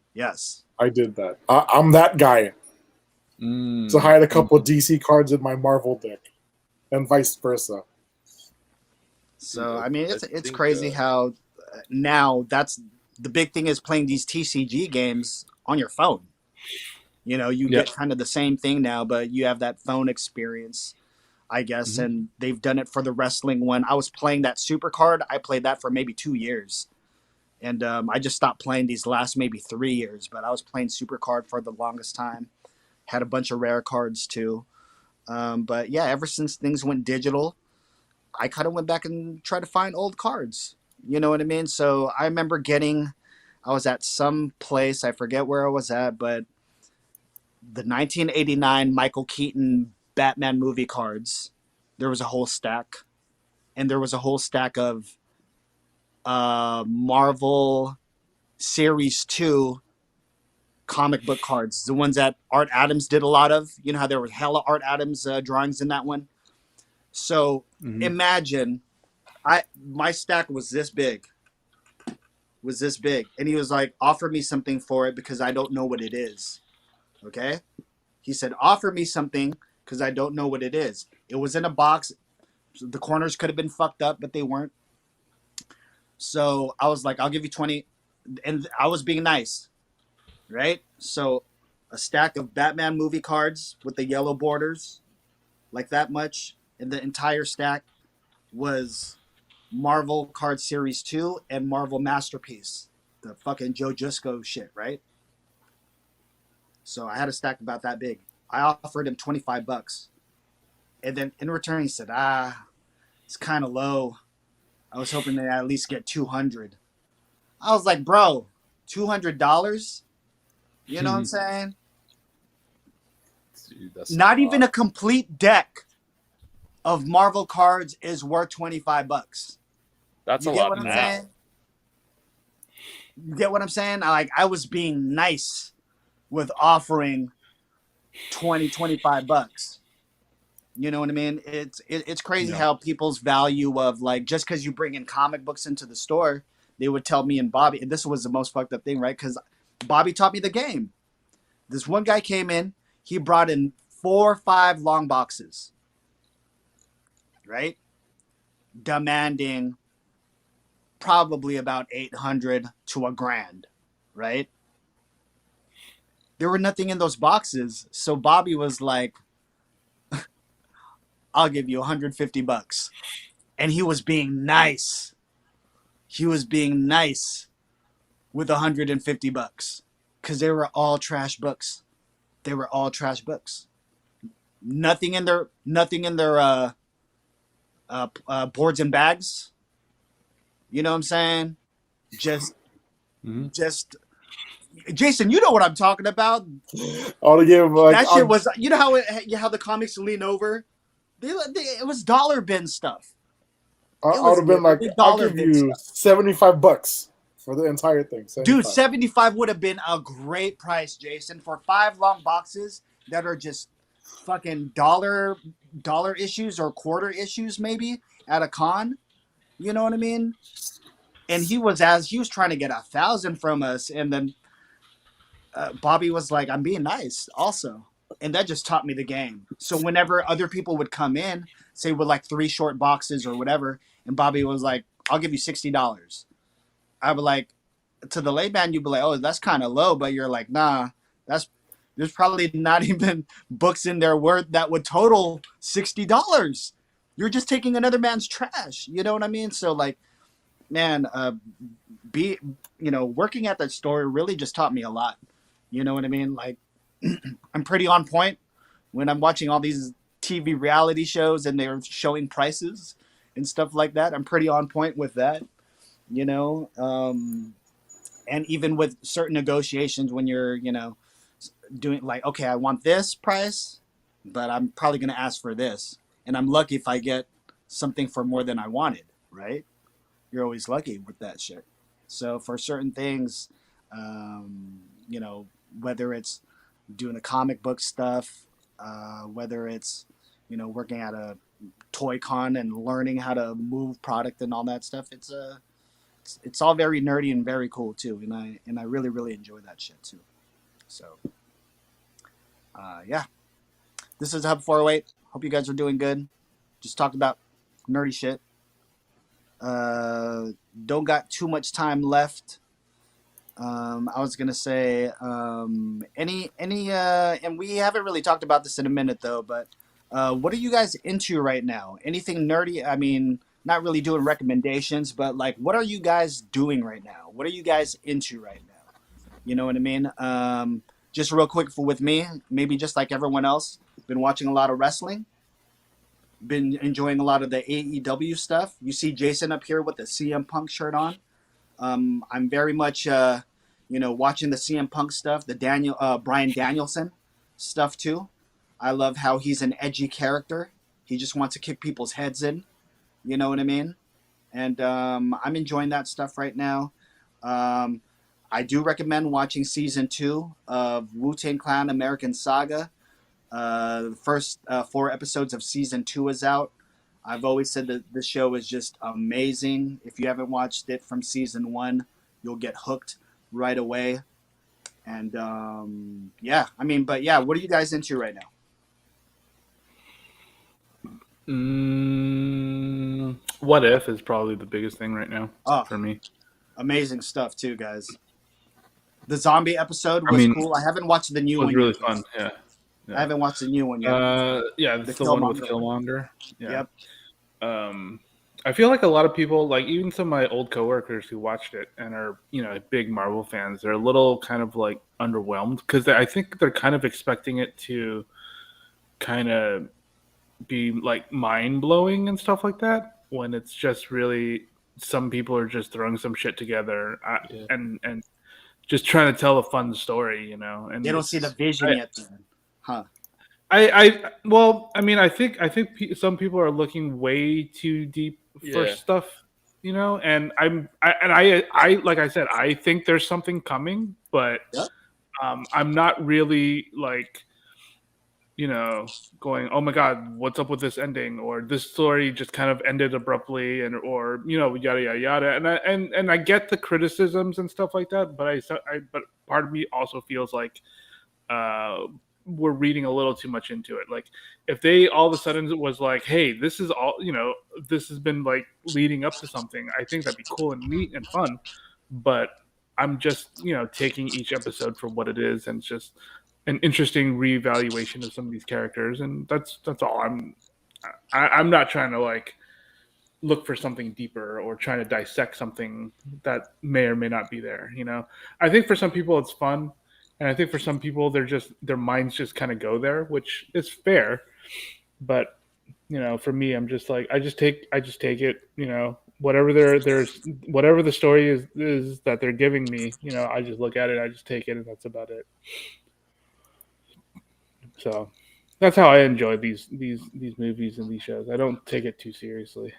I did that. I'm that guy. So I had a couple of DC cards in my Marvel deck, and vice versa. So I mean, it's think, crazy how now that's the big thing, is playing these TCG games on your phone. You get kind of the same thing now, but you have that phone experience, I guess. And they've done it for the wrestling one. I was playing that super card. I played that for maybe 2 years. And I just stopped playing these last maybe 3 years. But I was playing super card for the longest time. Had a bunch of rare cards too. But yeah, ever since things went digital, I kind of went back and tried to find old cards. You know what I mean? So I remember I was at some place, I forget where I was at, but the 1989 Michael Keaton Batman movie cards. There was a whole stack. and there was a whole stack of Marvel Series 2 comic book cards, the ones that Art Adams did a lot of. You know how there were hella Art Adams drawings in that one. So imagine, my stack was this big, and he was like, offer me something for it because I don't know what it is. Okay, he said, offer me something because I don't know what it is. It was in a box. The corners could have been fucked up, but they weren't. So I was like, I'll give you 20, and I was being nice, right? So a stack of Batman movie cards with the yellow borders, like that much, and the entire stack was Marvel Card Series 2 and Marvel Masterpiece, the fucking Joe Jusko shit, right? So I had a stack about that big. I offered him $25. And then in return, he said, it's kind of low. I was hoping to at least get 200. I was like, bro, $200? You know what I'm saying? Dude, that's Not even a complete deck of Marvel cards is worth $25. That's You a get lot what I'm now. saying? You get what I'm saying? I was being nice with offering $25. You know what I mean? It's crazy how people's value of, like, just because you bring in comic books into the store, they would tell me and Bobby, and this was the most fucked up thing, right? Because Bobby taught me the game. This one guy came in, he brought in 4 or 5 long boxes, right? Demanding probably about $800 to $1,000, right? There were nothing in those boxes, so Bobby was like, I'll give you $150. And he was being nice. He was being nice with $150 because they were all trash books. They were all trash books. Nothing in their boards and bags. You know what I'm saying? Just Jason, you know what I'm talking about. All to give like That shit was, you know how the comics lean over. It was dollar bin stuff. I would have been like, I'll give you $75 for the entire thing. 75. Dude, 75 would have been a great price, Jason, for 5 long boxes that are just fucking dollar issues or quarter issues maybe at a con. You know what I mean? And he was trying to get 1,000 from us, and then Bobby was like, I'm being nice also. And that just taught me the game. So whenever other people would come in, say with like 3 short boxes or whatever, and Bobby was like, I'll give you $60. I would like, to the layman, you'd be like, oh, that's kind of low. But you're like, nah, there's probably not even books in there worth that would total $60. You're just taking another man's trash. You know what I mean? So like, man, working at that store really just taught me a lot. You know what I mean? Like, I'm pretty on point when I'm watching all these TV reality shows and they're showing prices and stuff like that. I'm pretty on point with that, you know? And even with certain negotiations when you're, doing like, okay, I want this price, but I'm probably going to ask for this. And I'm lucky if I get something for more than I wanted, right? You're always lucky with that shit. So for certain things, whether it's doing the comic book stuff, whether it's, working at a toy con and learning how to move product and all that stuff, it's all very nerdy and very cool too. And I really, really enjoy that shit too. So, yeah, this is Hub 408. Hope you guys are doing good. Just talked about nerdy shit. Don't got too much time left. I was gonna say, and we haven't really talked about this in a minute though, but what are you guys into right now? Anything nerdy? I mean, not really doing recommendations, but like, what are you guys doing right now? What are you guys into right now? You know what I mean? Just real quick with me, maybe just like everyone else, been watching a lot of wrestling. Been enjoying a lot of the AEW stuff. You see Jason up here with the CM Punk shirt on. I'm very much, watching the CM Punk stuff, the Bryan Danielson stuff too. I love how he's an edgy character. He just wants to kick people's heads in. You know what I mean? And I'm enjoying that stuff right now. Um, I do recommend watching season 2 of Wu-Tang Clan American Saga. The first 4 episodes of season 2 is out. I've always said that this show is just amazing. If you haven't watched it from season 1, you'll get hooked right away. And yeah, I mean, but yeah, what are you guys into right now? What If is probably the biggest thing right now Oh, for me. amazing stuff too, guys. The zombie episode I was mean, cool. I haven't watched the it new was one really yet. fun. Yeah. I haven't watched the new one yet. Yeah, The it's the one with Killmonger. Killmonger. Yeah. Yep. I feel like a lot of people, like even some of my old coworkers who watched it and are, big Marvel fans, they're a little kind of like underwhelmed because I think they're kind of expecting it to kind of be like mind blowing and stuff like that. When it's just really some people are just throwing some shit together Yeah. and just trying to tell a fun story, And They don't see the vision yet, then. Huh? well, I mean, I think some people are looking way too deep for Yeah. stuff, and I like I said, I think there's something coming, but Yep. I'm not really like, going, oh my god, what's up with this ending, or this story just kind of ended abruptly, and or yada yada yada, and I get the criticisms and stuff like that, but but part of me also feels like uh, we're reading a little too much into it. Like if they all of a sudden was like, hey, this is all, this has been like leading up to something, I think that'd be cool and neat and fun. But I'm just, taking each episode for what it is and just an interesting reevaluation of some of these characters. And that's all. I'm not trying to like look for something deeper or trying to dissect something that may or may not be there. I think for some people it's fun, and I think for some people their minds just kind of go there, which is fair. But for me, I'm just like I just take it. Whatever there's whatever the story is that they're giving me. I just look at it, I just take it, and that's about it. So that's how I enjoy these movies and these shows. I don't take it too seriously.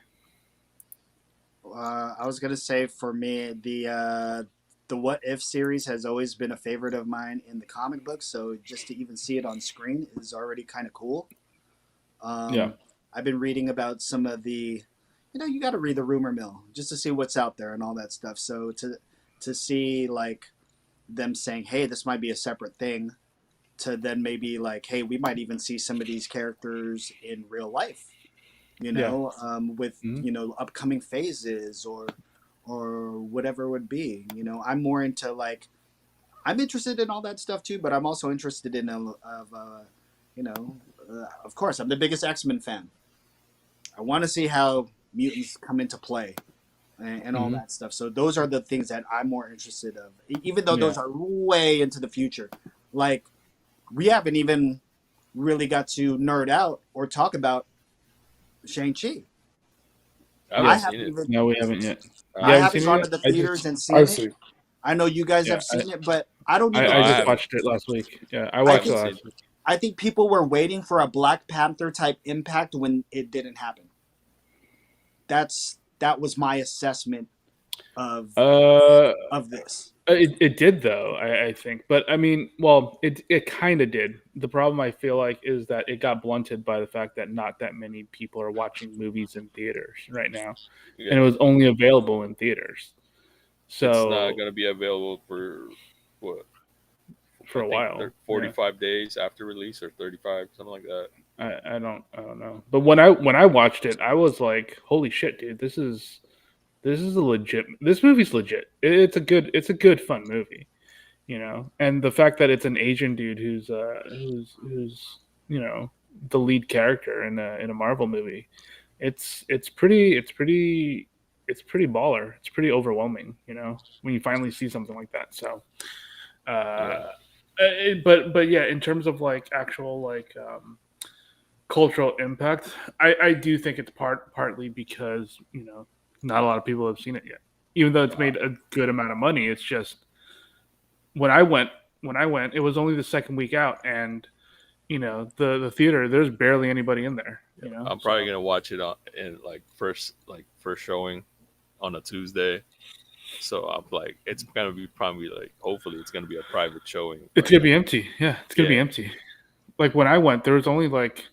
I was gonna say for me, the What If series has always been a favorite of mine in the comic books. So just to even see it on screen is already kind of cool. Yeah. I've been reading about some of the, you got to read the rumor mill just to see what's out there and all that stuff. So to see like them saying, hey, this might be a separate thing, to then maybe like, hey, we might even see some of these characters in real life, with Mhm. upcoming phases or whatever it would be. I'm more into like I'm interested in all that stuff too, but I'm also interested in of course, I'm the biggest X-Men fan. I want to see how mutants come into play and all Mhm. that stuff. So those are the things that I'm more interested of, even though Yeah. those are way into the future. Like we haven't even really got to nerd out or talk about Shang-Chi. I I haven't haven't seen it. even No, we haven't yet. I You haven't haven't seen it gone yet? to the I theaters just and seen I it. see. I know you guys Yeah, have seen it, but I don't even. I I just haven't. watched it last week. Yeah, I I watched it think last week. I think people were waiting for a Black Panther type impact when it didn't happen. That was my assessment of Uh, of this. it did though. I think, but I mean, well, it kind of did. The problem I feel like is that it got blunted by the fact that not that many people are watching movies in theaters right now, and it Yeah. was only available in theaters. It's not So going to be available for what? for I a think while, yeah. 45 days after release or 35, something like that. I don't know. But when I watched it, I was like, holy shit, dude, this is a legit. This movie's legit. It's a good fun movie, And the fact that it's an Asian dude who's the lead character in a Marvel movie, it's pretty baller. It's pretty overwhelming, when you finally see something like that. So, Yeah. but yeah, in terms of like actual like cultural impact, I do think it's partly because not a lot of people have seen it yet, even though it's made a good amount of money. It's just when I went, it was only the second week out, and the theater. There's barely anybody in there. I'm probably gonna watch it in first showing on a Tuesday. So I'm like, it's gonna be probably hopefully it's gonna be a private showing. It's gonna be empty. Yeah, it's gonna be Yeah. empty. Like when I went, there was only like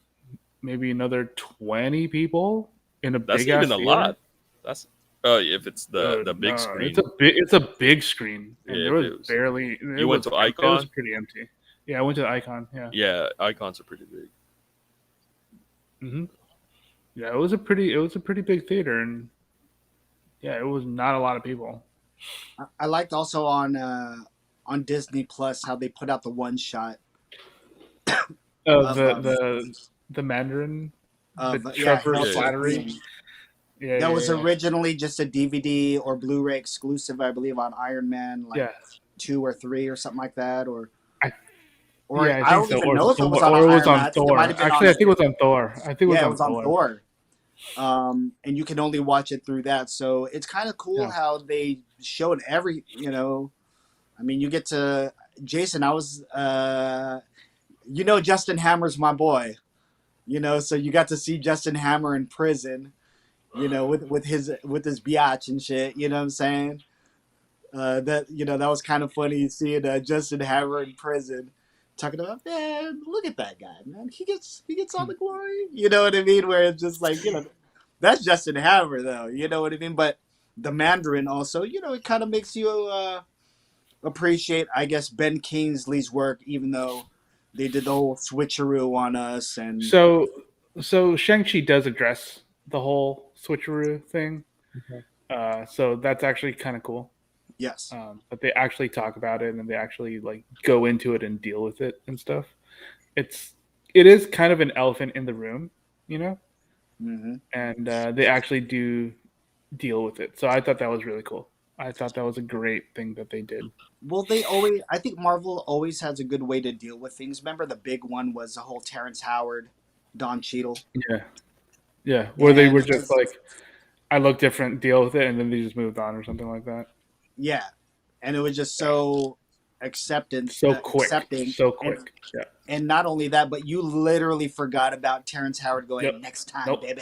maybe another 20 people in a That's big ass even a theater. lot. That's if it's the big No, screen. It's a big screen, and Yeah, there if was it was- barely. You went to It was Icon? pretty empty. Yeah, I went to the Icon. Yeah. Yeah, icons are pretty big. hmm Yeah, it was a pretty big theater, and yeah, it was not a lot of people. I liked also on Disney Plus how they put out the one shot Oh, of the Mandarin, the Hail Trevor to the Flattery. Queen. Yeah, That was yeah. originally just a DVD or Blu-ray exclusive, I believe, on Iron Man, like Yeah. 2 or 3 or something like that, or I I don't so. even know if it was on Or it was Iron Man. on I think it Thor. might have been Actually, on I think it was on Thor. I think it was yeah, it on was on Thor. Thor. And you can only watch it through that. So it's kind of cool Yeah. how they showed I mean, you get to Jason. I was, Justin Hammer's my boy. So you got to see Justin Hammer in prison. With his biatch and shit. You know what I'm saying? That was kind of funny seeing Justin Hammer in prison, talking about, man, look at that guy, man. He gets all the glory. You know what I mean? Where it's just like, that's Justin Hammer, though. You know what I mean? But the Mandarin also, it kind of makes you appreciate, I guess, Ben Kingsley's work, even though they did the whole switcheroo on us. And So Shang-Chi does address the whole switcheroo thing. So that's actually kind of cool. yes, But they actually talk about it and they actually like go into it and deal with it and stuff. It is kind of an elephant in the room, hmm and they actually do deal with it. So I thought that was really cool. I thought that was a great thing that they did. well, I think Marvel always has a good way to deal with things. Remember the big one was the whole Terrence Howard, Don Cheadle. Yeah, where they And were it just was- like, I look different, deal with it, and then they just moved on or something like that. Yeah, and it was just so accepting. So quick. Yeah. And not only that, but you literally forgot about Terrence Howard going Yep. next time, Nope. baby.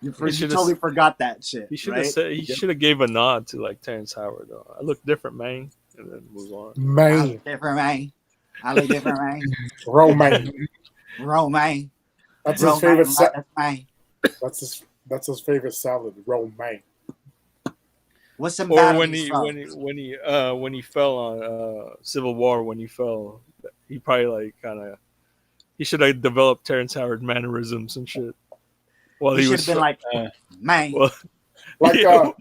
You should've totally forgot that shit. He should right? have said. He should have gave a nod to Terrence Howard. Though I look different, man, and then move on. I Man, look different, man. I look different, man. romaine. Romaine. That's his favorite. Man. That's his favorite salad. Romaine. What's some Or battle when you he when he fell on Civil War, when he fell, he probably he should have developed Terrence Howard mannerisms and shit. While He he should was have been like, man. well, Like yeah.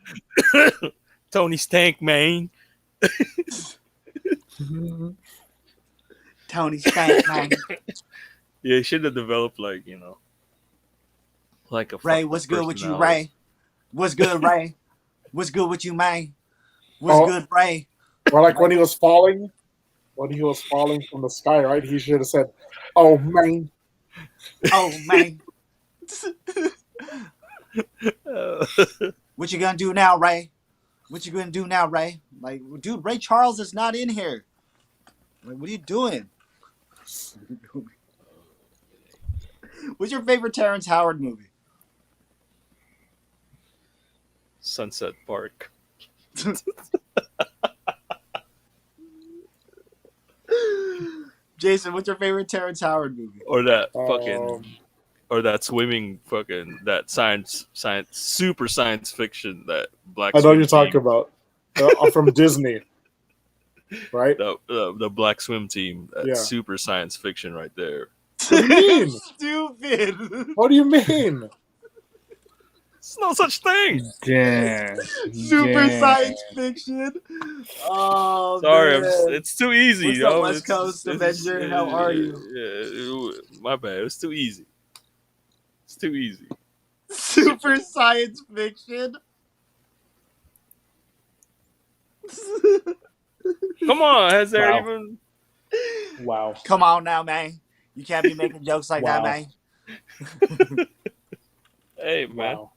Tony's tank, man. Tony Stank, man. Yeah, he should have developed a Ray, fucking what's good with you, personality. Ray? What's good, Ray? What's good with you, man? What's good, Ray? or like when he was falling from the sky, right? He should have said, "Oh man." Oh, man. Uh, What you gonna do now, Ray? What you gonna do now, Ray? Like, dude, Ray Charles is not in here. Like, what are you doing? What's your favorite Terrence Howard movie? Sunset Park. Jason, what's your favorite Terrence Howard movie? Or that or that swimming that science super science fiction that black. I know swim you're talking team, about from Disney, right? the black swim team. That's Yeah. super science fiction right there. What do you mean? Stupid. What do you mean? It's no such thing. Damn. Super science fiction. Oh, Sorry, man. it's too easy. What's up, West Coast Avenger? How are you? Yeah, my bad. It was too easy. It's too easy. Super science fiction. Come on, has there Wow. even? Wow. Come on now, man. You can't be making jokes like that, Wow. man. Hey man, Wow.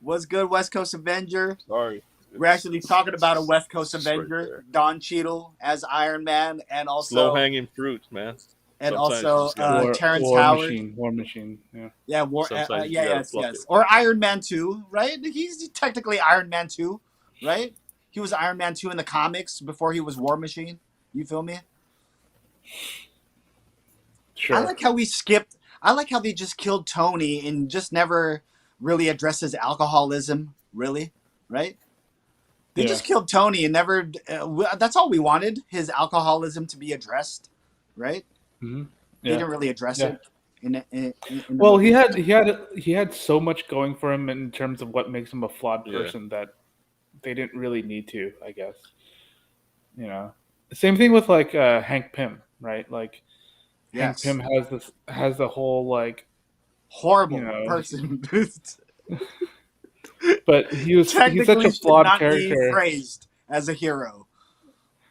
What's good, West Coast Avenger? sorry. We're actually talking about a West Coast it's right Avenger, there. Don Cheadle as Iron Man, and Slow also hanging fruit, man. Sometimes you just gotta, Terrence War Howard. Machine. War Machine. Yeah. Yeah, sometimes you yeah, gotta yes, pluck yes. it. Or Iron Man 2, right? He's technically Iron Man 2, right? He was Iron Man 2 in the comics before he was War Machine. You feel me? Sure. I like how we skipped. I like how they just killed Tony and just never really addressed his alcoholism, really, right? They Yeah. just killed Tony and never. That's all we wanted, his alcoholism to be addressed, right? Mm-hmm. They Yeah. didn't really address Yeah. it in the Well, movie. he had so much going for him in terms of what makes him a flawed Yeah. person that they didn't really need to, I guess. You know, same thing with like Hank Pym, right? Like Hank Yes, Pym has the whole like, horrible you know, person. but he's such Technically, a should flawed not be character. praised as a hero.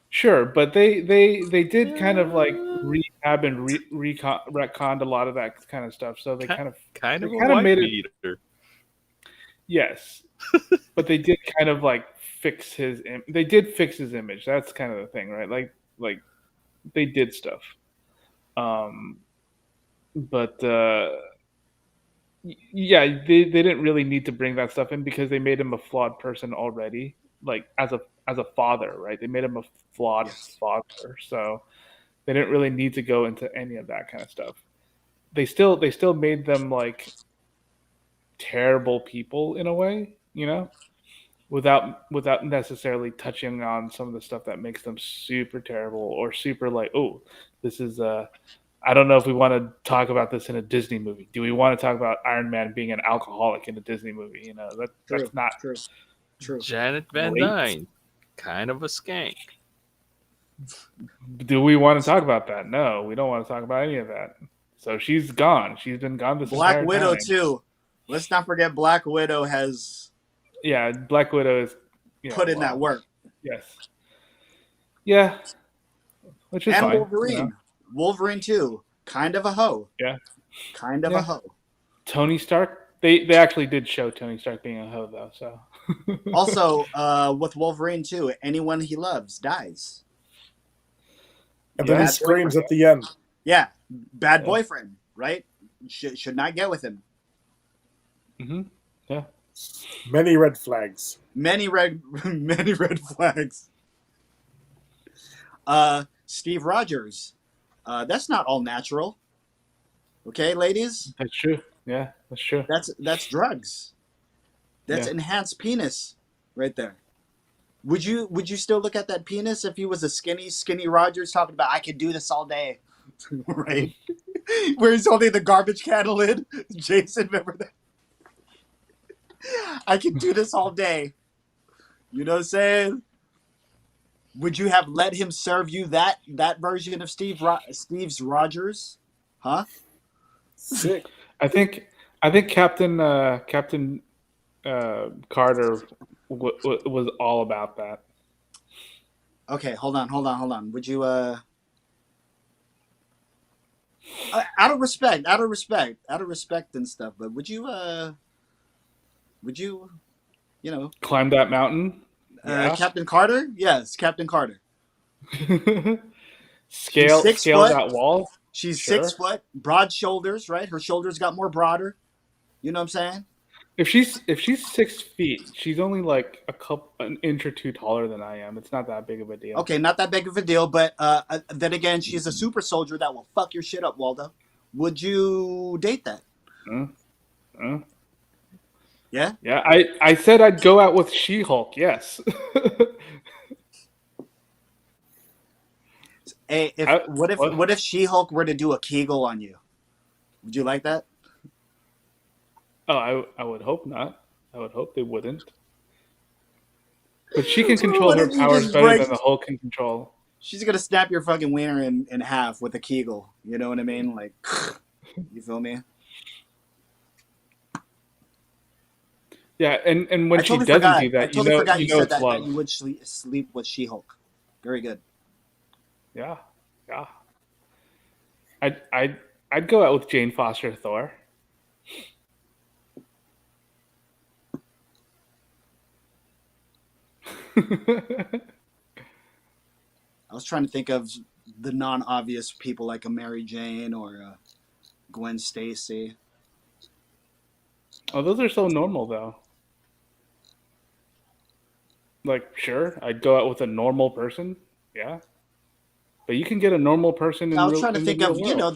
Sure, but they did kind of like rehab and retconned a lot of that kind of stuff. So they kind they of a kind of white made it. beater. Yes, but they did kind of like fix his. They did fix his image. That's kind of the thing, right? Like they did stuff. But yeah, they didn't really need to bring that stuff in because they made him a flawed person already. Like as a father, right? They made him a flawed Yes. father, so they didn't really need to go into any of that kind of stuff. They still made them like terrible people in a way, you know, without necessarily touching on some of the stuff that makes them super terrible or super like, oh, this is I don't know if we want to talk about this in a Disney movie. Do we want to talk about Iron Man being an alcoholic in a Disney movie? You know, that's not True. Janet Van great. Dyne, kind of a skank. Do we want to talk about that? No, we don't want to talk about any of that. So she's gone. She's been gone this Black entire Widow time. too. Let's not forget Black Widow has Yeah, Black Widow is put in that work. Yes. Yeah. Which is And fine. Wolverine. You know? Wolverine too. Kind of a hoe. Yeah. Kind of a Yeah. hoe. Tony Stark. They actually did show Tony Stark being a hoe though. So. Also, with Wolverine too, anyone he loves dies. And then Yeah. he screams at the end. Yeah, bad Yeah. boyfriend, right? Should not get with him. Mm-hmm. Yeah. Many red flags. Many red flags. Steve Rogers. That's not all natural. Okay, ladies? That's true. Yeah, that's true. That's drugs. That's Yeah. enhanced penis right there. Would you still look at that penis if he was a skinny Rogers talking about I could do this all day? Right? Where he's holding the garbage can lid. Jason, remember that? I could do this all day. You know what I'm saying? Would you have let him serve you that version of Steve's Rogers? Huh? Sick. I think Captain Carter was all about that. Okay, hold on. Would you out of respect and stuff, but would you you know, Climb that mountain. Yeah. Captain Carter? Yes, Captain Carter. Scale 6 scale foot. that wall. She's Sure. 6 foot, broad shoulders, right? Her shoulders got more broader. You know what I'm saying? If she's 6 feet, she's only like an inch or two taller than I am. It's not that big of a deal. Okay, not that big of a deal, but then again, she's a super soldier that will fuck your shit up, Waldo. Would you date that? Yeah? Yeah, I said I'd go out with She-Hulk. Yes. Hey, what if She-Hulk were to do a Kegel on you? Would you like that? Oh, I would hope not. I would hope they wouldn't. But she can control her powers better than the Hulk can control. She's gonna snap your fucking wiener in half with a Kegel. You know what I mean? Like, you feel me? Yeah, and when she doesn't do that, you know it's love. That you would sleep with She-Hulk. Very good. Yeah. I'd go out with Jane Foster Thor. I was trying to think of the non-obvious people like a Mary Jane or a Gwen Stacy. Oh, those are so normal though. Like, sure, I'd go out with a normal person, yeah, but you can get a normal person I in was trying to in the think real of world.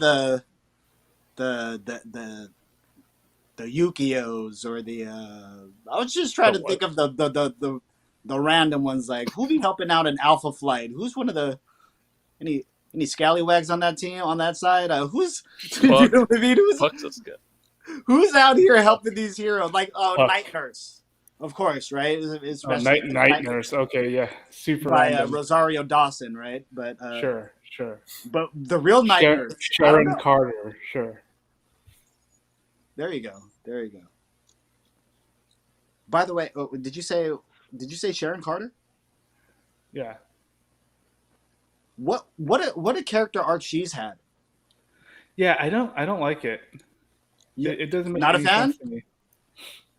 the the Yukios or the. I was just trying to think of the random ones like who be helping out in Alpha Flight? Who's one of the any scallywags on that team on that side? Who's you Fuck. know what I mean? Fuck this guy. Who's out here helping these heroes? Like Puck. Night Nurse, of course, right? Oh, Especially night nurse. Okay, yeah, super by random. Rosario Dawson, right? But Sure. but the real Night Nurse, I don't Sharon know. Carter. Sure. There you go. By the way, did you say Sharon Carter? Yeah. What a character arc she's had. Yeah, I don't like it. You, It doesn't make not a any fan? sense to me.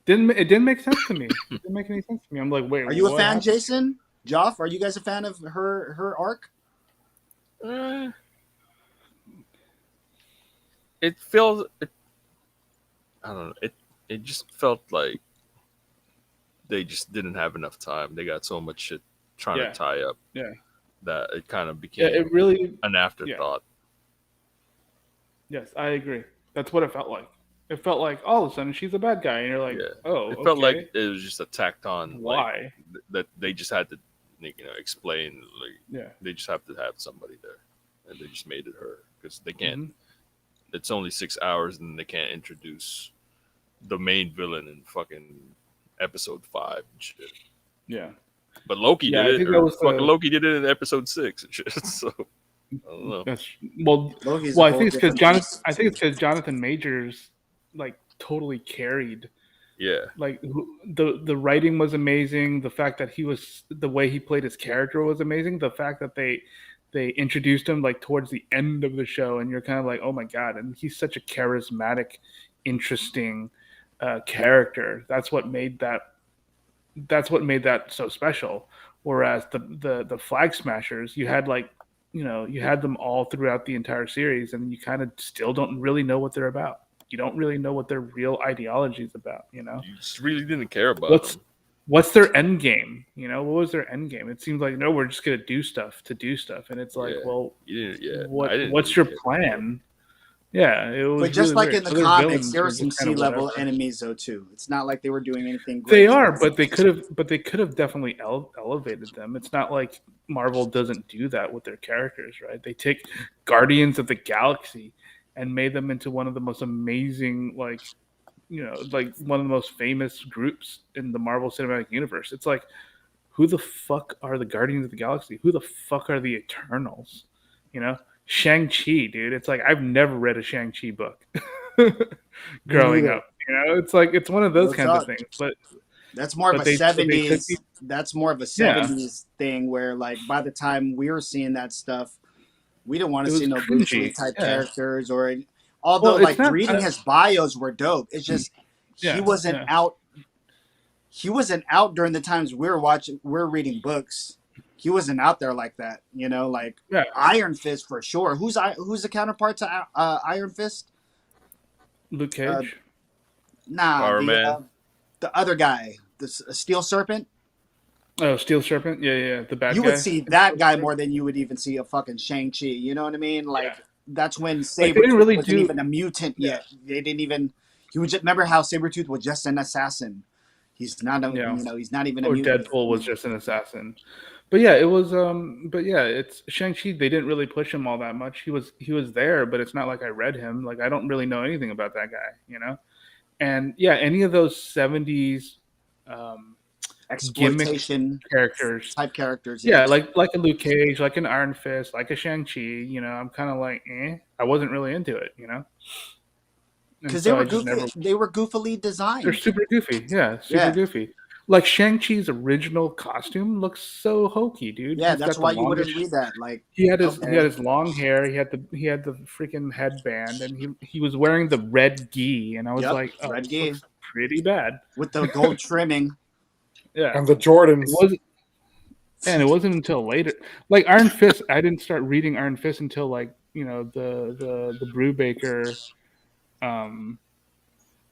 It didn't make sense to me. It didn't make any sense to me. I'm like, wait, Are you a what fan, happened? Jason? Joff, are you guys a fan of her arc? It feels. I don't know. It just felt like they just didn't have enough time. They got so much shit trying Yeah. to tie up. Yeah. That it kind of Yeah, became it really. an afterthought. Yes, I agree. That's what it felt like. It felt like all of a sudden she's a bad guy, and you're like, Yeah. oh, It felt okay. like it was just a tacked on. Why? Like, that they just had to, explain. Like Yeah. they just have to have somebody there, and they just made it her because they can't. Mhm. It's only 6 hours, and they can't introduce the main villain in fucking episode 5 and shit. Yeah. But Loki Yeah, I did it. think Or that was fucking the- Loki did it in episode 6 and shit. So I don't know. That's well. Loki's Well, a I whole think it's because different beast. I think it's because Jonathan Majors like totally carried. Yeah, Like the writing was amazing. The fact that the way he played his character was amazing. The fact that they introduced him like towards the end of the show, and you're kind of like, oh my god! And he's such a charismatic, interesting character. That's what made that so special. Whereas the Flag Smashers, you had you had them all throughout the entire series, and you kind of still don't really know what they're about. You don't really know what their real ideology is about. you just really didn't care about them. What's their end game? What was their end game? It seems like no, we're just gonna do stuff to do stuff, and it's like, Yeah. well, You didn't, yeah. I what's didn't your really care. plan? Yeah, it was. But just really like weird. in the So their comics, villains there were were some just kind of sea-level whatever. enemies though too. It's not like they were doing anything great. They are, but they could have definitely elevated them. It's not like Marvel doesn't do that with their characters, right? They take Guardians of the Galaxy and made them into one of the most amazing, like one of the most famous groups in the Marvel Cinematic Universe. It's like, who the fuck are the Guardians of the Galaxy? Who the fuck are the Eternals? Shang-Chi, dude. It's like I've never read a Shang-Chi book growing neither. up. It's like it's one of those What's kinds up? of things. But That's more of But a they took '70s. the- That's more of a Yeah. '70s thing where, like, by the time we were seeing that stuff, we didn't want It to was see no cringy. Bruce Lee type Yeah. characters. Or although, Well, it's like, not- reading his bios were dope. It's just Yeah, he wasn't yeah. out. He wasn't out during the times we're reading books. He wasn't out there like that. Like Yeah. Iron Fist for sure. Who's the counterpart to Iron Fist? Luke Cage. Nah, Power Man. the other guy, the Steel Serpent. Steel Serpent. Yeah. The bad You guy. would see that guy more than you would even see a fucking Shang-Chi. You know what I mean? Like, Yeah. that's when Like, they didn't Sabretooth really wasn't do- even a mutant yet. They didn't even. He was just, remember how Sabretooth was just an assassin. He's not a, Yeah. he's not even a Or mutant. Deadpool was just an assassin. But yeah, it was. But yeah, it's Shang-Chi. They didn't really push him all that much. He was there, but it's not like I read him. Like I don't really know anything about that guy. And yeah, any of those '70s exploitation characters. type characters. Yeah, like a Luke Cage, like an Iron Fist, like a Shang-Chi. I'm kind of like, I wasn't really into it. And because so they were I just goofy. They were goofily designed. They're super goofy. Yeah, super Yeah. goofy. Like Shang-Chi's original costume looks so hokey, dude. Yeah, He's that's got the why you wouldn't longest- read that. Like, He had his okay. long hair. He had the freaking headband, and he was wearing the red gi, and I was Yep, like, oh, red this gi. looks pretty bad. with the gold trimming. Yeah, And the it Jordans. was. And it wasn't until later, like Iron Fist. I didn't start reading Iron Fist until like the Brubaker,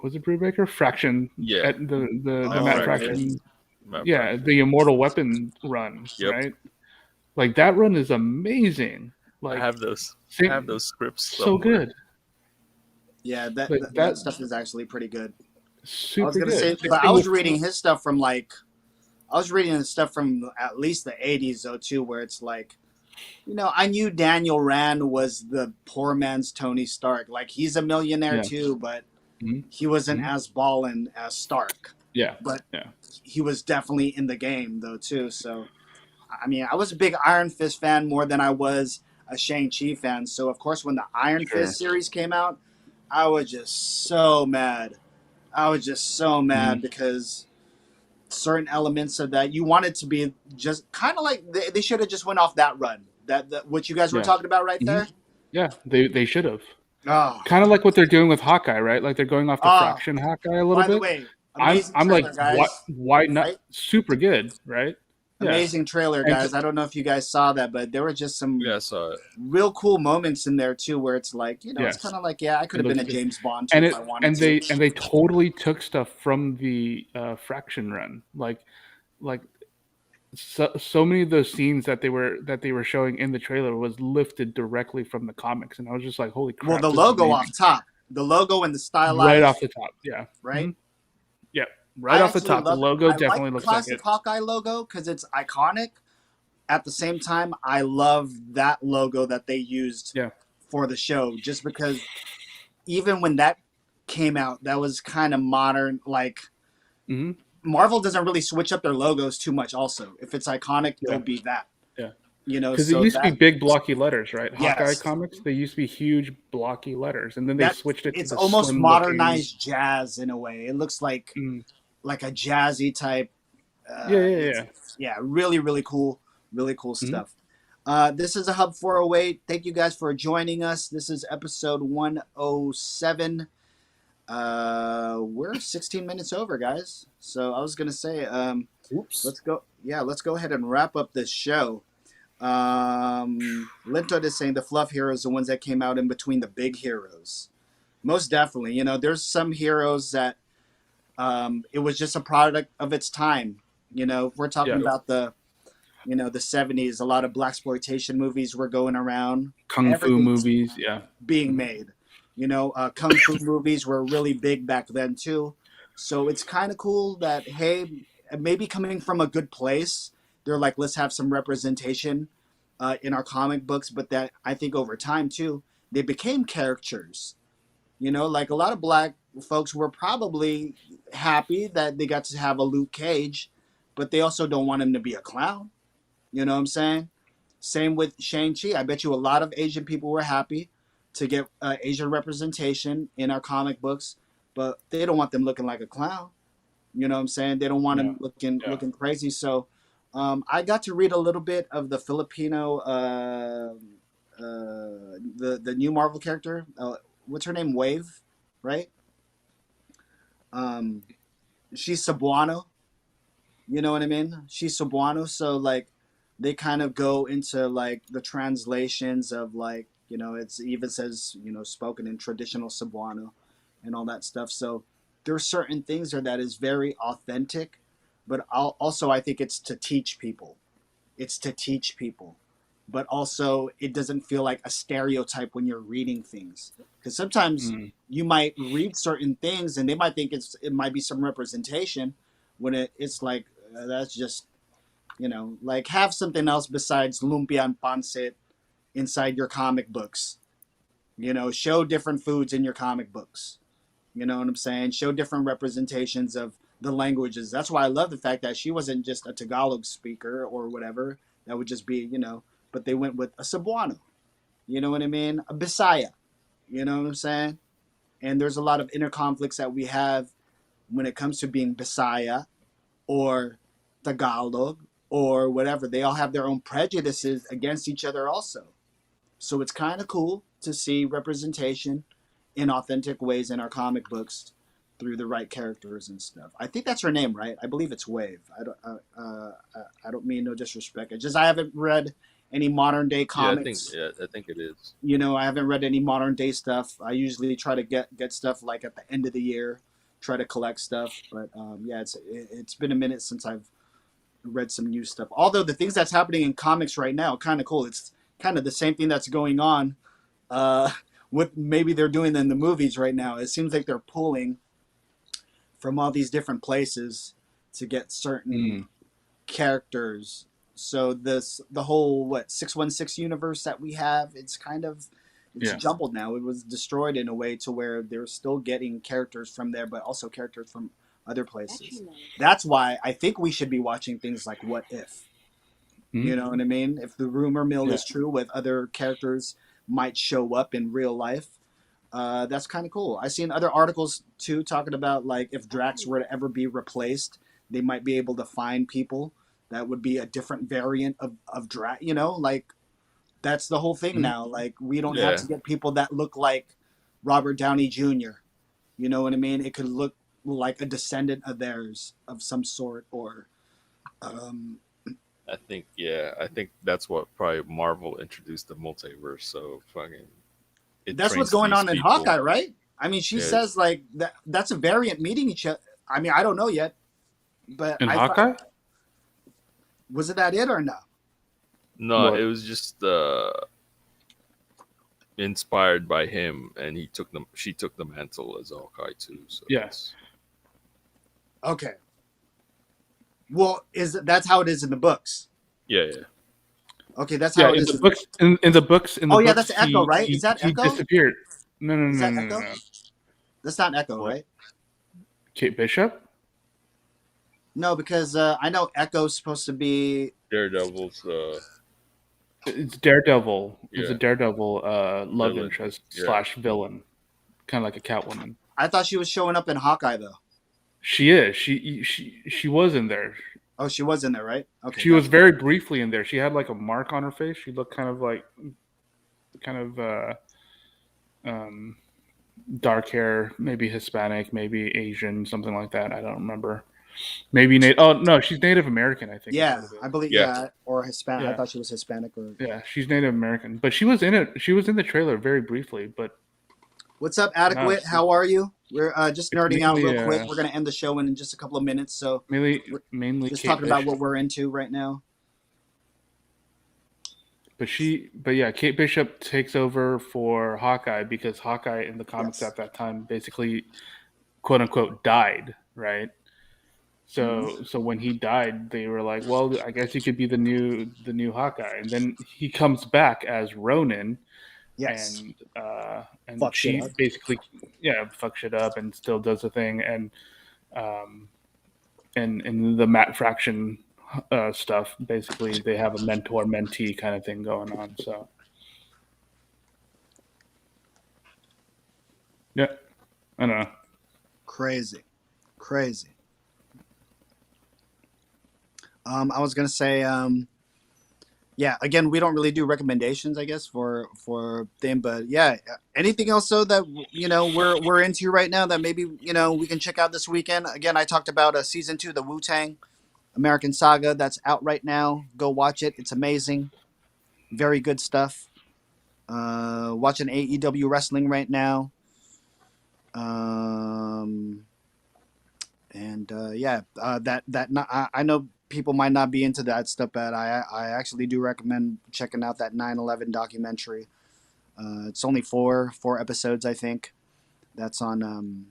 was it Brubaker Fraction Yeah. at the Matt Matt Fraction. Fraction, Matt yeah, Fraction. the Immortal Weapon run, Yep. right? Like that run is amazing. I Like have those. I same- have those scripts so somewhere. good, Yeah, that, like that that stuff is actually pretty good. I was super gonna good. say, Same but I thing was with- reading his stuff from like, I was reading his stuff from at least the '80s though too, where it's like, I knew Daniel Rand was the poor man's Tony Stark. Like he's a millionaire Yeah. too, but Mhm. he wasn't Mhm. as ballin' as Stark. Yeah, But yeah. he was definitely in the game though too. So, I mean, I was a big Iron Fist fan more than I was a Shang-Chi fan. So of course, when the Iron Sure. Fist series came out, I was just so mad. I was just so mad because certain elements of that you wanted to be just kind of like they should have just went off that run that what you guys were Yeah. talking about right Mhm. there. Yeah, they should have. Oh, Kind of like what they're doing with Hawkeye, right? Like they're going off the Oh, Fraction Hawkeye a little by the bit. way, I'm amazing I'm trailer, like, guys. why not? Right? Super good, right? Yeah. Amazing trailer, And guys. I don't know if you guys saw that, but there were just some Yeah, I saw it. real cool moments in there too, where it's like, it's Yes. kind of like, I could have It been a looks good. James Bond too and if I wanted to. they totally took stuff from the Fraction run, like so many of those scenes that they were showing in the trailer was lifted directly from the comics, and I was just like, holy crap! Well, the this is logo amazing. off top, the logo and the stylized, right off the top, yeah, right? Mhm. Yeah, right I off the actually top, the love- logo I definitely like looks the like classic it. Hawkeye logo because it's iconic. At the same time, I love that logo that they used Yeah. for the show, just because even when that came out, that was kind of modern. Like Hmm. Marvel doesn't really switch up their logos too much. Also, if it's iconic, Yeah. they'll be that. Yeah. Oh, Because so it used to be that, big blocky letters, right? Yes. Hawkeye comics, they used to be huge blocky letters, and then they that switched it to it's the almost slim modernized jazz in a way. It looks like looking- a jazzy type. Yeah. Really, really cool stuff. This is a Hub 408. Thank you guys for joining us. This is episode 107. We're 16 minutes over, guys. So I was gonna say, Oops. let's go. Yeah, let's go ahead and wrap up this show. Linton is saying the fluff heroes, the ones that came out in between the big heroes. Most definitely. There's some heroes that it was just a product of its time. If we're talking Yeah. about the 70s, a lot of blaxploitation movies were going around, Kung Fu everything's movies, yeah. being made. Kung Fu movies were really big back then too. So it's kind of cool that, hey, maybe coming from a good place, they're like, let's have some representation in our comic books. But that I think over time too, they became caricatures. Like a lot of black folks were probably happy that they got to have a Luke Cage, but they also don't want him to be a clown. You know what I'm saying? Same with Shang-Chi. I bet you a lot of Asian people were happy to get Asian representation in our comic books, but they don't want them looking like a clown. You know what I'm saying? They don't want him looking crazy. So I got to read a little bit of the Filipino, the new Marvel character. What's her name? Wave, right? She's Cebuano. You know what I mean? She's Cebuano. So like, they kind of go into like the translations of like, it even says, spoken in traditional Cebuano and all that stuff. So there are certain things there that is very authentic, but also I think it's to teach people. It's to teach people. But also it doesn't feel like a stereotype when you're reading things. Because sometimes you might read certain things and they might think it might be some representation when it's like, that's just, like have something else besides lumpia and pancit inside your comic books. Show different foods in your comic books. You know what I'm saying? Show different representations of the languages. That's why I love the fact that she wasn't just a Tagalog speaker or whatever. That would just be, but they went with a Cebuano. You know what I mean? A Bisaya. You know what I'm saying? And there's a lot of inner conflicts that we have when it comes to being Bisaya or Tagalog or whatever. They all have their own prejudices against each other also. So it's kind of cool to see representation in authentic ways in our comic books. through the right characters and stuff. I think that's her name, right? I believe it's Wave. I don't mean no disrespect. It's just I haven't read any modern day comics. I think it is. You know, I haven't read any modern day stuff. I usually try to get stuff like at the end of the year, try to collect stuff. But yeah, it's been a minute since I've read some new stuff. Although the things that's happening in comics right now, kind of cool. It's kind of the same thing that's going on. What maybe they're doing in the movies right now. It seems like they're pulling from all these different places to get certain characters. So the whole 616 universe that we have, it's jumbled now. It was destroyed in a way to where they're still getting characters from there, but also characters from other places. That's why I think we should be watching things like What If. You know what I mean? If the rumor mill is true with other characters might show up in real life, that's kind of cool. I've seen other articles too talking about like if Drax were to ever be replaced, they might be able to find people that would be a different variant of Drax. You know, like that's the whole thing now. Like we don't have to get people that look like Robert Downey Jr. You know what I mean? It could look like a descendant of theirs of some sort, or I think that's what probably Marvel introduced the multiverse. So fucking. That's what's going on in Hawkeye, right? I mean, she says like that's a variant meeting each other. I mean, I don't know yet, but in Hawkeye, was it that it or no? No, What? it was just inspired by him, and she took the mantle as Hawkeye too. So yes. Okay. Well, that's how it is in the books. Yeah. Okay, that's how it in is. the books. In the books. Yeah, that's Echo, right? Is that he Echo? disappeared. No. Is that Echo? That's not Echo, right? Kate Bishop. No, because I know Echo's supposed to be Daredevil's. It's Daredevil. Yeah. It's a Daredevil love Villain. interest Yeah. / villain, kind of like a Catwoman. I thought she was showing up in Hawkeye though. She is. She was in there. Oh, she was in there, right? Okay. She was very briefly in there. She had like a mark on her face. She looked kind of dark hair, maybe Hispanic, maybe Asian, something like that. I don't remember. Maybe Oh no, she's Native American. I think. Yeah, I believe. Yeah. Or Hispanic. Yeah. I thought she was Hispanic or. Yeah, she's Native American, but she was in it. She was in the trailer very briefly. But what's up, Adequate? How are you? We're just nerding out real quick. We're gonna end the show in just a couple of minutes, so mainly just Kate talking about Bishop. what we're into right now. But yeah, Kate Bishop takes over for Hawkeye because Hawkeye in the comics at that time basically, quote unquote, died, right? So when he died, they were like, well, I guess he could be the new Hawkeye, and then he comes back as Ronin. Yes. And Fuck she shit up. basically fucks shit up and still does the thing, and the Matt Fraction stuff, basically they have a mentor mentee kind of thing going on. So yeah, I don't know. Crazy. I was gonna say, yeah. Again, we don't really do recommendations, I guess, for them. But yeah, anything else though that we're into right now that maybe we can check out this weekend. Again, I talked about season 2, the Wu-Tang American Saga, that's out right now. Go watch it. It's amazing. Very good stuff. Watching AEW wrestling right now. I know people might not be into that stuff, but I actually do recommend checking out that 9/11 documentary. It's only four episodes, I think. That's on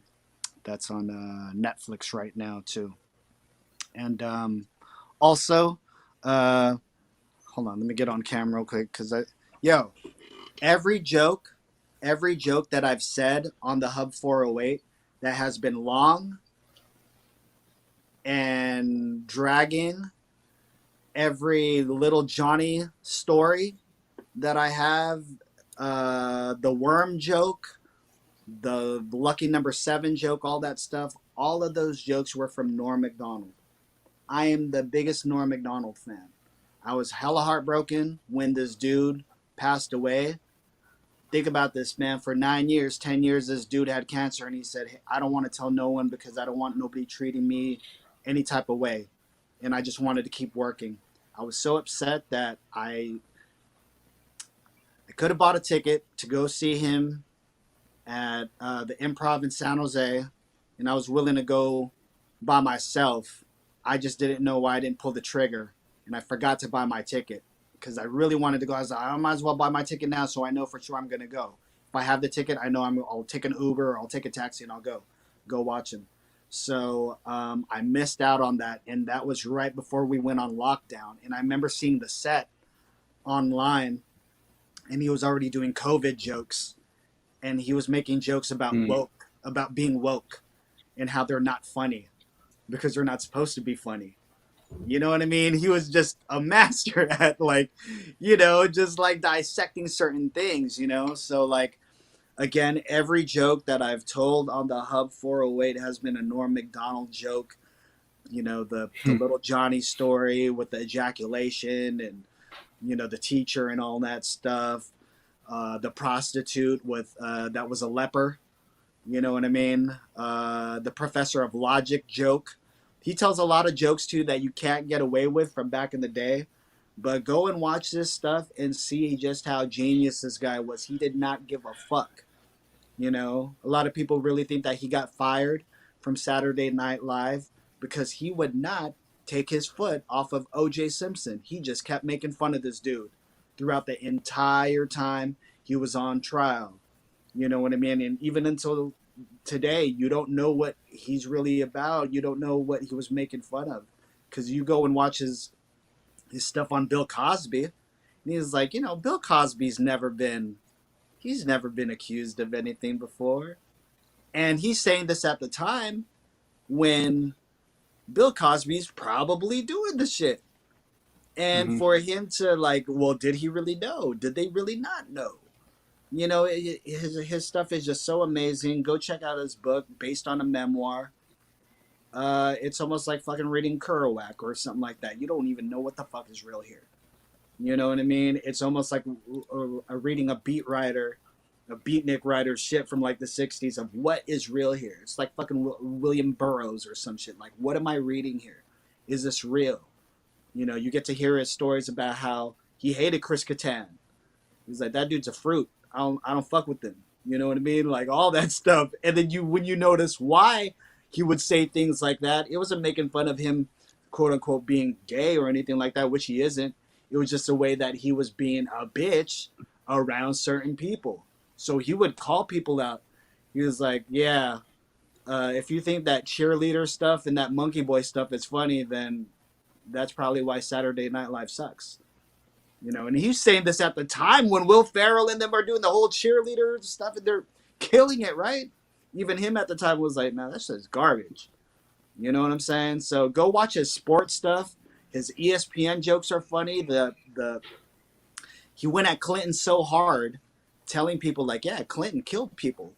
Netflix right now too. And also, hold on, let me get on camera real quick because every joke that I've said on the Hub 408 that has been long and dragging, every little Johnny story that I have, the worm joke, the lucky number 7 joke, all that stuff, all of those jokes were from Norm Macdonald. I am the biggest Norm Macdonald fan. I was hella heartbroken when this dude passed away. think about this, man. For 9 years, 10 years, this dude had cancer, and he said, hey, I don't want to tell no one because I don't want nobody treating me any type of way, and I just wanted to keep working. I was so upset that I could have bought a ticket to go see him at the Improv in San Jose, and I was willing to go by myself. I just didn't know why I didn't pull the trigger, and I forgot to buy my ticket because I really wanted to go. I was like, I might as well buy my ticket now so I know for sure I'm going to go. If I have the ticket, I know I'll take an Uber or I'll take a taxi and I'll go watch him. So I missed out on that, and that was right before we went on lockdown. And I remember seeing the set online, and he was already doing COVID jokes, and he was making jokes about about being woke, and how they're not funny because they're not supposed to be funny. You know what I mean? He was just a master at like, just like dissecting certain things, So like, again, every joke that I've told on the Hub 408 has been a Norm Macdonald joke. The little Johnny story with the ejaculation and, the teacher and all that stuff. The prostitute with that was a leper. You know what I mean? The professor of logic joke. He tells a lot of jokes too that you can't get away with from back in the day. But go and watch this stuff and see just how genius this guy was. He did not give a fuck. A lot of people really think that he got fired from Saturday Night Live because he would not take his foot off of O.J. Simpson. He just kept making fun of this dude throughout the entire time he was on trial. You know what I mean? And even until today, you don't know what he's really about. You don't know what he was making fun of. Because you go and watch his stuff on Bill Cosby, and he's like, Bill Cosby's he's never been accused of anything before. And he's saying this at the time when Bill Cosby's probably doing the shit. And for him to like, well, did he really know? Did they really not know? His stuff is just so amazing. Go check out his book based on a memoir. It's almost like fucking reading Kerouac or something like that. You don't even know what the fuck is real here. You know what I mean? It's almost like reading a beatnik writer's shit from like the 60s of what is real here. It's like fucking William Burroughs or some shit. Like, what am I reading here? Is this real? You get to hear his stories about how he hated Chris Kattan. He's like, that dude's a fruit. I don't fuck with him. You know what I mean? Like all that stuff. And then when you notice why he would say things like that, it wasn't making fun of him, quote unquote, being gay or anything like that, which he isn't. It was just a way that he was being a bitch around certain people. So he would call people out. He was like, yeah, if you think that cheerleader stuff and that monkey boy stuff is funny, then that's probably why Saturday Night Live sucks. And he's saying this at the time when Will Ferrell and them are doing the whole cheerleader stuff and they're killing it, right? Even him at the time was like, man, that's just garbage. You know what I'm saying? So go watch his sports stuff. His ESPN jokes are funny. He went at Clinton so hard, telling people like, yeah, Clinton killed people.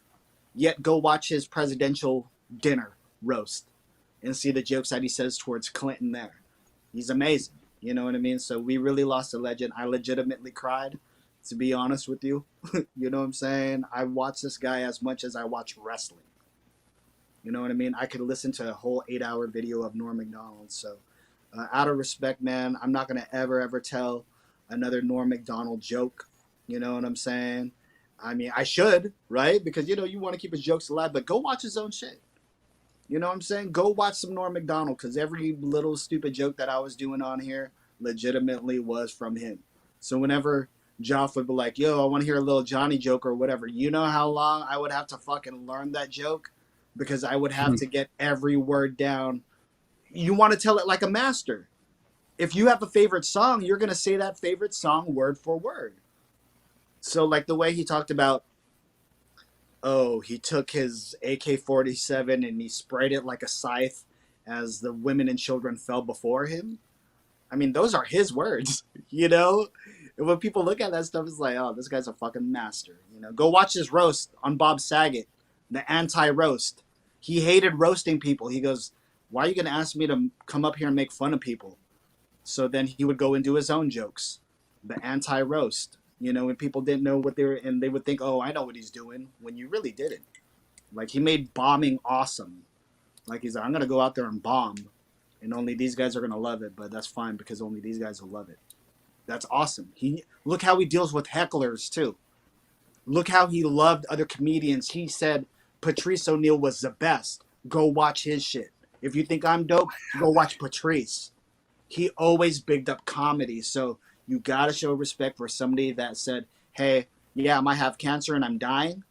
Yet go watch his presidential dinner roast and see the jokes that he says towards Clinton there. He's amazing. You know what I mean? So we really lost a legend. I legitimately cried, to be honest with you. You know what I'm saying? I watch this guy as much as I watch wrestling. You know what I mean? I could listen to a whole 8-hour video of Norm Macdonald. So out of respect, man, I'm not going to ever tell another Norm Macdonald joke. You know what I'm saying? I mean, I should, right? Because, you want to keep his jokes alive, but go watch his own shit. You know what I'm saying? Go watch some Norm Macdonald, because every little stupid joke that I was doing on here legitimately was from him. So whenever Joff would be like, yo, I want to hear a little Johnny joke or whatever, you know how long I would have to fucking learn that joke? Because I would have to get every word down. You want to tell it like a master. If you have a favorite song, you're going to say that favorite song word for word. So like the way he talked about, he took his AK-47 and he sprayed it like a scythe as the women and children fell before him. I mean, those are his words, And when people look at that stuff, it's like, oh, this guy's a fucking master. Go watch his roast on Bob Saget, the anti-roast. He hated roasting people. He goes, why are you going to ask me to come up here and make fun of people? So then he would go and do his own jokes, the anti-roast. You know, when people didn't know what they were, and they would think, "Oh, I know what he's doing," when you really didn't. Like he made bombing awesome. Like he's like, "I'm gonna go out there and bomb, and only these guys are gonna love it." But that's fine because only these guys will love it. That's awesome. He look how he deals with hecklers too. Look how he loved other comedians. He said Patrice O'Neal was the best. Go watch his shit. If you think I'm dope, go watch Patrice. He always bigged up comedy. So you gotta show respect for somebody that said, "Hey, yeah, I might have cancer and I'm dying,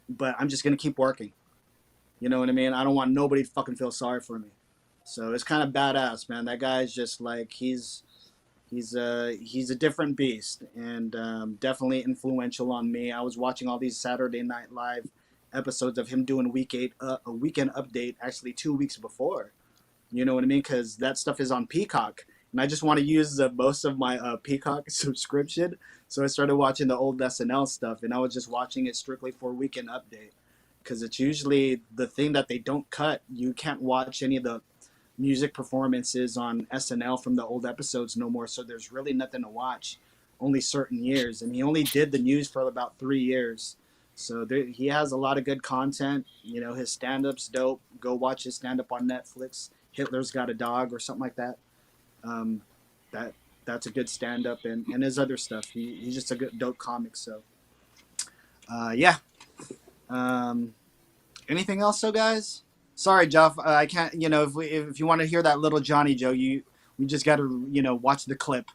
but I'm just gonna keep working." You know what I mean? I don't want nobody to fucking feel sorry for me. So it's kind of badass, man. That guy's just like he's a different beast, and definitely influential on me. I was watching all these Saturday Night Live episodes of him doing a weekend update, actually 2 weeks before. You know what I mean? Because that stuff is on Peacock, and I just want to use most of my Peacock subscription. So I started watching the old SNL stuff, and I was just watching it strictly for weekend update, because it's usually the thing that they don't cut. You can't watch any of the music performances on SNL from the old episodes no more. So there's really nothing to watch, only certain years. And he only did the news for about 3 years. So he has a lot of good content. You know, his stand-up's dope. Go watch his stand-up on Netflix. Hitler's Got a Dog or something like that. Um, that's a good stand-up, and his other stuff. He's just a good dope comic. So, yeah. Anything else, so guys? Sorry, Jeff. I can't. You know, if you want to hear that little Johnny joke, we just got to watch the clip.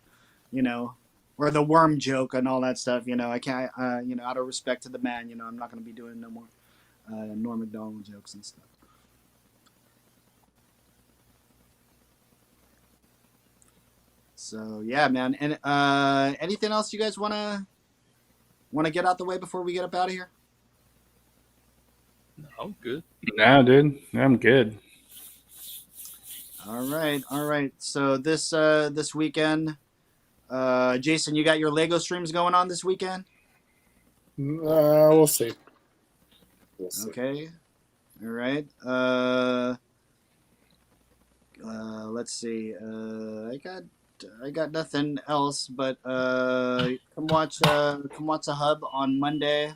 You know, or the worm joke and all that stuff. You know, I can't. Out of respect to the man, I'm not going to be doing no more Norm Macdonald jokes and stuff. So yeah, man. And anything else you guys wanna get out the way before we get up out of here? No, I'm good. No, dude, I'm good. All right. So this weekend, Jason, you got your Lego streams going on this weekend? We'll see. We'll see. Okay. All right. Let's see. I got nothing else, but come watch a hub on Monday.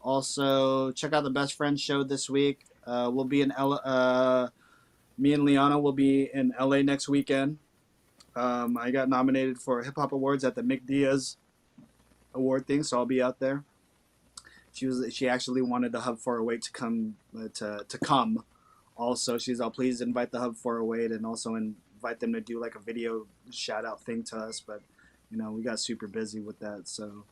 Also, check out the Best Friends show this week. We'll be in me and Liana will be in LA next weekend. I got nominated for Hip Hop Awards at the Mick Diaz award thing, so I'll be out there. She actually wanted the Hub 408 to come to come. Also, she's all, please invite the Hub 408 and also invite them to do like a video shout out thing to us. But we got super busy with that. So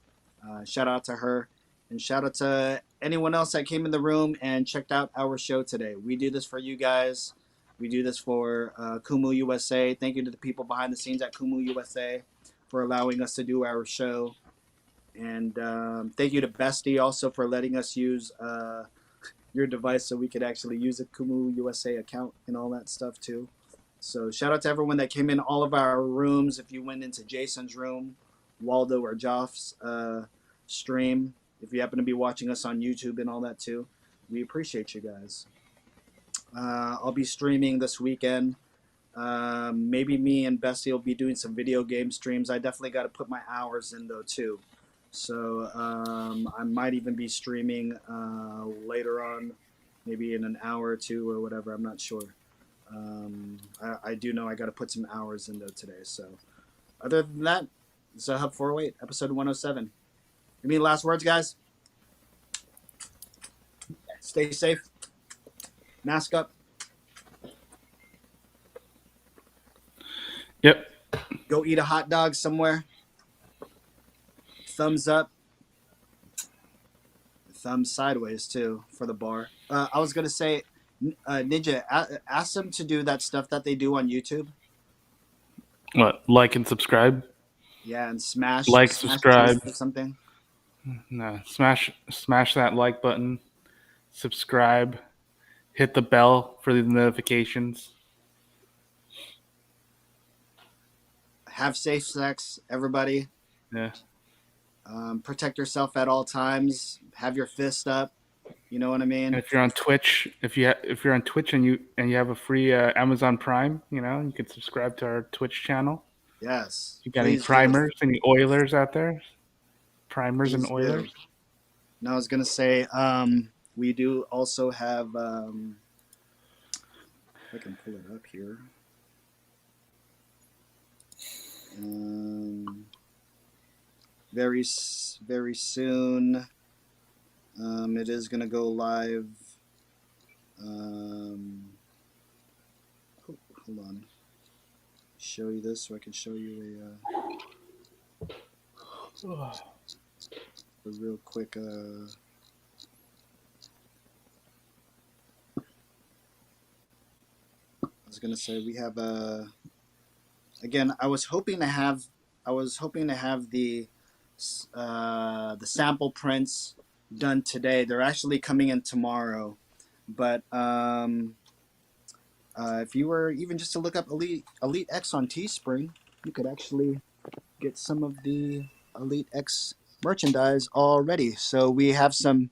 shout out to her, and shout out to anyone else that came in the room and checked out our show today. We do this for you guys. We do this for Kumu USA. Thank you to the people behind the scenes at Kumu USA for allowing us to do our show. And thank you to Bestie also for letting us use your device so we could actually use a Kumu USA account and all that stuff too. So shout out to everyone that came in all of our rooms. If you went into Jason's room, Waldo or Joff's stream, if you happen to be watching us on YouTube and all that too, we appreciate you guys. I'll be streaming this weekend. Maybe me and Bessie will be doing some video game streams. I definitely got to put my hours in though too. So I might even be streaming later on, maybe in an hour or two or whatever. I'm not sure. I do know I got to put some hours in though today. So other than that, it's Hub 408, episode 107. Any last words, guys? Stay safe. Mask up. Yep. Go eat a hot dog somewhere. Thumbs up. Thumbs sideways too for the bar. I was gonna say, Ninja, ask them to do that stuff that they do on YouTube. What? Like and subscribe? Yeah, and smash subscribe or something. No, smash that like button, subscribe, hit the bell for the notifications. Have safe sex, everybody. Yeah. Protect yourself at all times. Have your fist up. You know what I mean? And if you're on Twitch, if you're on Twitch and you have a free Amazon Prime, you can subscribe to our Twitch channel. Yes. You got any Please do. primers? Any oilers out there? Primers and Please do. oilers? No, I was gonna say, we do also have. If I can pull it up here. Very soon. It is gonna go live. Hold on. Show you this so I can show you a real quick. I was gonna say we have again. I was hoping to have the sample prints done today. They're actually coming in tomorrow, but if you were even just to look up Elite X on Teespring, you could actually get some of the Elite X merchandise already. So we have some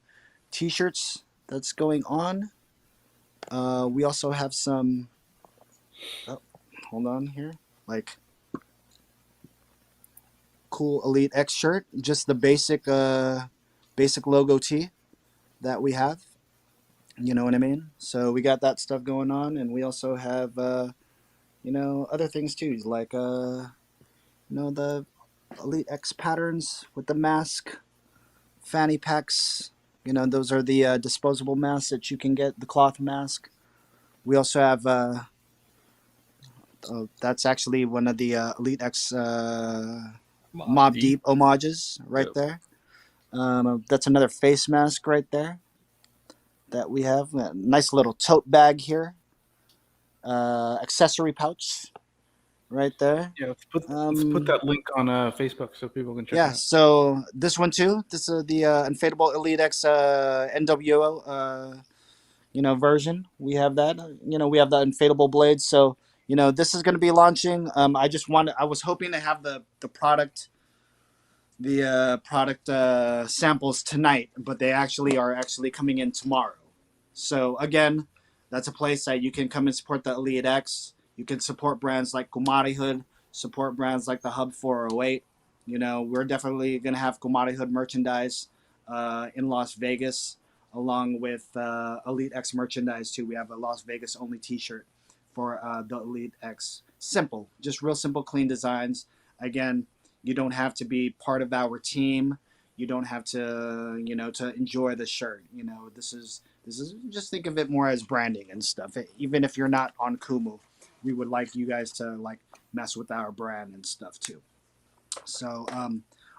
T-shirts that's going on. We also have some. Oh, hold on here, like cool Elite X shirt, just the basic logo tee that we have. You know what I mean? So we got that stuff going on, and we also have other things too, like the Elite X patterns with the mask, fanny packs. Those are the disposable masks that you can get, the cloth mask. We also have that's actually one of the Elite X Mob Deep homages right Yep. there. That's another face mask right there that we have. A nice little tote bag here. Accessory pouch right there. Yeah, let's put that link on Facebook so people can check Yeah, it out. so this one too. This is the Unfadable Elite X NWO version. We have that. We have the Unfadable blades. So this is going to be launching. I was hoping to have the product samples tonight, but they are actually coming in tomorrow. So again, that's a place that you can come and support the Elite X. You can support brands like Kumari Hood, support brands like the Hub 408. We're definitely gonna have Kumari Hood merchandise in Las Vegas, along with Elite X merchandise too. We have a Las Vegas only T-shirt for the Elite X. Simple, just real simple, clean designs. Again, you don't have to be part of our team. You don't have to, to enjoy the shirt. This is just think of it more as branding and stuff. Even if you're not on Kumu, we would like you guys to like mess with our brand and stuff too. So,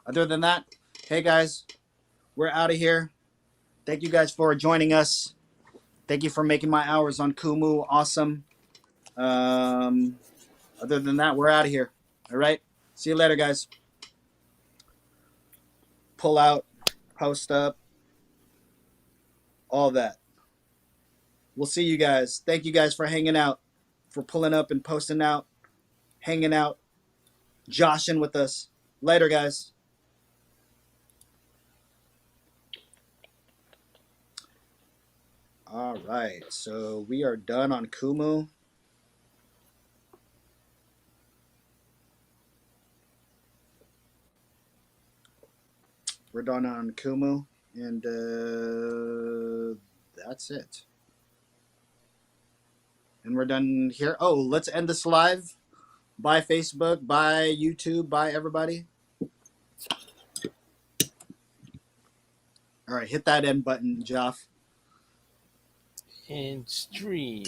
other than that, hey guys, we're out of here. Thank you guys for joining us. Thank you for making my hours on Kumu awesome. Other than that, we're out of here. All right. See you later, guys. Pull out, post up, all that. We'll see you guys. Thank you guys for hanging out, for pulling up and posting out, hanging out, joshing with us. Later, guys. All right. So we are done on Kumu. We're done on Kumu. And that's it. And we're done here. Oh, let's end this live. Bye, Facebook. Bye, YouTube. Bye, everybody. All right, hit that end button, Joff. And stream.